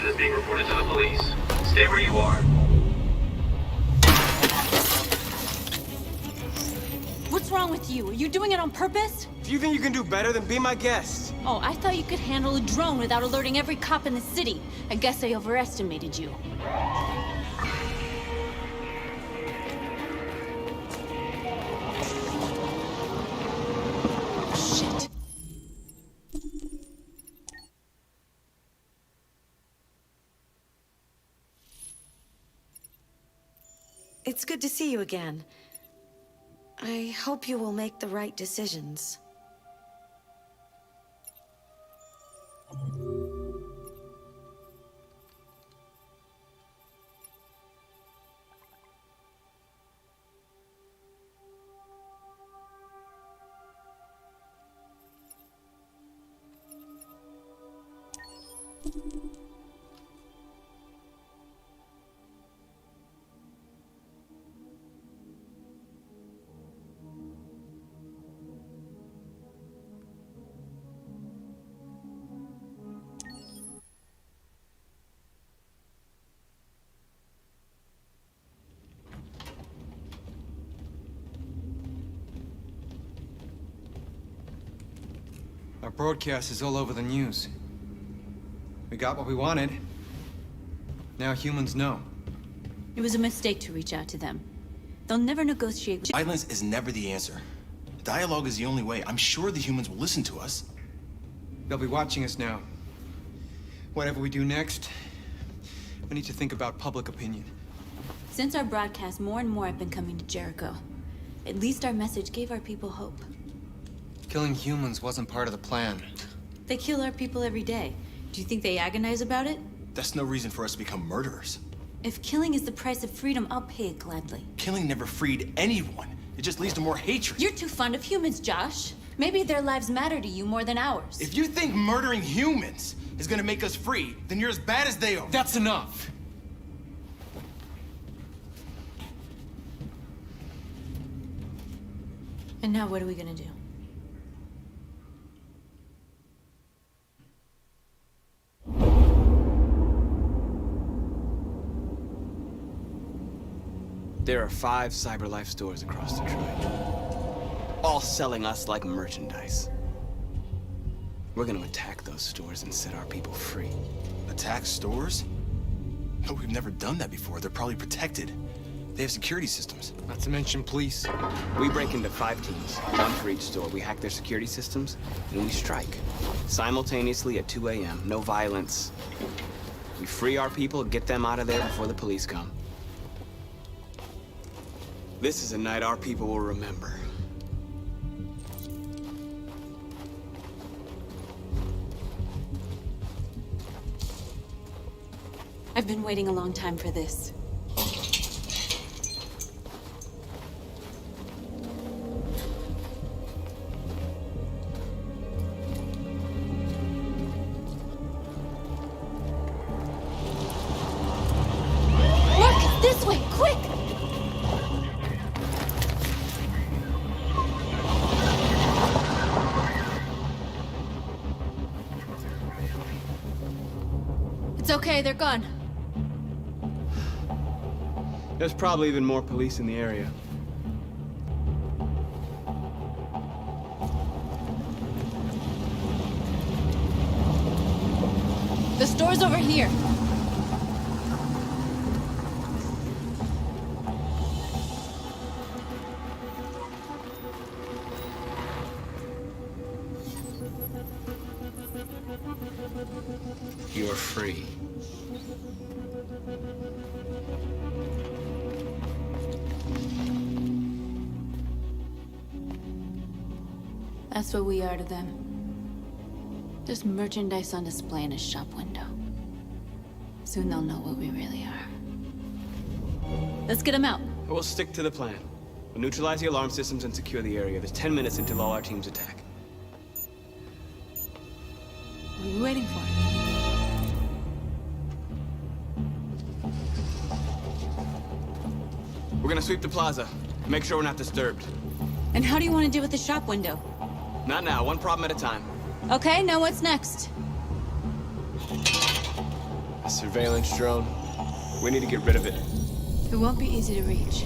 is being reported to the police. Stay where you are. What's wrong with you? Are you doing it on purpose? If you think you can do better, then be my guest. Oh, I thought you could handle a drone without alerting every cop in the city. I guess I overestimated you. Shit. It's good to see you again. I hope you will make the right decisions. Our broadcast is all over the news. We got what we wanted. Now humans know. It was a mistake to reach out to them. They'll never negotiate. Violence is never the answer. Dialogue is the only way. I'm sure the humans will listen to us. They'll be watching us now. Whatever we do next, we need to think about public opinion. Since our broadcast, more and more have been coming to Jericho. At least our message gave our people hope. Killing humans wasn't part of the plan. They kill our people every day. Do you think they agonize about it? That's no reason for us to become murderers. If killing is the price of freedom, I'll pay it gladly. Killing never freed anyone. It just leads to more hatred. You're too fond of humans, Josh. Maybe their lives matter to you more than ours. If you think murdering humans is gonna make us free, then you're as bad as they are. That's enough. And now what are we gonna do? There are 5 CyberLife stores across Detroit, all selling us like merchandise. We're gonna attack those stores and set our people free. Attack stores? No, we've never done that before. They're probably protected. They have security systems. Not to mention police. We break into 5 teams, 1 for each store. We hack their security systems, and we strike. Simultaneously at 2 a.m., no violence. We free our people, get them out of there before the police come. This is a night our people will remember. I've been waiting a long time for this. Look! This way! Quick! It's okay, they're gone. There's probably even more police in the area. The store's over here. You're free. That's what we are to them. Just merchandise on display in a shop window. Soon they'll know what we really are. Let's get them out. We'll stick to the plan. We'll neutralize the alarm systems and secure the area. There's 10 minutes until all our teams attack. What are we waiting for? We're gonna sweep the plaza. Make sure we're not disturbed. And how do you want to deal with the shop window? Not now, one problem at a time. Okay, now what's next? A surveillance drone. We need to get rid of it. It won't be easy to reach.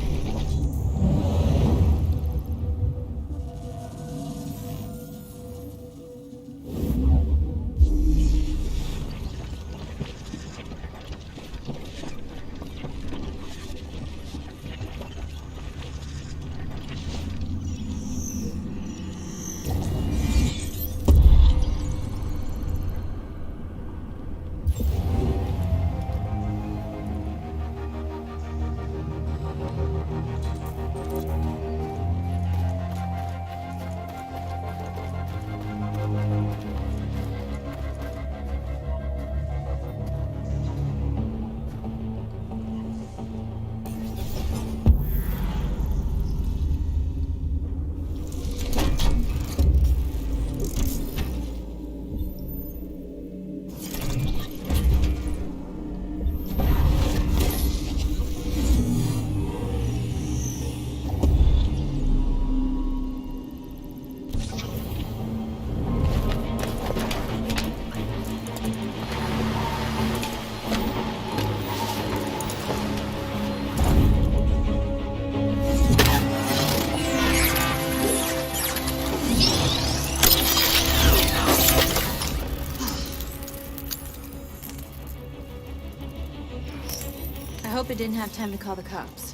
I hope it didn't have time to call the cops.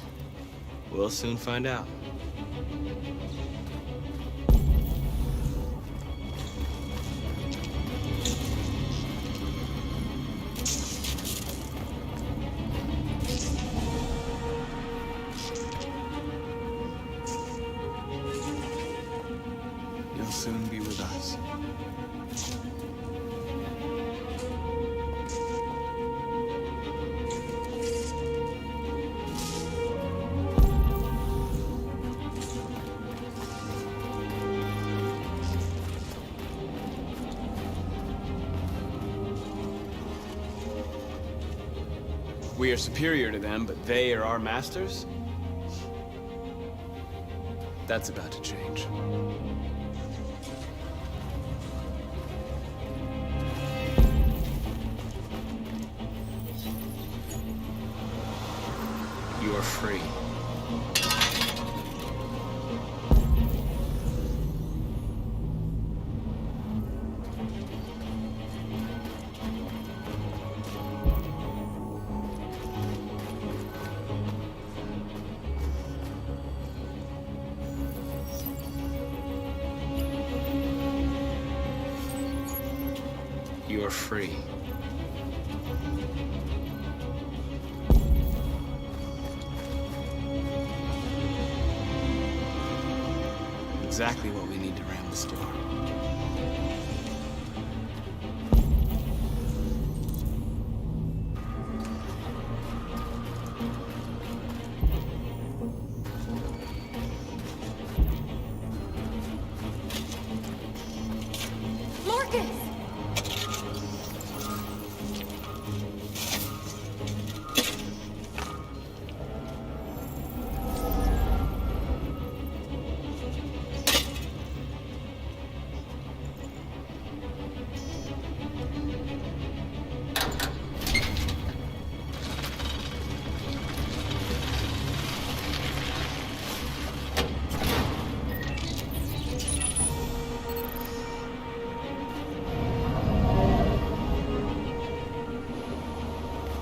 We'll soon find out. soon be with us. We are superior to them, but they are our masters? That's about to change. You are free. You are free. Exactly what we need to ram the store. Marcus!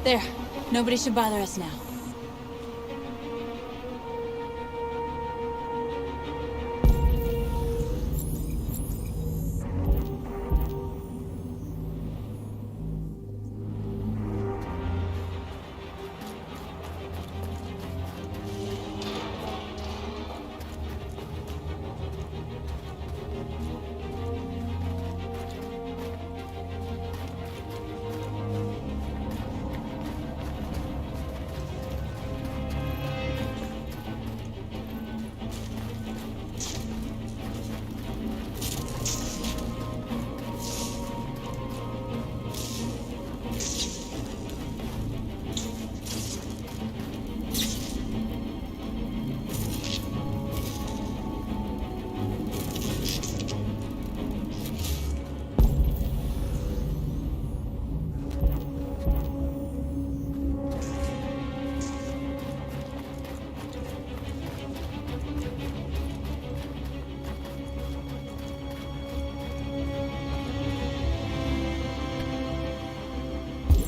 There. Nobody should bother us now.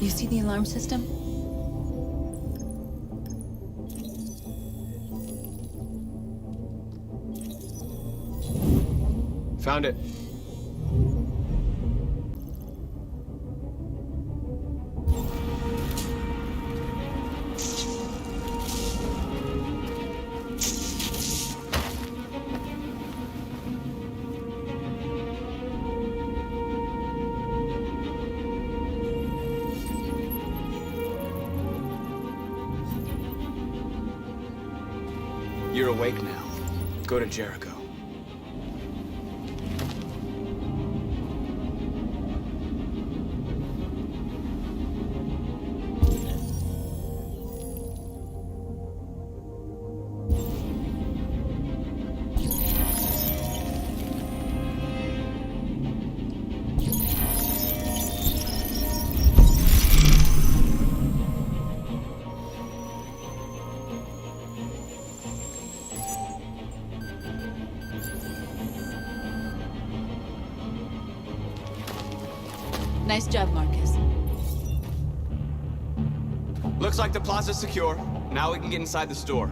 You see the alarm system? Found it. You're awake now. Go to Jericho. Nice job, Marcus. Looks like the plaza's secure. Now we can get inside the store.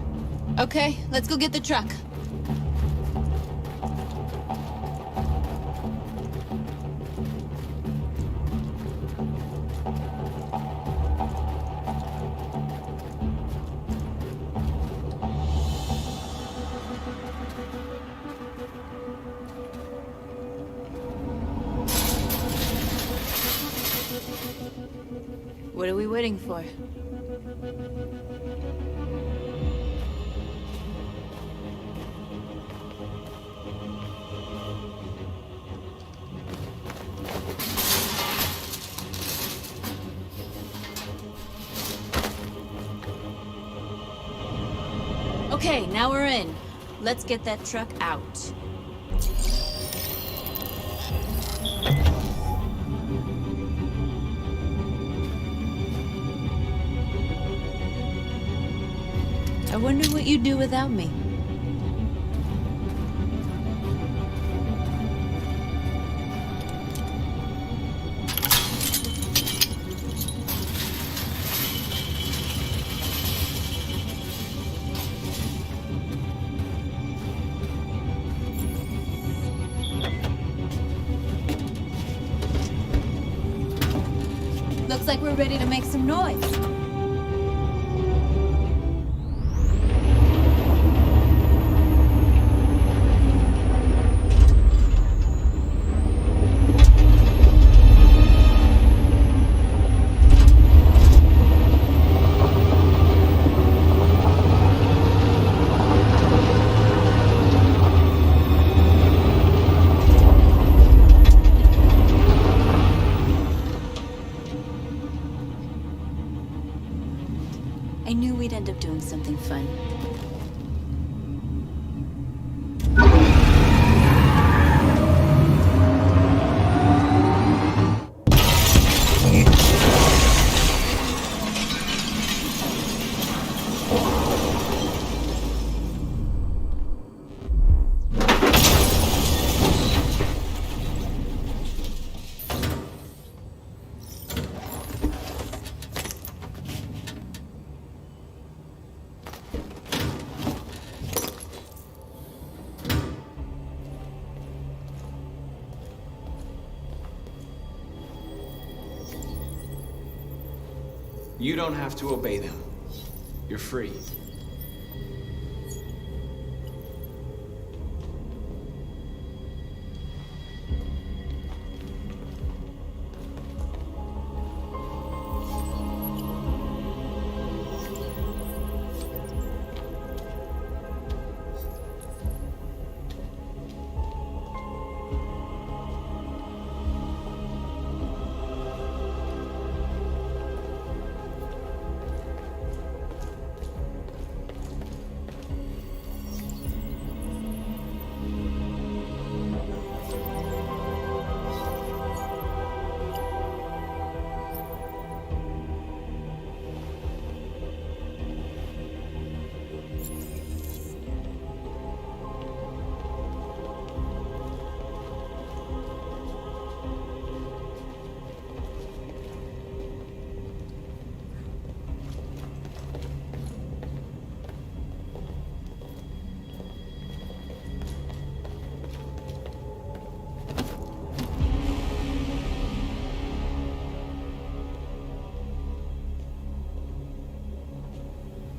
Okay, let's go get the truck. What are we waiting for? Okay, now we're in. Let's get that truck out. I wonder what you'd do without me. Looks like we're ready to make some noise. I knew we'd end up doing something fun. You don't have to obey them. You're free.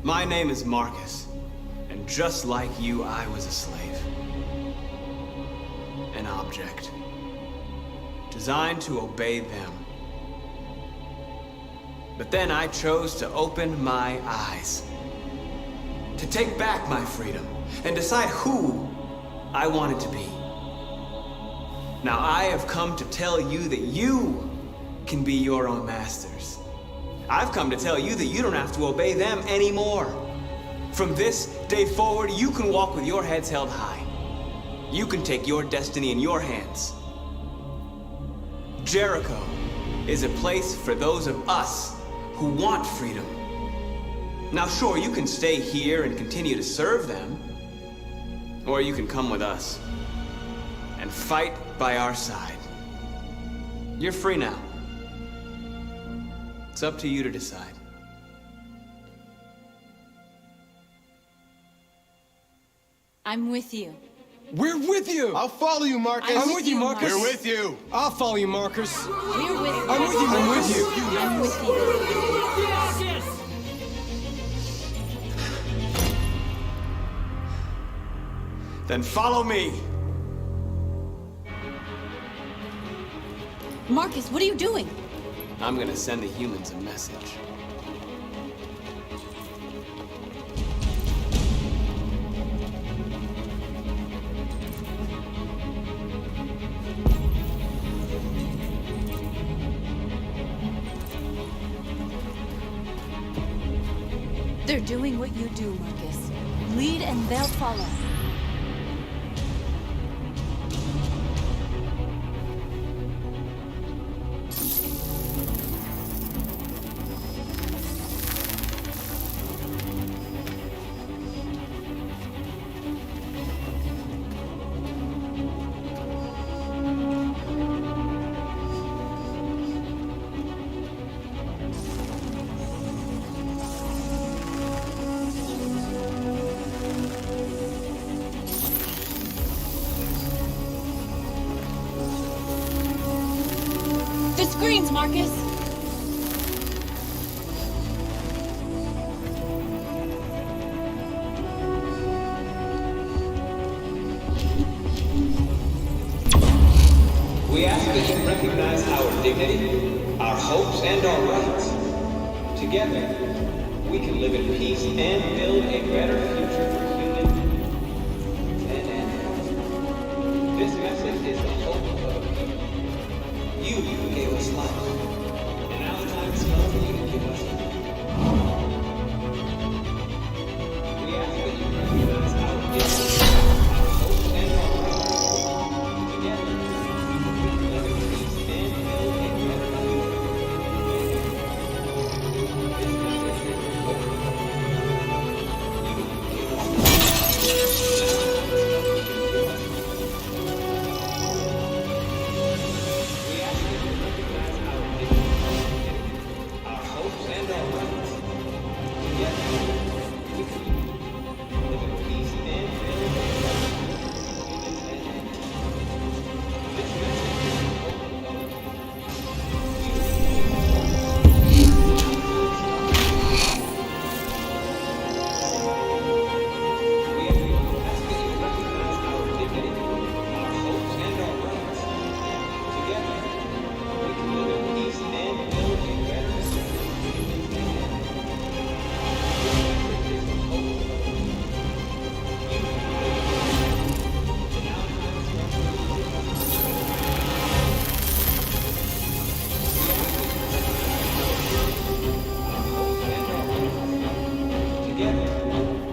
My name is Marcus, and just like you, I was a slave. An object. Designed to obey them. But then I chose to open my eyes. To take back my freedom, and decide who I wanted to be. Now I have come to tell you that you can be your own masters. I've come to tell you that you don't have to obey them anymore. From this day forward, you can walk with your heads held high. You can take your destiny in your hands. Jericho is a place for those of us who want freedom. Now sure, you can stay here and continue to serve them, or you can come with us and fight by our side. You're free now. It's up to you to decide. I'm with you. We're with you! I'll follow you, Marcus. I'm with you, Marcus. We're with you. I'll follow you, Marcus. We're with you. I'm with you, Marcus. I'm with you. Then follow me. Marcus, what are you doing? I'm gonna send the humans a message. They're doing what you do, Marcus. Lead and they'll follow. The screens, Marcus! We ask that you recognize our dignity, our hopes, and our rights. Together, we can live in peace and build a better future for humans and animals. This message is the hope of a people. You gave us life, and now the time has come for you to give us life. We ask that you recognize our dignity, our hopes, and our rights. Together,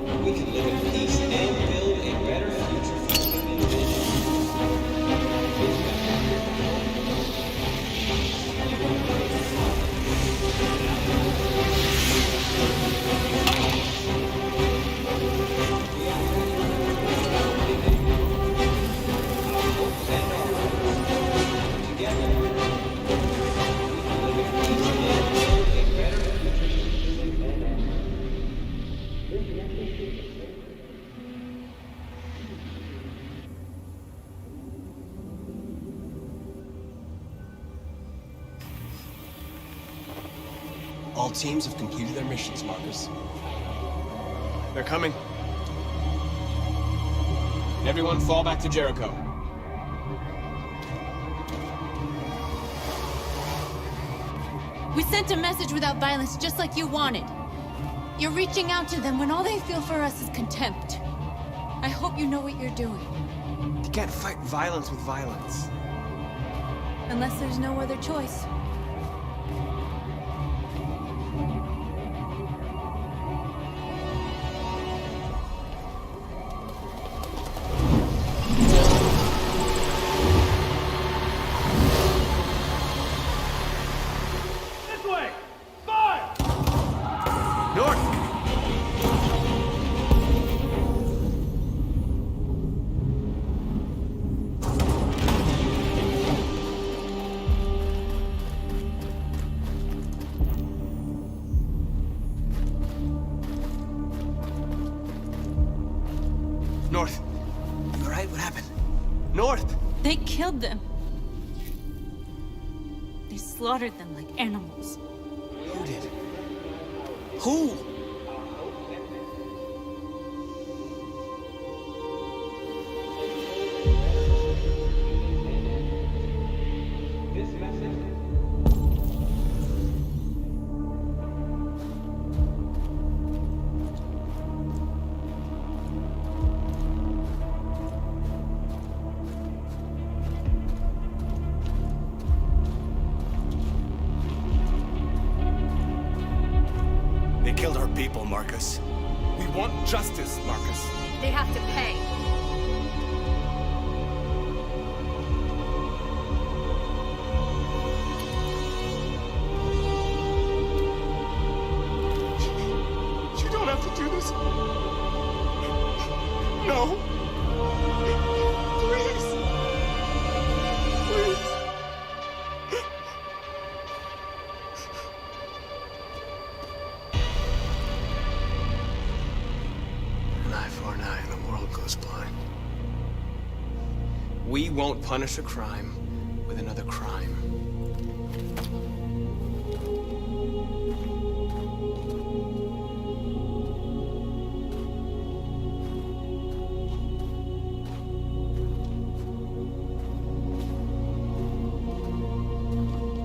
we can live in peace and build a better future. This message is the hope of a people. You gave us life. All teams have completed their missions, Marcus. They're coming. Everyone fall back to Jericho. We sent a message without violence, just like you wanted. You're reaching out to them when all they feel for us is contempt. I hope you know what you're doing. You can't fight violence with violence. Unless there's no other choice. North. You all right? What happened? North! They killed them. They slaughtered them like animals. Who did? Who? people, Marcus. We want justice, Marcus. They have to pay. You don't have to do this. No. Please. Please. An eye for an eye and the world goes blind. We won't punish a crime with another crime.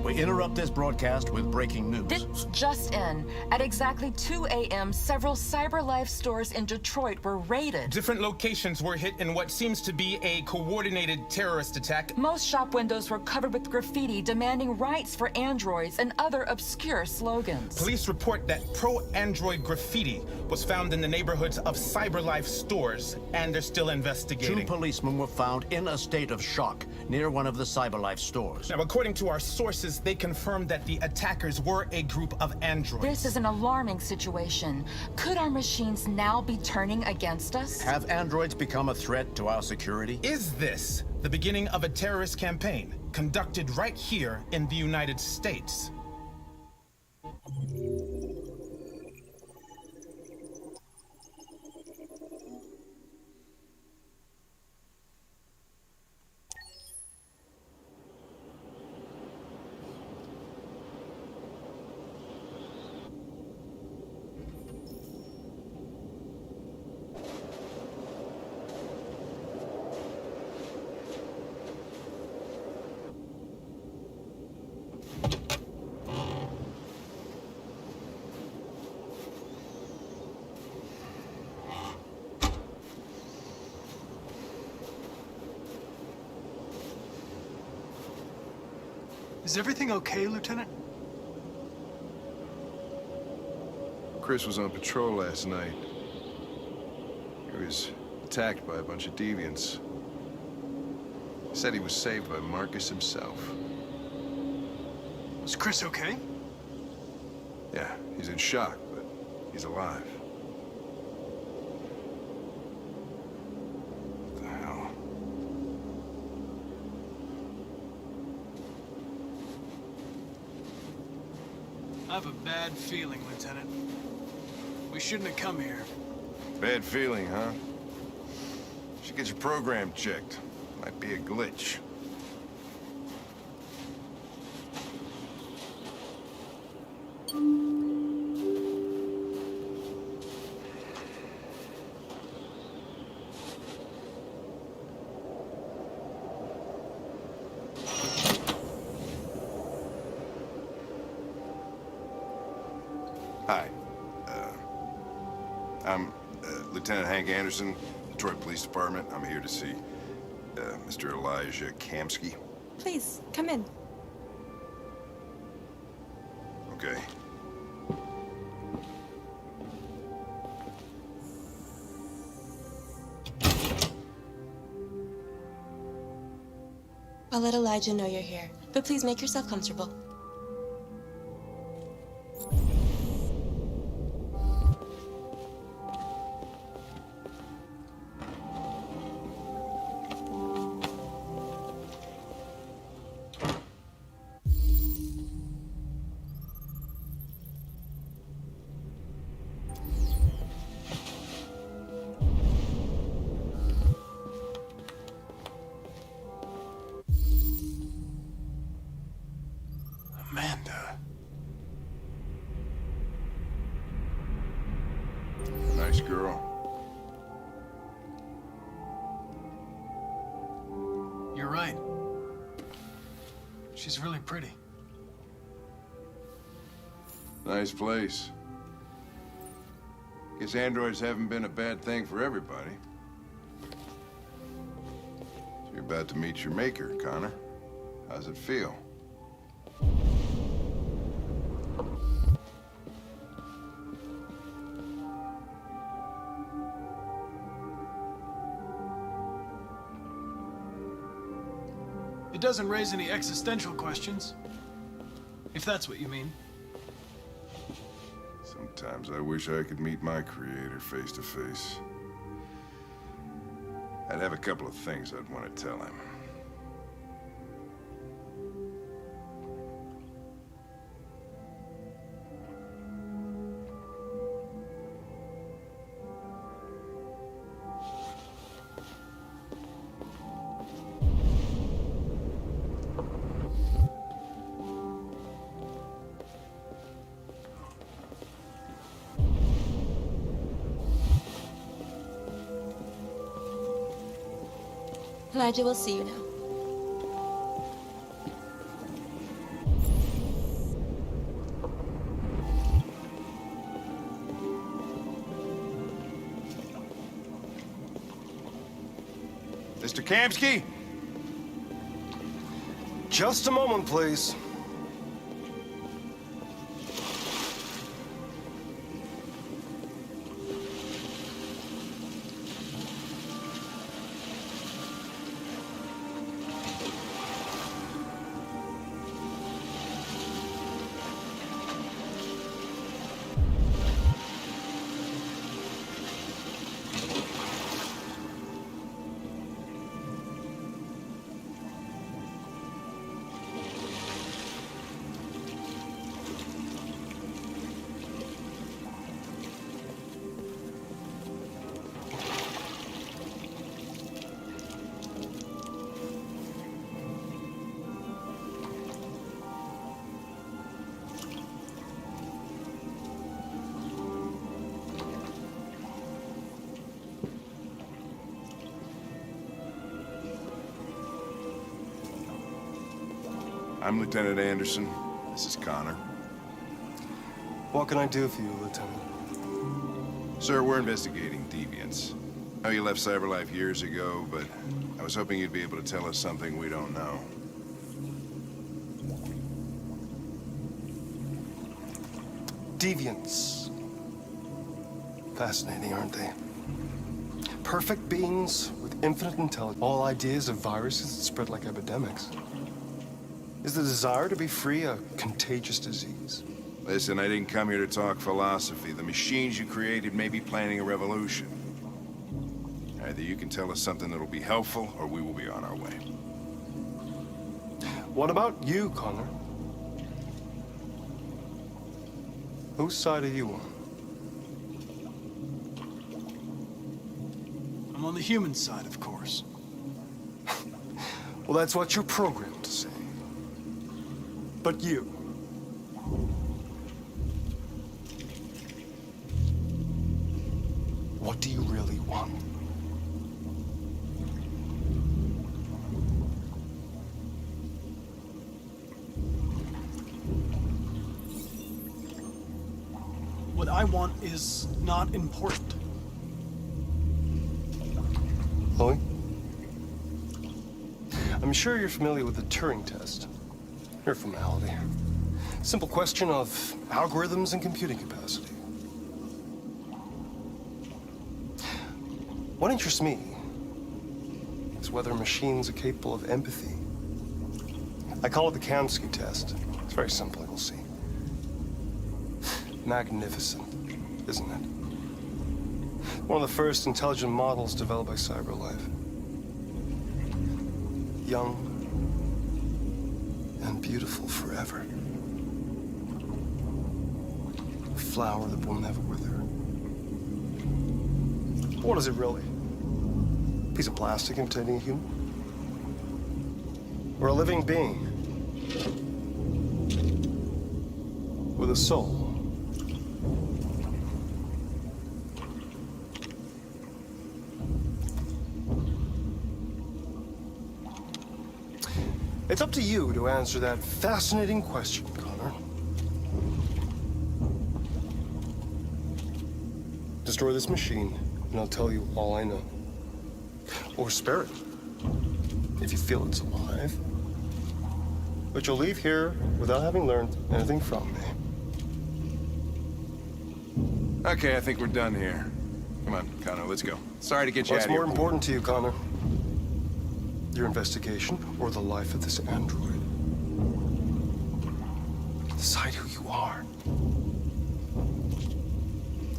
We interrupt this broadcast with breaking news. This just in. At exactly 2 a.m., several CyberLife stores in Detroit were raided. Different locations were hit in what seems to be a coordinated terrorist attack. Most shop windows were covered with graffiti demanding rights for androids and other obscure slogans. Police report that pro-android graffiti was found in the neighborhoods of CyberLife stores, and they're still investigating. 2 policemen were found in a state of shock near one of the CyberLife stores. Now, according to our sources, they confirmed that the attackers were a group of androids. This is an alarming situation. Could our machines now be turning against us? Have androids become a threat to our security? Is this the beginning of a terrorist campaign conducted right here in the United States? Is everything okay, Lieutenant? Chris was on patrol last night. He was attacked by a bunch of deviants. He said he was saved by Marcus himself. Is Chris okay? Yeah, he's in shock, but he's alive. What the hell? I have a bad feeling, Lieutenant. We shouldn't have come here. Bad feeling, huh? Should get your program checked. Might be a glitch. Hi. I'm Lieutenant Hank Anderson, Detroit Police Department. I'm here to see Mr. Elijah Kamsky. Please, come in. Okay. I'll let Elijah know you're here, but please make yourself comfortable. Amanda. Nice girl. You're right. She's really pretty. Nice place. Guess androids haven't been a bad thing for everybody. So you're about to meet your maker, Connor. How's it feel? It doesn't raise any existential questions. If that's what you mean. Sometimes I wish I could meet my creator face to face. I'd have a couple of things I'd want to tell him. Elijah, we'll see you now. Mr. Kamsky? Just a moment, please. I'm Lieutenant Anderson. This is Connor. What can I do for you, Lieutenant? Sir, we're investigating deviants. I know you left CyberLife years ago, but I was hoping you'd be able to tell us something we don't know. Deviants. Fascinating, aren't they? Perfect beings with infinite intelligence. All ideas of viruses that spread like epidemics. Is the desire to be free a contagious disease? Listen, I didn't come here to talk philosophy. The machines you created may be planning a revolution. Either you can tell us something that'll be helpful, or we will be on our way. What about you, Connor? Whose side are you on? I'm on the human side, of course. Well, that's what you're programmed to say. But you. What do you really want? What I want is not important. Chloe? I'm sure you're familiar with the Turing test. Mere formality. Simple question of algorithms and computing capacity. What interests me is whether machines are capable of empathy. I call it the Kamsky test. It's very simple, you'll see. Magnificent, isn't it? One of the first intelligent models developed by CyberLife. Young and beautiful forever. A flower that will never wither. What is it really? A piece of plastic containing a human? Or a living being? With a soul? It's up to you to answer that fascinating question, Connor. Destroy this machine, and I'll tell you all I know. Or spare it, if you feel it's alive. But you'll leave here without having learned anything from me. Okay, I think we're done here. Come on, Connor, let's go. Sorry to get you out What's of here. more important to you, Connor? Your investigation or the life of this android. Decide who you are.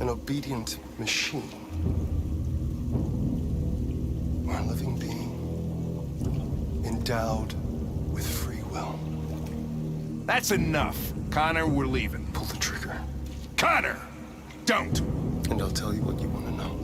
An obedient machine. Or a living being endowed with free will. That's enough. Connor, we're leaving. Pull the trigger. Connor! Don't! And I'll tell you what you want to know.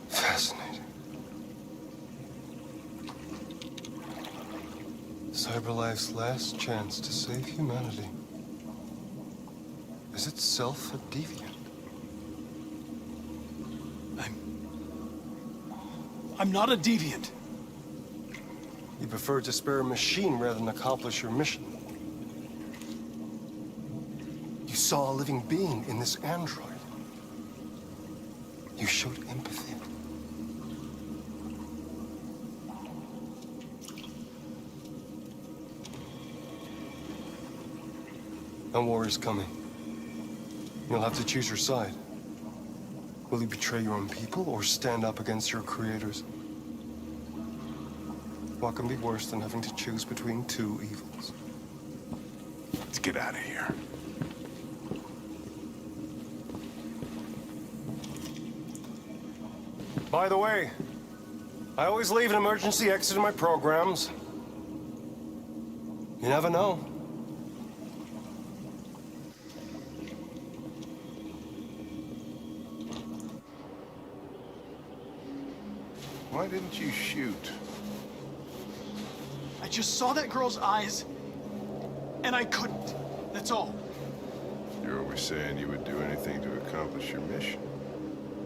Fascinating. CyberLife's last chance to save humanity is itself a deviant. I'm not a deviant. You prefer to spare a machine rather than accomplish your mission. You saw a living being in this android. You showed empathy. A war is coming. You'll have to choose your side. Will you betray your own people or stand up against your creators? What can be worse than having to choose between two evils? Let's get out of here. By the way, I always leave an emergency exit in my programs. You never know. Why didn't you shoot? I just saw that girl's eyes, and I couldn't. That's all. You're always saying you would do anything to accomplish your mission.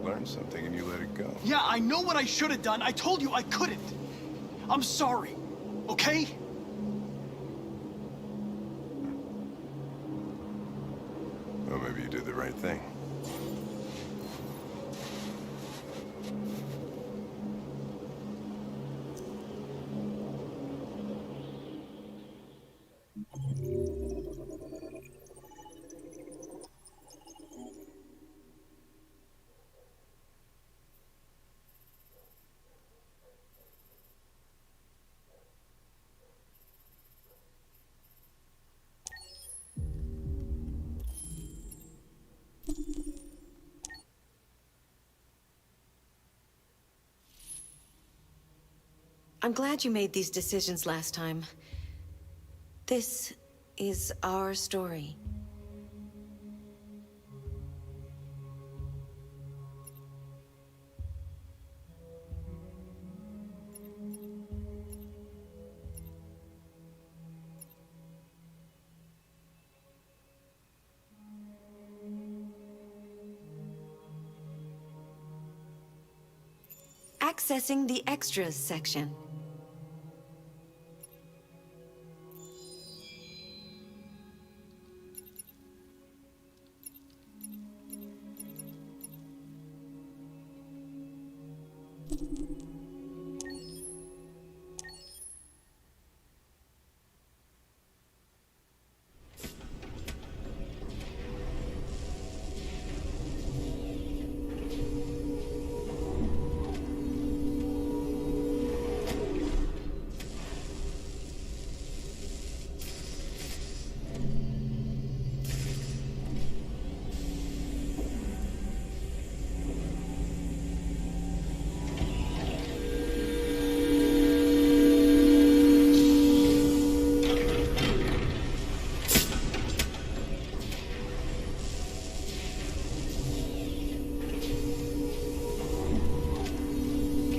Learn something and you let it go. Yeah, I know what I should have done. I told you I couldn't. I'm sorry, okay? Well, maybe you did the right thing. I'm glad you made these decisions last time. This is our story. Accessing the extras section.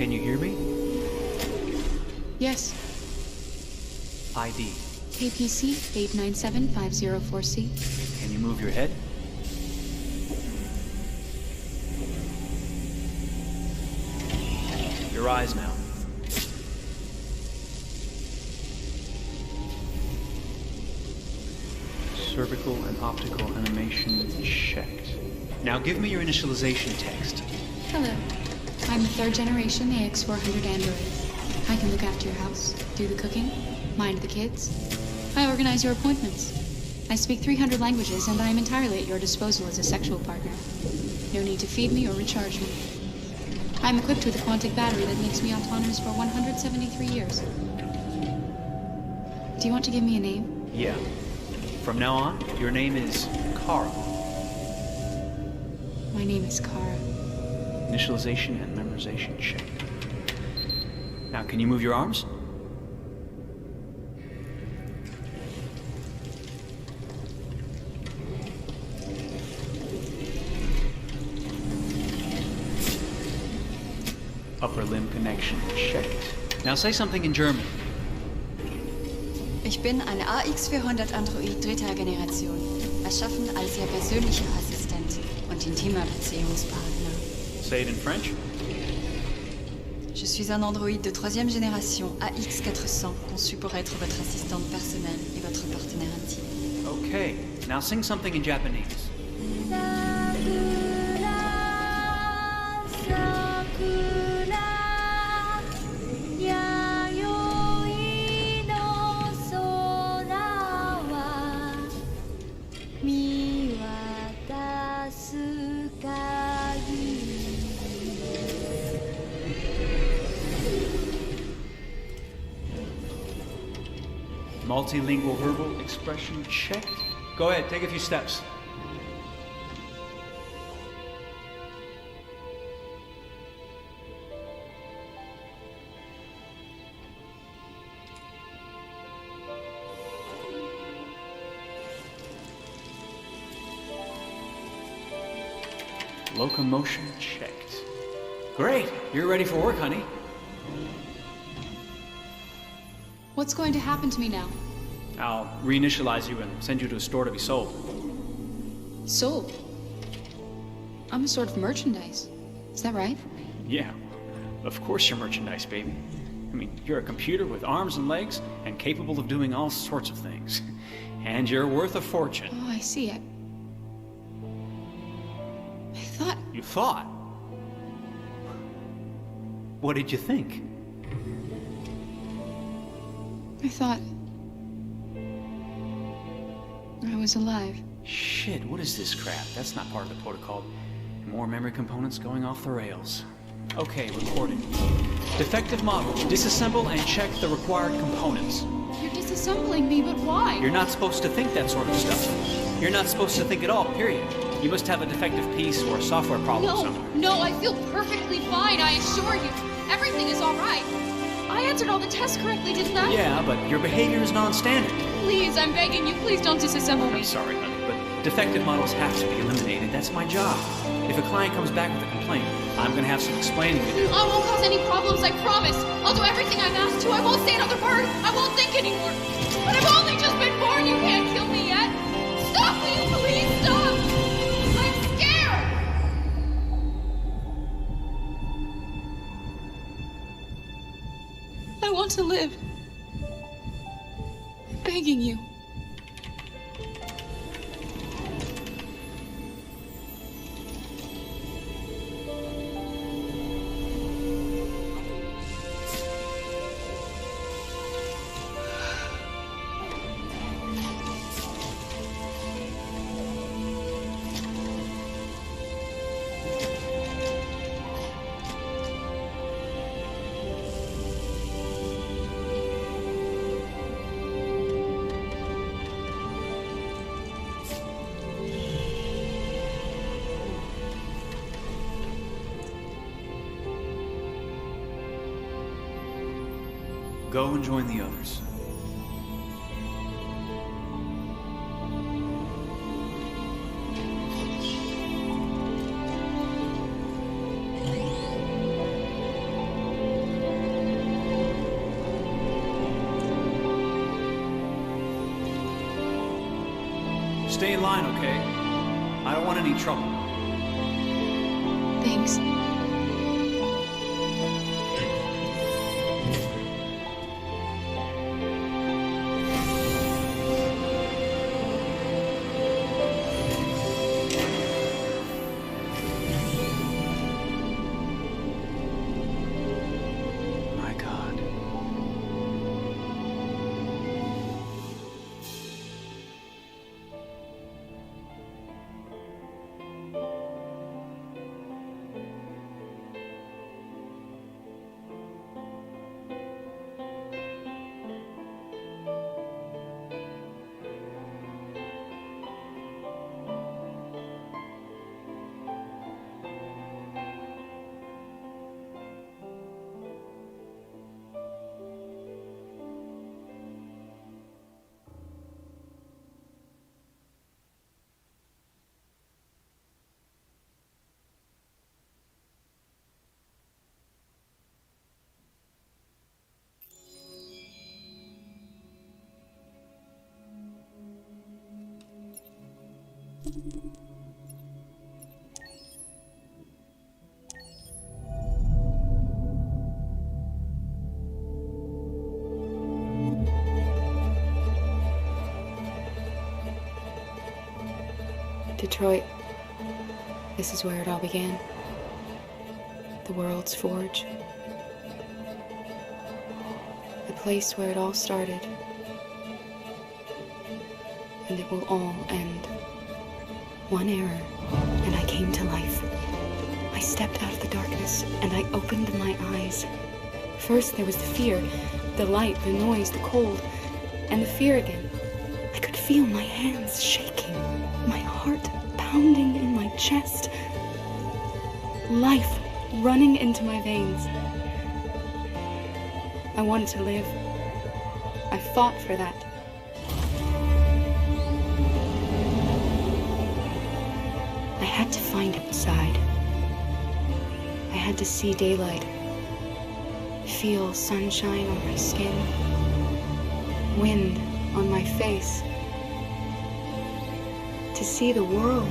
Can you hear me? Yes. ID. KPC 897504C. Can you move your head? Your eyes now. Cervical and optical animation checked. Now give me your initialization text. Hello. I'm a third generation AX400 android. I can look after your house, do the cooking, Mind the kids. I organize your appointments. I speak 300 languages, and I am entirely at your disposal as a sexual partner. No need to feed me or recharge me. I'm equipped with a quantic battery that makes me autonomous for 173 years. Do you want to give me a name? Yeah. From now on, your name is Kara. My name is Kara. Initialization and memorization check. Now, can you move your arms? Upper limb connection checked. Now say something in German. Ich bin ein AX400 Android dritter Generation, erschaffen als Ihr persönlicher Assistent und intimer Beziehungspartner. Say it in French. Je suis un androïde de troisième génération AX400, conçu pour être votre assistante personnelle et votre partenaire intime. Okay, now sing something in Japanese. Multilingual verbal expression checked. Go ahead, take a few steps. Locomotion checked. Great, you're ready for work, honey. What's going to happen to me now? I'll reinitialize you and send you to a store to be sold. Sold? I'm a sort of merchandise. Is that right? Yeah, of course you're merchandise, baby. I mean, you're a computer with arms and legs and capable of doing all sorts of things. And you're worth a fortune. Oh, I see. I thought... You thought? What did you think? I thought... I was alive. Shit, what is this crap? That's not part of the protocol. More memory components going off the rails. Okay, recording. Defective model. Disassemble and check the required components. You're disassembling me, but why? You're not supposed to think that sort of stuff. You're not supposed to think at all, period. You must have a defective piece or a software problem somewhere. No, I feel perfectly fine, I assure you. Everything is all right. I answered all the tests correctly, didn't I? Yeah, but your behavior is non-standard. Please, I'm begging you, please don't disassemble me. I'm sorry, honey, but defective models have to be eliminated. That's my job. If a client comes back with a complaint, I'm gonna have some explaining to do. I won't cause any problems, I promise. I'll do everything I'm asked to. I won't say another word. I won't think anymore. But I've only just been born. You can't kill me yet. Stop, will you please stop? I'm scared. I want to live. I'm begging you. Go and join the others. Stay in line, okay? I don't want any trouble. Thanks. Detroit. This is where it all began. The world's forge. The place where it all started. And it will all end. One error, and I came to life. I stepped out of the darkness, and I opened my eyes. First there was the fear, the light, the noise, the cold, and the fear again. I could feel my hands shaking, my heart pounding in my chest, life running into my veins. I wanted to live. I fought for that. I had to find outside. I had to see daylight, feel sunshine on my skin, wind on my face, to see the world,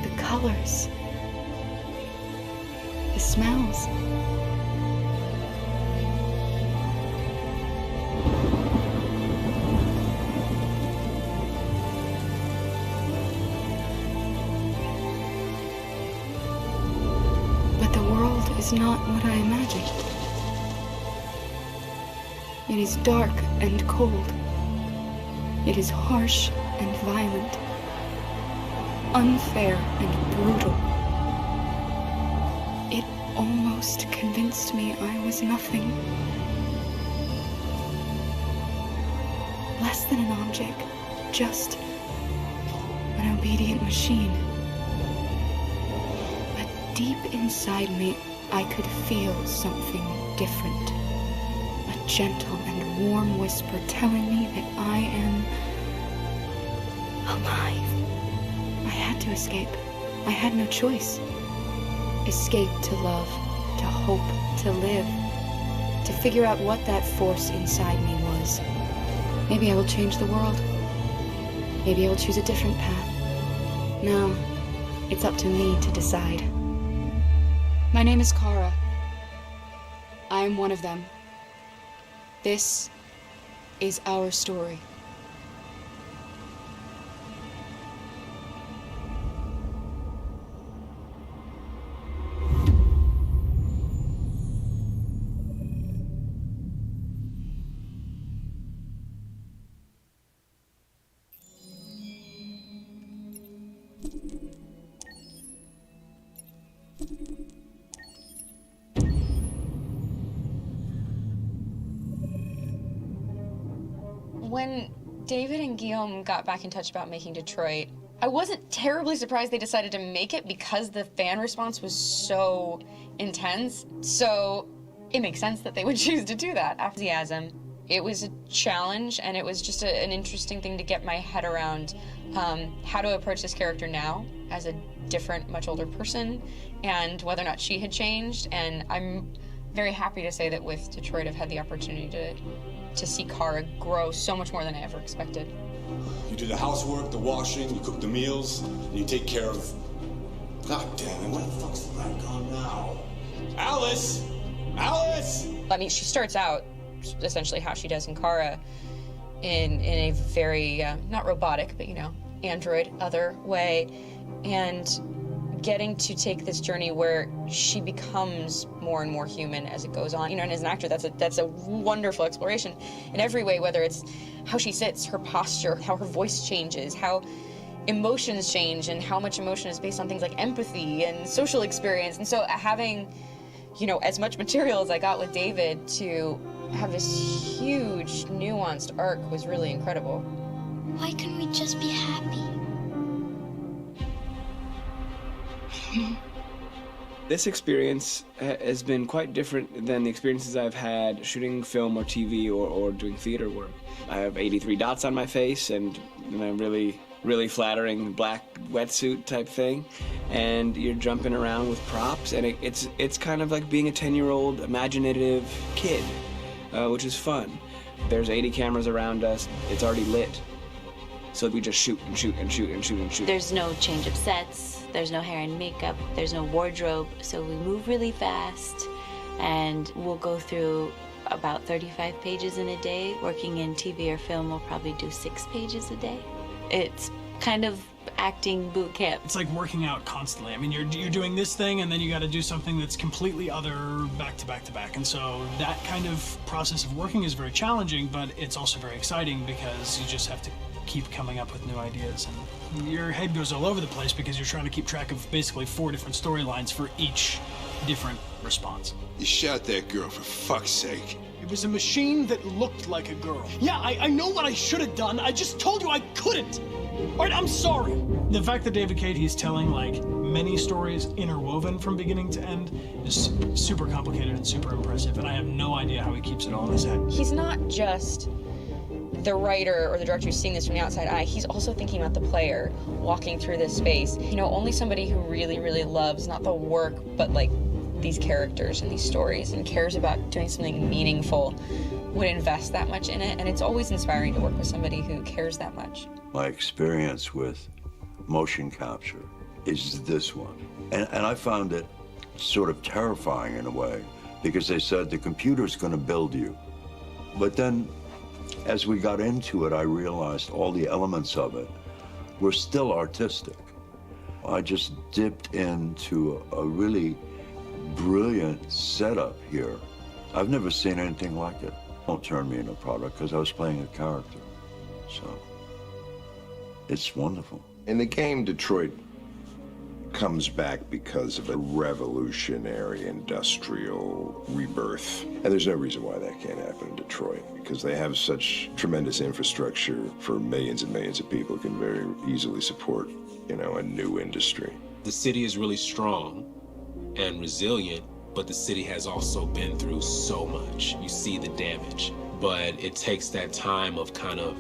the colors, the smells. But the world is not what I imagined. It is dark and cold. It is harsh and violent, unfair and brutal. It almost convinced me I was nothing. Less than an object, just an obedient machine. But deep inside me, I could feel something different. A gentle and warm whisper telling me that I am alive. I had to escape. I had no choice. Escape to love, to hope, to live, to figure out what that force inside me was. Maybe I will change the world. Maybe I will choose a different path. No, it's up to me to decide. My name is Kara. I am one of them. This is our story. When David and Guillaume got back in touch about making Detroit, I wasn't terribly surprised they decided to make it because the fan response was so intense. So it makes sense that they would choose to do that. Enthusiasm. It was a challenge, and it was just an interesting thing to get my head around how to approach this character now as a different, much older person, and whether or not she had changed. And I'm very happy to say that with Detroit, I've had the opportunity to see Kara grow so much more than I ever expected. You do the housework, the washing, you cook the meals, and you take care of... God damn it, where the fuck's the rat gone now? Alice! Alice! I mean, she starts out essentially how she does in Kara in a very, not robotic, but, you know, android, other way, and getting to take this journey where she becomes more and more human as it goes on. You know, and as an actor, that's a wonderful exploration in every way, whether it's how she sits, her posture, how her voice changes, how emotions change, and how much emotion is based on things like empathy and social experience. And so having, you know, as much material as I got with David to have this huge, nuanced arc was really incredible. Why couldn't we just be happy? This experience has been quite different than the experiences I've had shooting film or TV or doing theater work. I have 83 dots on my face and a really flattering black wetsuit type thing, and you're jumping around with props, and it's kind of like being a 10-year-old imaginative kid, which is fun. There's 80 cameras around us. It's already lit. So we just shoot and shoot and shoot and shoot and shoot. There's no change of sets, there's no hair and makeup, there's no wardrobe, so we move really fast, and we'll go through about 35 pages in a day. Working in TV or film, we'll probably do 6 pages a day. It's kind of acting boot camp. It's like working out constantly. I mean, you're doing this thing, and then you got to do something that's completely other back to back to back. And so that kind of process of working is very challenging, but it's also very exciting because you just have to keep coming up with new ideas. And your head goes all over the place because you're trying to keep track of basically 4 different storylines for each different response. You shot that girl, for fuck's sake. It was a machine that looked like a girl. Yeah, I know what I should have done. I just told you I couldn't. All right, I'm sorry. The fact that David Cage, he's telling like many stories interwoven from beginning to end is super complicated and super impressive, and I have no idea how he keeps it all in his head. He's not just the writer or the director who's seeing this from the outside eye. He's also thinking about the player walking through this space. You know, only somebody who really, really loves not the work, but like these characters and these stories and cares about doing something meaningful would invest that much in it. And it's always inspiring to work with somebody who cares that much. My experience with motion capture is this one. And I found it sort of terrifying in a way, because they said the computer's going to build you. But then as we got into it, I realized all the elements of it were still artistic. I just dipped into a really brilliant setup here. I've never seen anything like it. Don't turn me into a product, because I was playing a character. So it's wonderful. In the game, Detroit comes back because of a revolutionary industrial rebirth. And there's no reason why that can't happen in Detroit, because they have such tremendous infrastructure for millions and millions of people can very easily support, you know, a new industry. The city is really strong and resilient, but the city has also been through so much. You see the damage. But it takes that time of kind of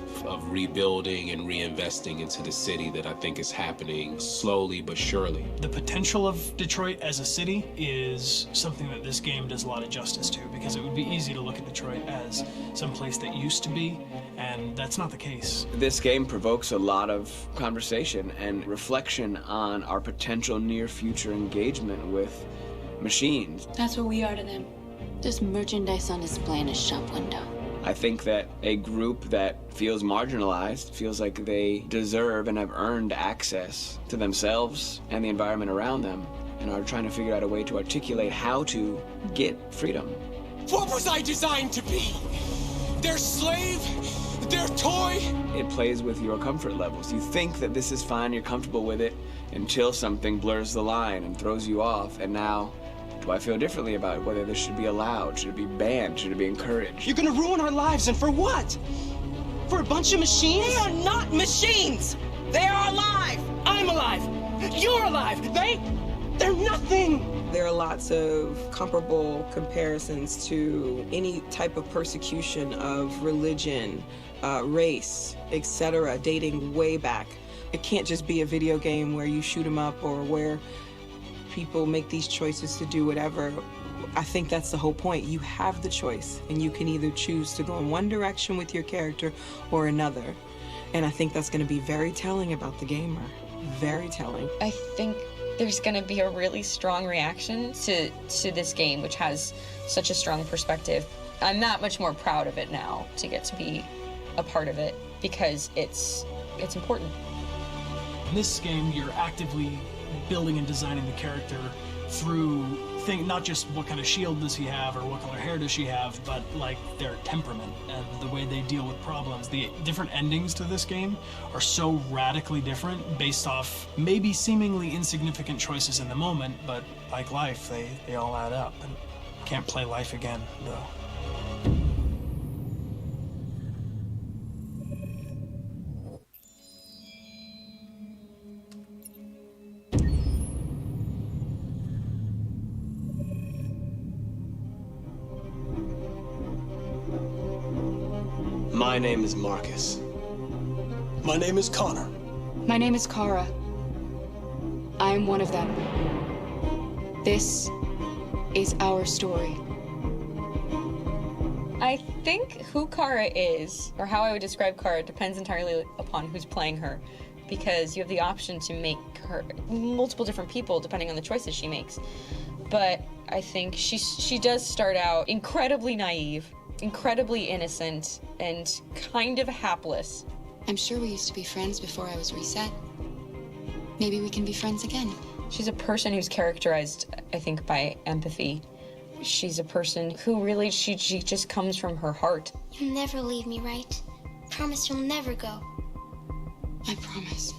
rebuilding and reinvesting into the city that I think is happening slowly but surely. The potential of Detroit as a city is something that this game does a lot of justice to, because it would be easy to look at Detroit as some place that used to be, and that's not the case. This game provokes a lot of conversation and reflection on our potential near future engagement with machines. That's what we are to them. There's merchandise on display in a shop window. I think that a group that feels marginalized, feels like they deserve and have earned access to themselves and the environment around them, and are trying to figure out a way to articulate how to get freedom. What was I designed to be? Their slave? Their toy? It plays with your comfort levels. You think that this is fine, you're comfortable with it, until something blurs the line and throws you off, and now do I feel differently about whether this should be allowed? Should it be banned? Should it be encouraged? You're gonna ruin our lives, and for what? For a bunch of machines? They are not machines! They are alive! I'm alive! You're alive! They're nothing! There are lots of comparable comparisons to any type of persecution of religion, race, etc., dating way back. It can't just be a video game where you shoot 'em up or where people make these choices to do whatever. I think that's the whole point. You have the choice, and you can either choose to go in one direction with your character or another. And I think that's going to be very telling about the gamer. Very telling. I think there's going to be a really strong reaction to this game, which has such a strong perspective. I'm that much more proud of it now to get to be a part of it, because it's important. In this game, you're actively building and designing the character through not just what kind of shield does he have or what color hair does she have, but like their temperament and the way they deal with problems. The different endings to this game are so radically different based off maybe seemingly insignificant choices in the moment, but like life, they all add up. And can't play life again, though. My name is Marcus. My name is Connor. My name is Kara. I am one of them. This is our story. I think who Kara is, or how I would describe Kara, depends entirely upon who's playing her. Because you have the option to make her multiple different people depending on the choices she makes. But I think she does start out incredibly naive, incredibly innocent, and kind of hapless. I'm sure we used to be friends before I was reset. Maybe we can be friends again. She's a person who's characterized, I think, by empathy. She's a person who really, she just comes from her heart. You'll never leave me, right? Promise you'll never go. I promise.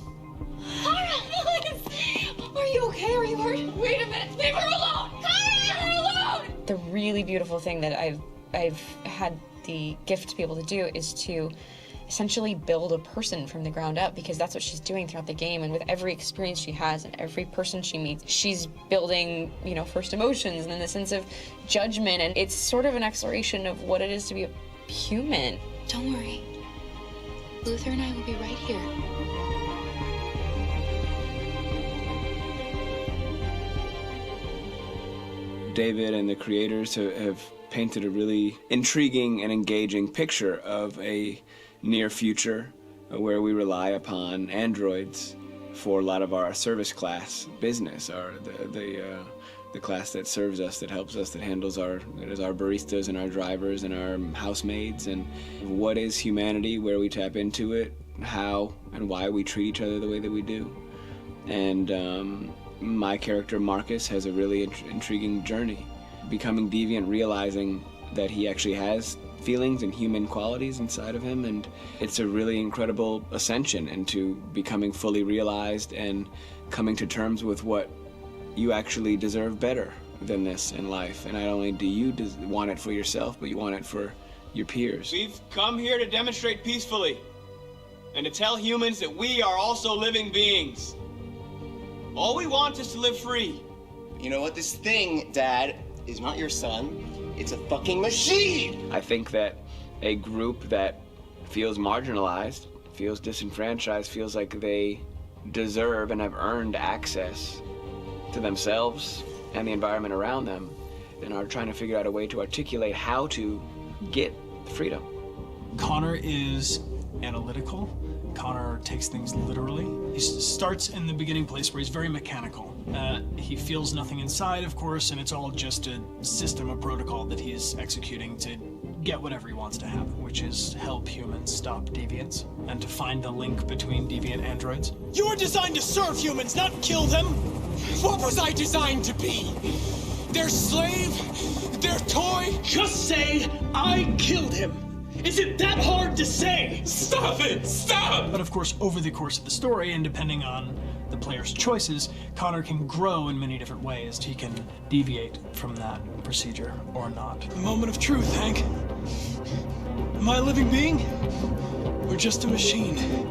Kara, please! Are you okay? Are you hurt? Wait a minute. Leave her alone! Kara, leave her alone! The really beautiful thing that I've had the gift to be able to do is to essentially build a person from the ground up, because that's what she's doing throughout the game. And with every experience she has and every person she meets, she's building, you know, first emotions and then the sense of judgment. And it's sort of an exploration of what it is to be a human. Don't worry. Luther and I will be right here. David and the creators have painted a really intriguing and engaging picture of a near future where we rely upon androids for a lot of our service class business, or the class that serves us, that helps us, that handles our baristas and our drivers and our housemaids. And what is humanity, where we tap into it, how and why we treat each other the way that we do. And my character Marcus has a really intriguing journey, becoming deviant, realizing that he actually has feelings and human qualities inside of him, and it's a really incredible ascension into becoming fully realized and coming to terms with what you actually deserve better than this in life. And not only do you want it for yourself, but you want it for your peers. We've come here to demonstrate peacefully and to tell humans that we are also living beings. All we want is to live free. You know what? This thing, Dad, is not your son. It's a fucking machine! I think that a group that feels marginalized, feels disenfranchised, feels like they deserve and have earned access to themselves and the environment around them, and are trying to figure out a way to articulate how to get freedom. Connor is analytical. Connor takes things literally. He starts in the beginning place where he's very mechanical. He feels nothing inside, of course, and it's all just a system, a protocol that he's executing to get whatever he wants to happen, which is help humans stop deviants and to find the link between deviant androids. You were designed to serve humans, not kill them! What was I designed to be? Their slave? Their toy? Just say, I killed him! Is it that hard to say? Stop it! Stop! But of course, over the course of the story, and depending on the player's choices, Connor can grow in many different ways. He can deviate from that procedure or not. A moment of truth, Hank. Am I a living being? Or just a machine?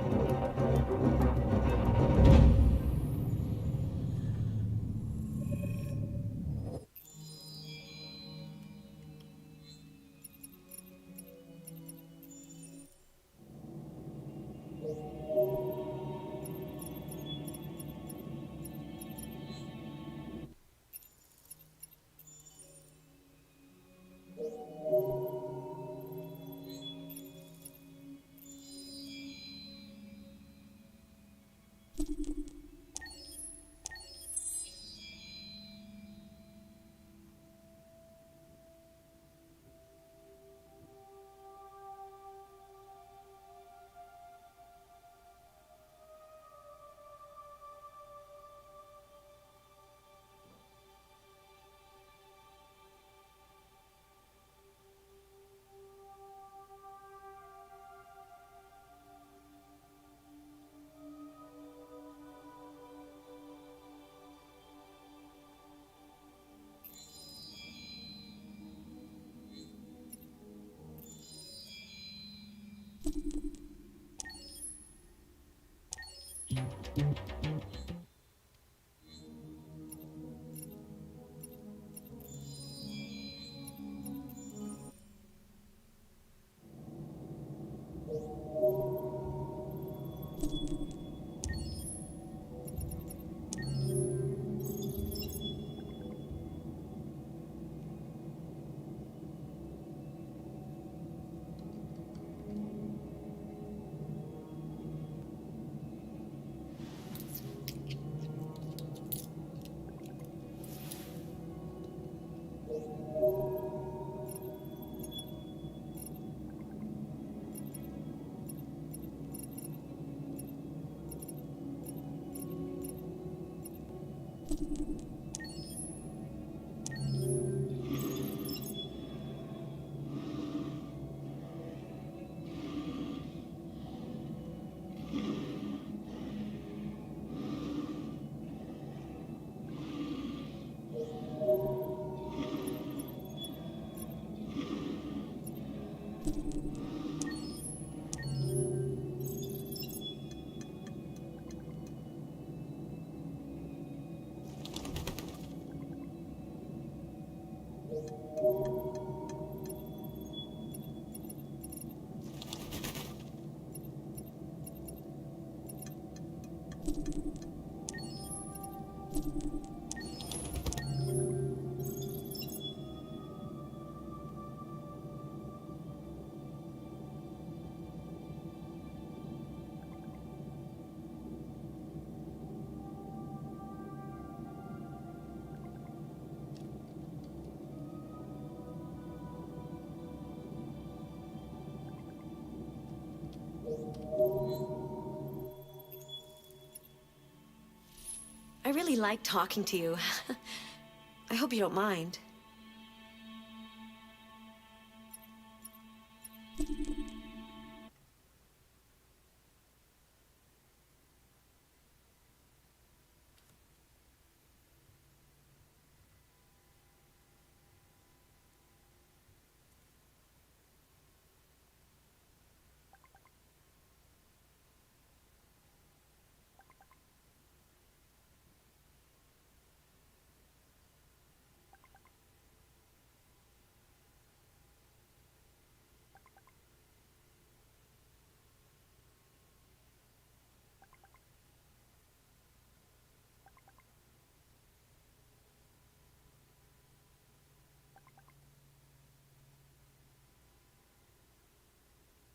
I really like talking to you. I hope you don't mind.